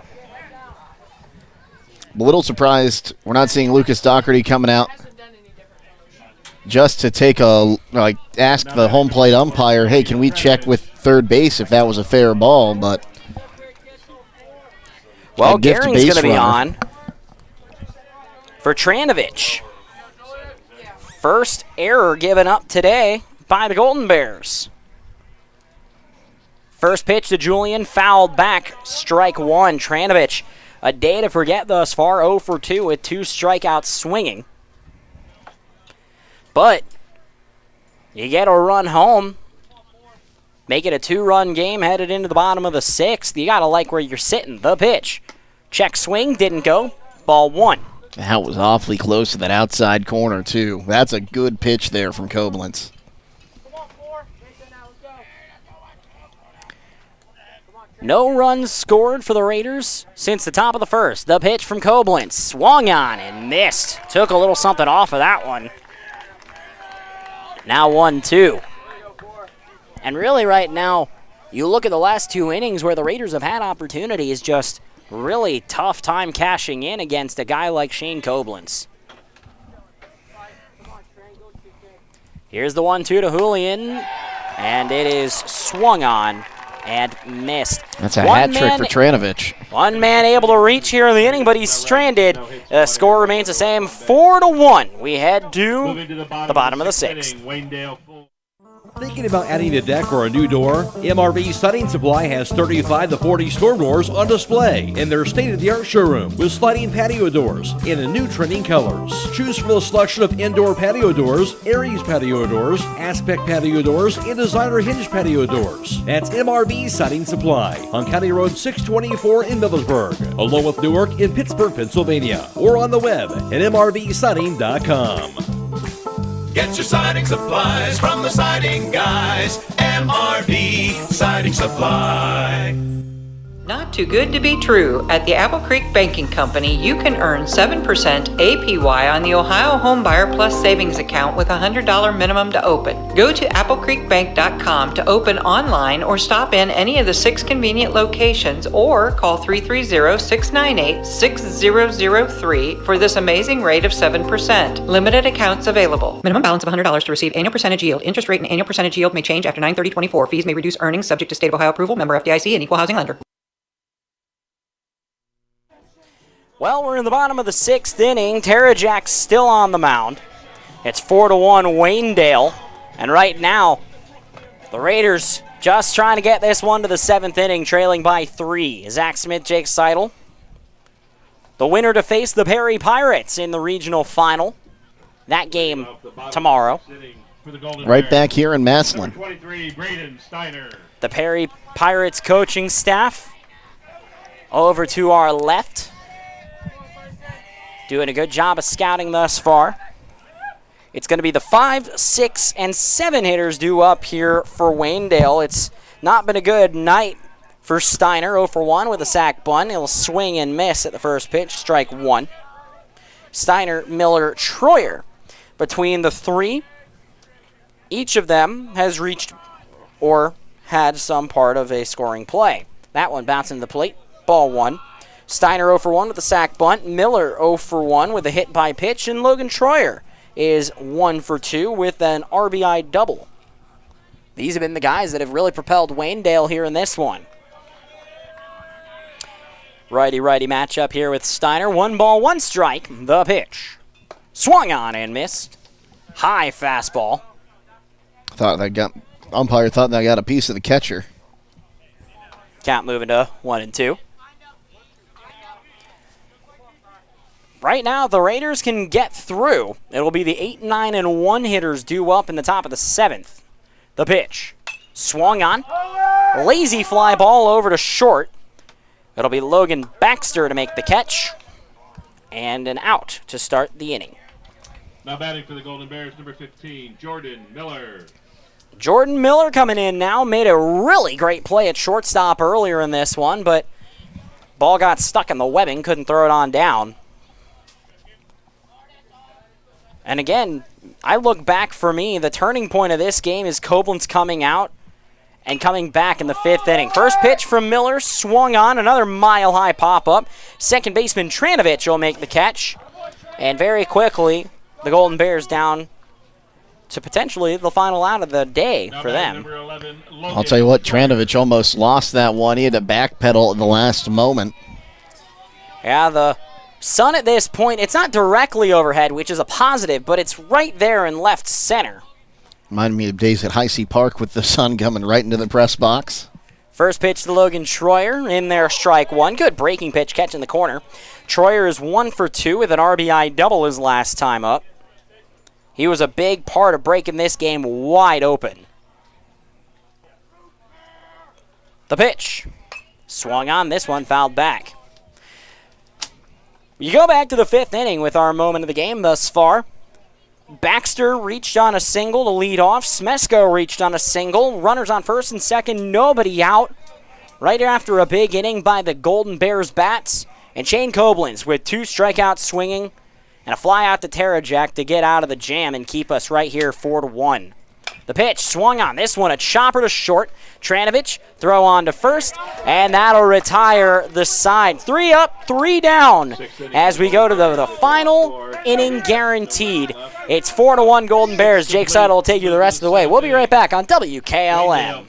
A little surprised we're not seeing Lucas Doherty coming out just to take ask the home plate umpire, hey, can we check with third base if that was a fair ball? But well, Gehring's going to be on for Tranovich. First error given up today by the Golden Bears. First pitch to Julian, fouled back, strike 1. Tranovich, a day to forget thus far, 0 for 2 with 2 strikeouts swinging. But you get a run home, make it a 2-run game headed into the bottom of the 6th. You got to like where you're sitting. The pitch. Check swing, didn't go. Ball 1. That was awfully close to that outside corner, too. That's a good pitch there from Koblenz. No runs scored for the Raiders since the top of the 1st. The pitch from Koblenz. Swung on and missed. Took a little something off of that one. Now 1-2. And really right now, you look at the last 2 innings where the Raiders have had opportunities, just really tough time cashing in against a guy like Shane Koblenz. Here's the 1-2 to Julian, and it is swung on and missed. That's a hat trick for Tranovich. One man able to reach here in the inning, but he's stranded. The score remains the same, 4-1. We head to the bottom of the 6th. Thinking about adding a deck or a new door? MRV Siding Supply has 35 to 40 storm doors on display in their state-of-the-art showroom with sliding patio doors in a new trending colors. Choose from a selection of indoor patio doors, Aries patio doors, Aspect patio doors, and designer hinge patio doors. That's MRV Siding Supply on County Road 624 in Millersburg, along with Newark in Pittsburgh, Pennsylvania, or on the web at mrvsiding.com. Get your siding supplies from the siding guys. MRV Siding Supply. Not too good to be true. At the Apple Creek Banking Company, you can earn 7% APY on the Ohio Homebuyer Plus savings account with a $100 minimum to open. Go to applecreekbank.com to open online or stop in any of the 6 convenient locations or call 330-698-6003 for this amazing rate of 7%. Limited accounts available. Minimum balance of $100 to receive annual percentage yield. Interest rate and annual percentage yield may change after 9/30/24. Fees may reduce earnings subject to state of Ohio approval. Member FDIC and equal housing lender. Well, we're in the bottom of the 6th inning. Terrajack's still on the mound. It's 4-1 Waynedale. And right now, the Raiders just trying to get this one to the 7th inning, trailing by 3. Zach Smith, Jake Sidle. The winner to face the Perry Pirates in the regional final. That game tomorrow. Right back here in Massillon. The Perry Pirates coaching staff over to our left. Doing a good job of scouting thus far. It's going to be the 5, 6, and 7 hitters due up here for Waynedale. It's not been a good night for Steiner. 0 for 1 with a sac bunt. He'll swing and miss at the first pitch, strike 1. Steiner, Miller, Troyer. Between the 3, each of them has reached or had some part of a scoring play. That one bouncing to the plate, ball 1. Steiner 0 for 1 with a sac bunt. Miller 0 for 1 with a hit by pitch. And Logan Troyer is 1 for 2 with an RBI double. These have been the guys that have really propelled Waynedale here in this one. Righty-righty matchup here with Steiner. 1 ball, 1 strike. The pitch. Swung on and missed. High fastball. Umpire thought that got a piece of the catcher. Count moving to 1-2. Right now, the Raiders can get through. It'll be the 8, 9, and 1 hitters due up in the top of the 7th. The pitch. Swung on. Lazy fly ball over to short. It'll be Logan Baxter to make the catch. And an out to start the inning. Now batting for the Golden Bears, number 15, Jordan Miller. Jordan Miller coming in now. Made a really great play at shortstop earlier in this one, but ball got stuck in the webbing. Couldn't throw it on down. And again, I look back for me, the turning point of this game is Koblenz coming out and coming back in the 5th inning. First pitch from Miller, swung on, another mile-high pop-up. Second baseman Tranovich will make the catch. And very quickly, the Golden Bears down to potentially the final out of the day for them. I'll tell you what, Tranovich almost lost that one. He had to backpedal at the last moment. Yeah, the sun at this point, it's not directly overhead, which is a positive, but it's right there in left center. Reminded me of days at Heisey Park with the sun coming right into the press box. First pitch to Logan Troyer, in there, strike 1. Good breaking pitch, catch in the corner. Troyer is 1 for 2 with an RBI double his last time up. He was a big part of breaking this game wide open. The pitch. Swung on, this one fouled back. You go back to the 5th inning with our moment of the game thus far. Baxter reached on a single to lead off. Smesko reached on a single. Runners on first and second, nobody out. Right after a big inning by the Golden Bears bats. And Shane Koblenz with 2 strikeouts swinging and a fly out to Terrajack to get out of the jam and keep us right here 4-1. The pitch swung on. This one a chopper to short. Tranovich throw on to first, and that'll retire the side. 3 up, 3 down as we go to the final inning guaranteed. It's 4-1 Golden Bears. Jake Sidle will take you the rest of the way. We'll be right back on WKLM.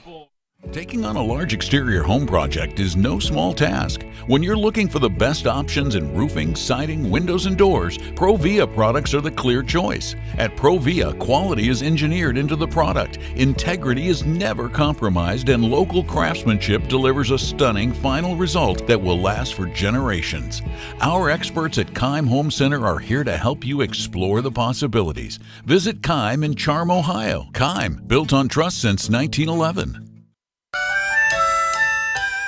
Taking on a large exterior home project is no small task. When you're looking for the best options in roofing, siding, windows, and doors, Provia products are the clear choice. At Provia, quality is engineered into the product, integrity is never compromised, and local craftsmanship delivers a stunning final result that will last for generations. Our experts at Keim Home Center are here to help you explore the possibilities. Visit Keim in Charm, Ohio. Keim, built on trust since 1911.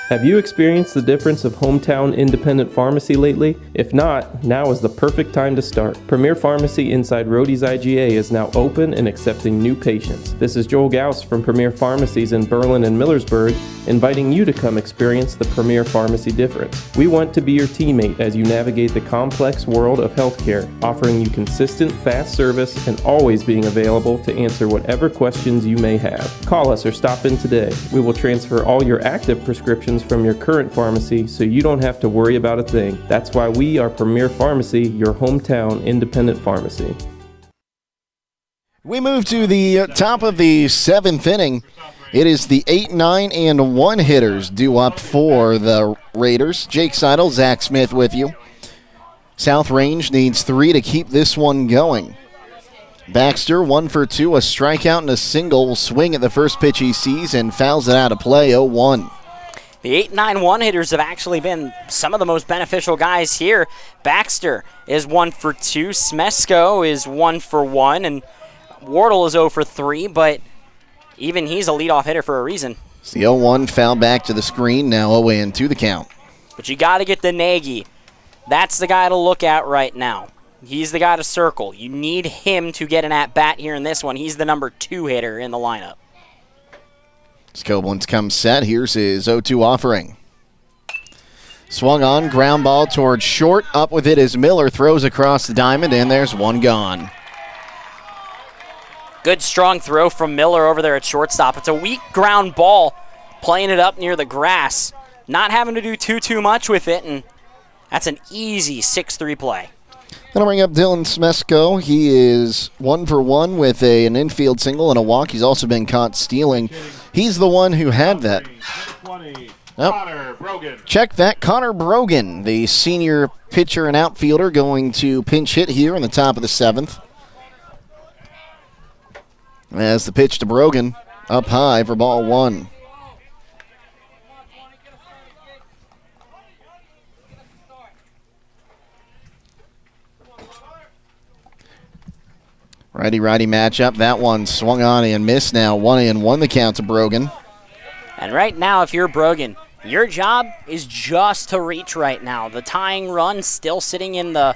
Have you experienced the difference of hometown independent pharmacy lately? If not, now is the perfect time to start. Premier Pharmacy inside Rhodey's IGA is now open and accepting new patients. This is Joel Gauss from Premier Pharmacies in Berlin and Millersburg, inviting you to come experience the Premier Pharmacy difference. We want to be your teammate as you navigate the complex world of healthcare, offering you consistent, fast service and always being available to answer whatever questions you may have. Call us or stop in today. We will transfer all your active prescriptions from your current pharmacy so you don't have to worry about a thing. That's why we are Premier Pharmacy, your hometown independent pharmacy. We move to the top of the 7th inning. It is the 8, 9, and 1 hitters due up for the Raiders. Jake Sidle, Zach Smith with you. South Range needs 3 to keep this one going. Baxter, 1 for 2, a strikeout and a single, will swing at the first pitch he sees and fouls it out of play, 0-1. The 8-9-1 hitters have actually been some of the most beneficial guys here. Baxter is 1 for 2. Smesko is 1 for 1. And Wardle is 0 for 3. But even he's a leadoff hitter for a reason. It's the 0-1 foul back to the screen. Now 0-2 the count. But you got to get the Nagy. That's the guy to look at right now. He's the guy to circle. You need him to get an at-bat here in this one. He's the number 2 hitter in the lineup. As Koblenz comes set, here's his 0-2 offering. Swung on, ground ball towards short. Up with it as Miller throws across the diamond, and there's one gone. Good strong throw from Miller over there at shortstop. It's a weak ground ball, playing it up near the grass. Not having to do too much with it, and that's an easy 6-3 play. That'll bring up Dylan Smesko. He is 1 for 1 with an infield single and a walk. He's also been caught stealing. He's the one who had that. Check that. Connor Brogan, the senior pitcher and outfielder, going to pinch hit here in the top of the 7th. As the pitch to Brogan, up high for ball 1. Righty-righty matchup. That one swung on and missed now. 1-1 the count to Brogan. And right now, if you're Brogan, your job is just to reach right now. The tying run still sitting in the,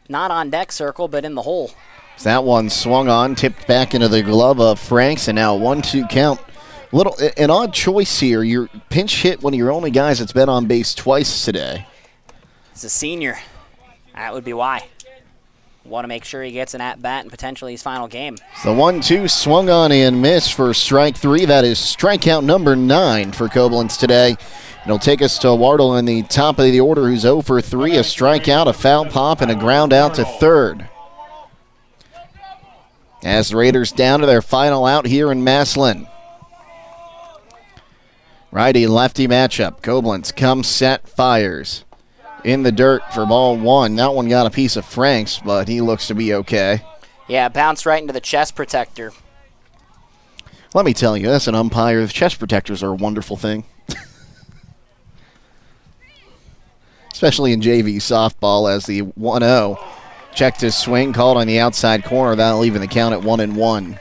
not on deck circle, but in the hole. That one swung on, tipped back into the glove of Franks, and now 1-2 count. An odd choice here. You're pinch hit one of your only guys that's been on base twice today. He's a senior. That would be why. Want to make sure he gets an at-bat and potentially his final game. The 1-2 swung on and missed for strike 3. That is strikeout number 9 for Koblenz today. It'll take us to Wardle in the top of the order, who's 0 for 3, a strikeout, a foul pop, and a ground out to third. As the Raiders down to their final out here in Massillon. Righty-lefty matchup. Koblenz comes set, fires. In the dirt for ball 1. That one got a piece of Franks, but he looks to be okay. Yeah, bounced right into the chest protector. Let me tell you, that's an umpire. The chest protectors are a wonderful thing. Especially in JV softball as the 1-0. Checked his swing, called on the outside corner. That'll even the count at 1-1.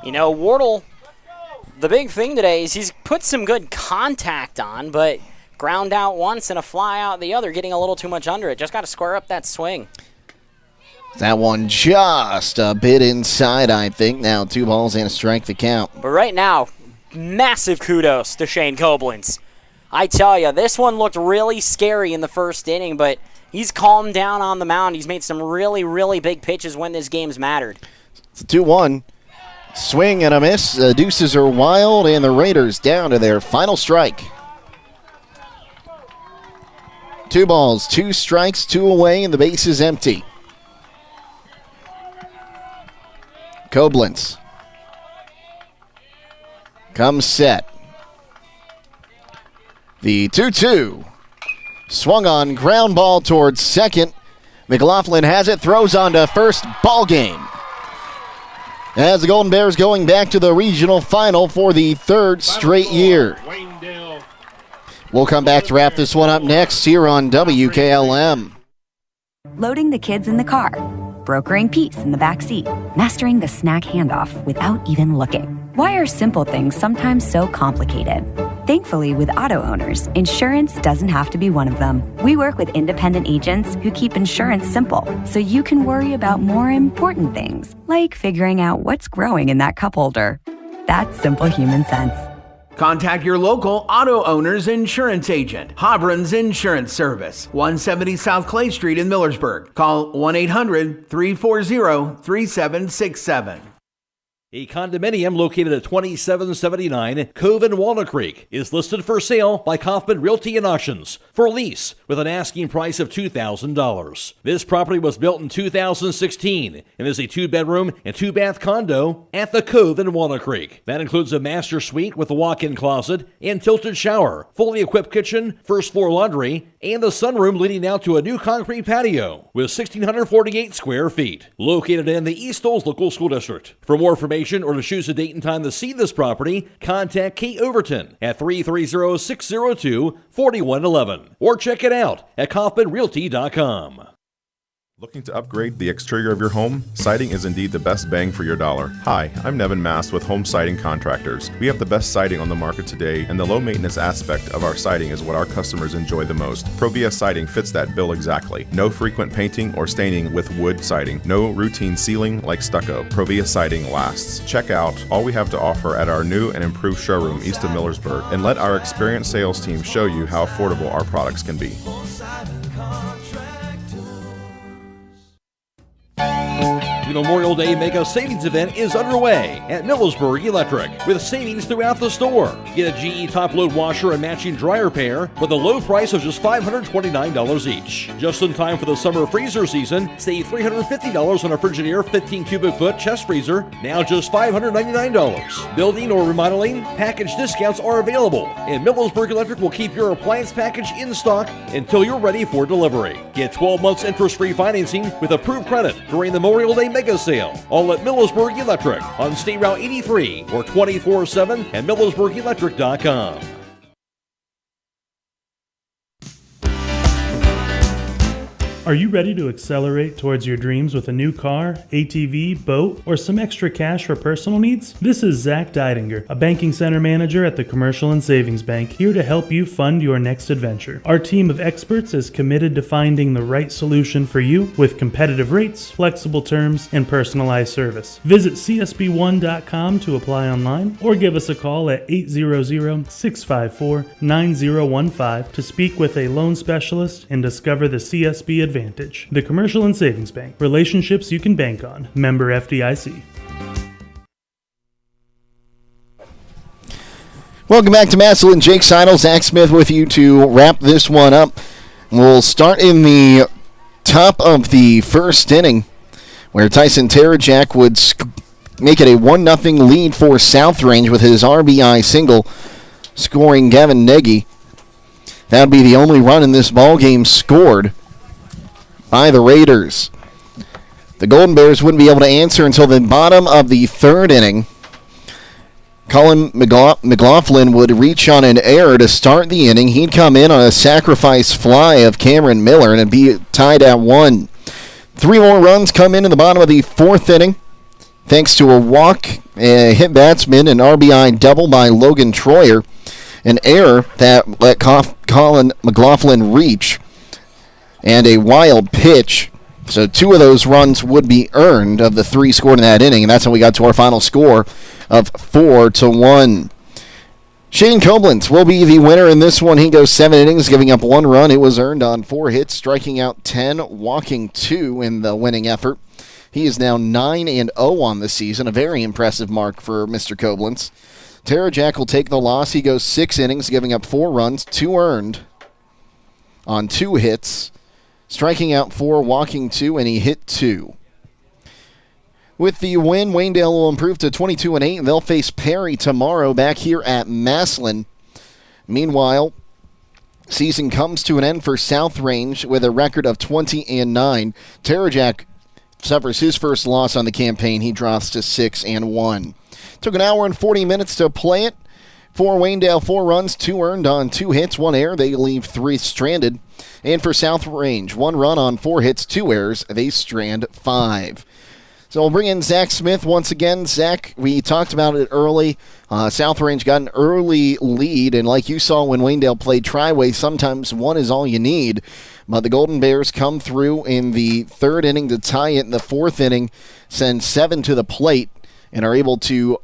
You know, Wardle, the big thing today is he's put some good contact on, but ground out once and a fly out the other, getting a little too much under it. Just got to square up that swing. That one just a bit inside, I think. Now 2 balls and a strike to count. But right now, massive kudos to Shane Koblenz. I tell you, this one looked really scary in the first inning, but he's calmed down on the mound. He's made some really, really big pitches when this game's mattered. It's a 2-1. Swing and a miss. The deuces are wild, and the Raiders down to their final strike. 2 balls, 2 strikes, 2 away, and the base is empty. Koblenz comes set. The 2-2. Swung on, ground ball towards second. McLaughlin has it, throws on to first. Ball game. As the Golden Bears going back to the regional final for the 3rd straight year. We'll come back to wrap this one up next here on WKLM. Loading the kids in the car, brokering peace in the back seat, mastering the snack handoff without even looking. Why are simple things sometimes so complicated? Thankfully, with auto owners, insurance doesn't have to be one of them. We work with independent agents who keep insurance simple, so you can worry about more important things, like figuring out what's growing in that cup holder. That's simple human sense. Contact your local auto owner's insurance agent, Hobron's Insurance Service, 170 South Clay Street in Millersburg. Call 1-800-340-3767. A condominium located at 2779 Cove in Walnut Creek is listed for sale by Kaufman Realty and Auctions for lease with an asking price of $2,000. This property was built in 2016 and is a 2-bedroom and 2-bath condo at the Cove in Walnut Creek. That includes a master suite with a walk-in closet and tilted shower, fully equipped kitchen, first floor laundry, and a sunroom leading out to a new concrete patio with 1,648 square feet. Located in the East Olds Local School District. For more information or to choose a date and time to see this property, contact Kate Overton at 330-602-4111 or check it out at KaufmanRealty.com. Looking to upgrade the exterior of your home? Siding is indeed the best bang for your dollar. Hi, I'm Nevin Mast with Home Siding Contractors. We have the best siding on the market today, and the low maintenance aspect of our siding is what our customers enjoy the most. Provia siding fits that bill exactly. No frequent painting or staining with wood siding. No routine sealing like stucco. Provia siding lasts. Check out all we have to offer at our new and improved showroom east of Millersburg, and let our experienced sales team show you how affordable our products can be. The Memorial Day Mega Savings Event is underway at Millersburg Electric with savings throughout the store. Get a GE top-load washer and matching dryer pair with a low price of just $529 each. Just in time for the summer freezer season, save $350 on a Frigidaire 15 cubic foot chest freezer, now just $599. Building or remodeling, package discounts are available, and Millersburg Electric will keep your appliance package in stock until you're ready for delivery. Get 12 months interest-free financing with approved credit during the Memorial Day Mega Sale, all at Millersburg Electric on State Route 83 or 24/7 at MillersburgElectric.com. Are you ready to accelerate towards your dreams with a new car, ATV, boat, or some extra cash for personal needs? This is Zach Deidinger, a banking center manager at the Commercial and Savings Bank, here to help you fund your next adventure. Our team of experts is committed to finding the right solution for you with competitive rates, flexible terms, and personalized service. Visit csb1.com to apply online or give us a call at 800-654-9015 to speak with a loan specialist and discover the CSB advantage. The Commercial and Savings Bank. Relationships you can bank on. Member FDIC. Welcome back to Massillon. Jake Sidle, Zach Smith with you to wrap this one up. We'll start in the top of the first inning where Tyson Terajak would make it a 1-0 lead for South Range with his RBI single, scoring Gavin Nagy. That would be the only run in this ball game scored by the Raiders. The Golden Bears wouldn't be able to answer until the bottom of the third inning. Colin McLaughlin would reach on an error to start the inning. He'd come in on a sacrifice fly of Cameron Miller and it'd be tied at 1. 3 more runs come in the bottom of the fourth inning, thanks to a walk, a hit batsman, an RBI double by Logan Troyer, an error that let Colin McLaughlin reach, and a wild pitch. So 2 of those runs would be earned of the 3 scored in that inning, and that's how we got to our final score of 4-1. Shane Koblenz will be the winner in this one. He goes 7 innings, giving up 1 run. It was earned on 4 hits, striking out 10, walking 2 in the winning effort. He is now 9-0 on the season, a very impressive mark for Mr. Koblenz. Terajak will take the loss. He goes 6 innings, giving up 4 runs, 2 earned on 2 hits, striking out 4, walking 2, and he hit 2. With the win, Waynedale will improve to 22-8, and they'll face Perry tomorrow back here at Massillon. Meanwhile, season comes to an end for South Range with a record of 20-9. Terajak suffers his first loss on the campaign. He drops to 6-1. Took an hour and 40 minutes to play it. For Waynedale, 4 runs, 2 earned on 2 hits, 1 error. They leave 3 stranded. And for South Range, 1 run on 4 hits, 2 errors. They strand 5. So we'll bring in Zach Smith once again. Zach, we talked about it early. South Range got an early lead, and like you saw when Waynedale played Triway, sometimes 1 is all you need. But the Golden Bears come through in the 3rd inning to tie it. In the 4th inning, send 7 to the plate, and are able to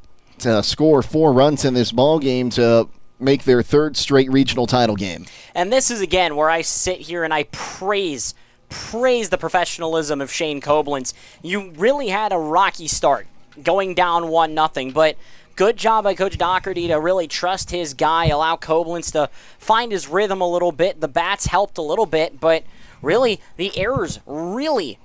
score 4 runs in this ball game to make their 3rd straight regional title game. And this is, again, where I sit here and I praise the professionalism of Shane Koblenz. You really had a rocky start, going down 1-0, but good job by Coach Doherty to really trust his guy, allow Koblenz to find his rhythm a little bit. The bats helped a little bit, but really, the errors really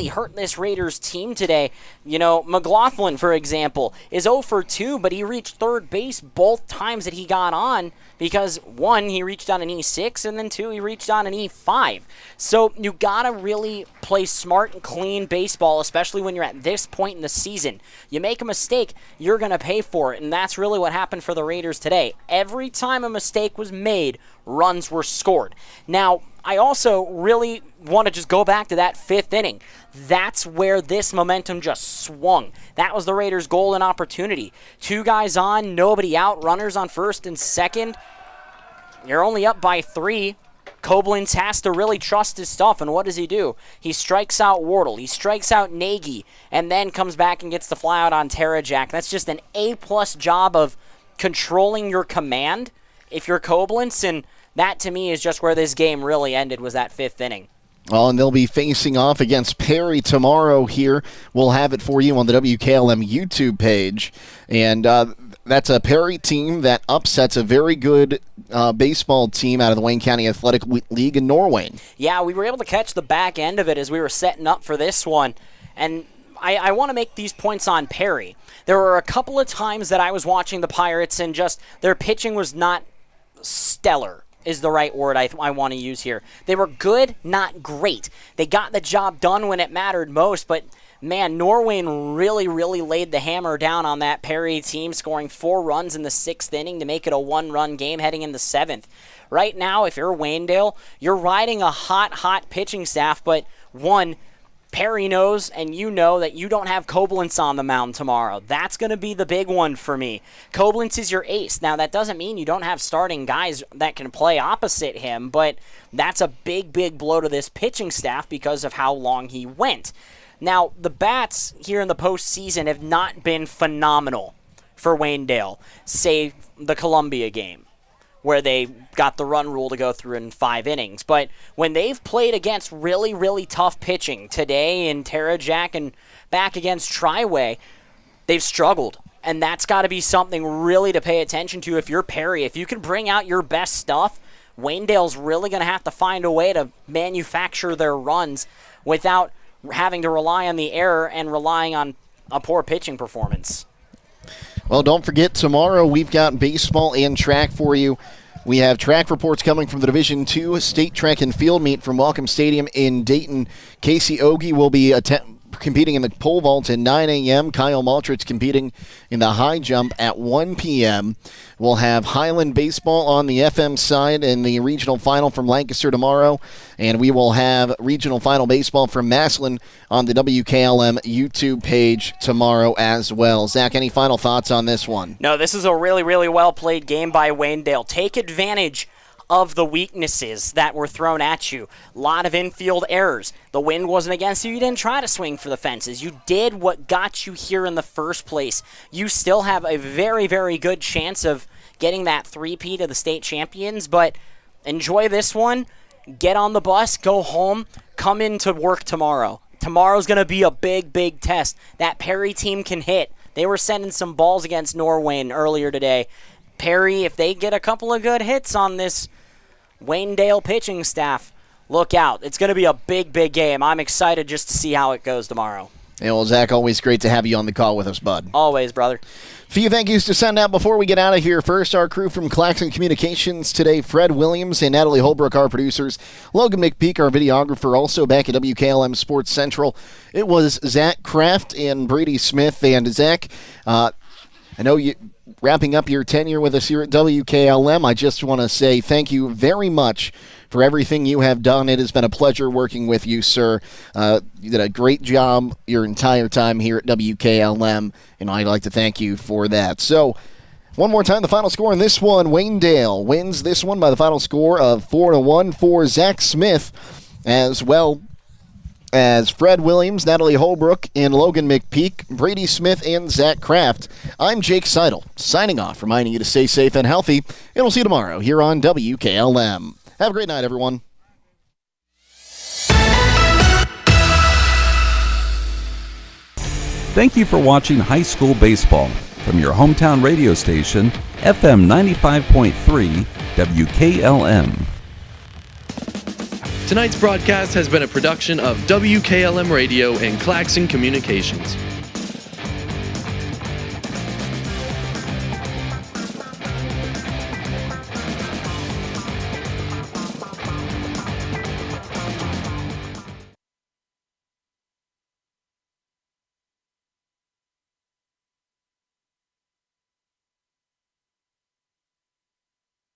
hurt this Raiders team today. You know, McLaughlin, for example, is 0 for 2, but he reached 3rd base both times that he got on because, 1, he reached on an E6, and then 2, he reached on an E5. So you got to really play smart and clean baseball, especially when you're at this point in the season. You make a mistake, you're going to pay for it, and that's really what happened for the Raiders today. Every time a mistake was made, runs were scored. Now, I also really want to just go back to that 5th inning. That's where this momentum just swung. That was the Raiders' golden opportunity. 2 guys on, nobody out, runners on 1st and 2nd. You're only up by 3. Koblenz has to really trust his stuff, and what does he do? He strikes out Wardle, he strikes out Nagy, and then comes back and gets the fly out on Terajak. That's just an A-plus job of controlling your command if you're Koblenz, and that, to me, is just where this game really ended, was that 5th inning. Well, and they'll be facing off against Perry tomorrow here. We'll have it for you on the WKLM YouTube page. And that's a Perry team that upsets a very good baseball team out of the Wayne County Athletic League in Norway. Yeah, we were able to catch the back end of it as we were setting up for this one. And I want to make these points on Perry. There were a couple of times that I was watching the Pirates and just their pitching was not stellar, is the right word I want to use here. They were good, not great. They got the job done when it mattered most, but man, Norwayne really laid the hammer down on that Perry team, scoring 4 runs in the 6th inning to make it a 1-run game heading into 7th. Right now, if you're Waynedale, you're riding a hot pitching staff, but one, Perry knows and you know that you don't have Koblenz on the mound tomorrow. That's going to be the big one for me. Koblenz is your ace. Now, that doesn't mean you don't have starting guys that can play opposite him, but that's a big blow to this pitching staff because of how long he went. Now, the bats here in the postseason have not been phenomenal for Waynedale, save the Columbia game, where they got the run rule to go through in 5 innings. But when they've played against really tough pitching today in Terajak and back against Triway, they've struggled. And that's got to be something really to pay attention to if you're Perry. If you can bring out your best stuff, Waynedale's really going to have to find a way to manufacture their runs without having to rely on the error and relying on a poor pitching performance. Well, don't forget, tomorrow we've got baseball and track for you. We have track reports coming from the Division II State Track and Field Meet from Welcome Stadium in Dayton. Casey Ogie will be competing in the pole vault at 9 a.m. Kyle Maltritz competing in the high jump at 1 p.m. We'll have Highland baseball on the FM side in the regional final from Lancaster tomorrow. And we will have regional final baseball from Massillon on the WKLM YouTube page tomorrow as well. Zach, any final thoughts on this one? No, this is a really well-played game by Waynedale. Take advantage of the weaknesses that were thrown at you. A lot of infield errors. The wind wasn't against you. You didn't try to swing for the fences. You did what got you here in the first place. You still have a very good chance of getting that 3-peat of the state champions, but enjoy this one. Get on the bus, go home, come into work tomorrow. tomorrow's going to be a big, big test. That Perry team can hit. They were sending some balls against Norwayne earlier today. Perry, if they get a couple of good hits on this Waynedale pitching staff, look out. It's going to be a big, big game. I'm excited just to see how it goes tomorrow. Hey, well, Zach, always great to have you on the call with us, bud. Always, brother. Few thank yous to send out before we get out of here. First, our crew from Claxon Communications today, Fred Williams and Natalie Holbook, our producers. Logan McPeek, our videographer, also back at WKLM Sports Central. It was Zach Kraft and Brady Smith. And Zach, I know you wrapping up your tenure with us here at WKLM. I just want to say thank you very much for everything you have done. It has been a pleasure working with you, sir. You did a great job your entire time here at WKLM, and I'd like to thank you for that. So, one more time, the final score in this one, Waynedale wins this one by the final score of 4-1 for Zach Smith, as well as Fred Williams, Natalie Holbrook, and Logan McPeek, Brady Smith, and Zach Kraft. I'm Jake Sidle, signing off, reminding you to stay safe and healthy, and we'll see you tomorrow here on WKLM. Have a great night, everyone. Thank you for watching high school baseball from your hometown radio station, FM 95.3 WKLM. Tonight's broadcast has been a production of WKLM Radio and Claxon Communications.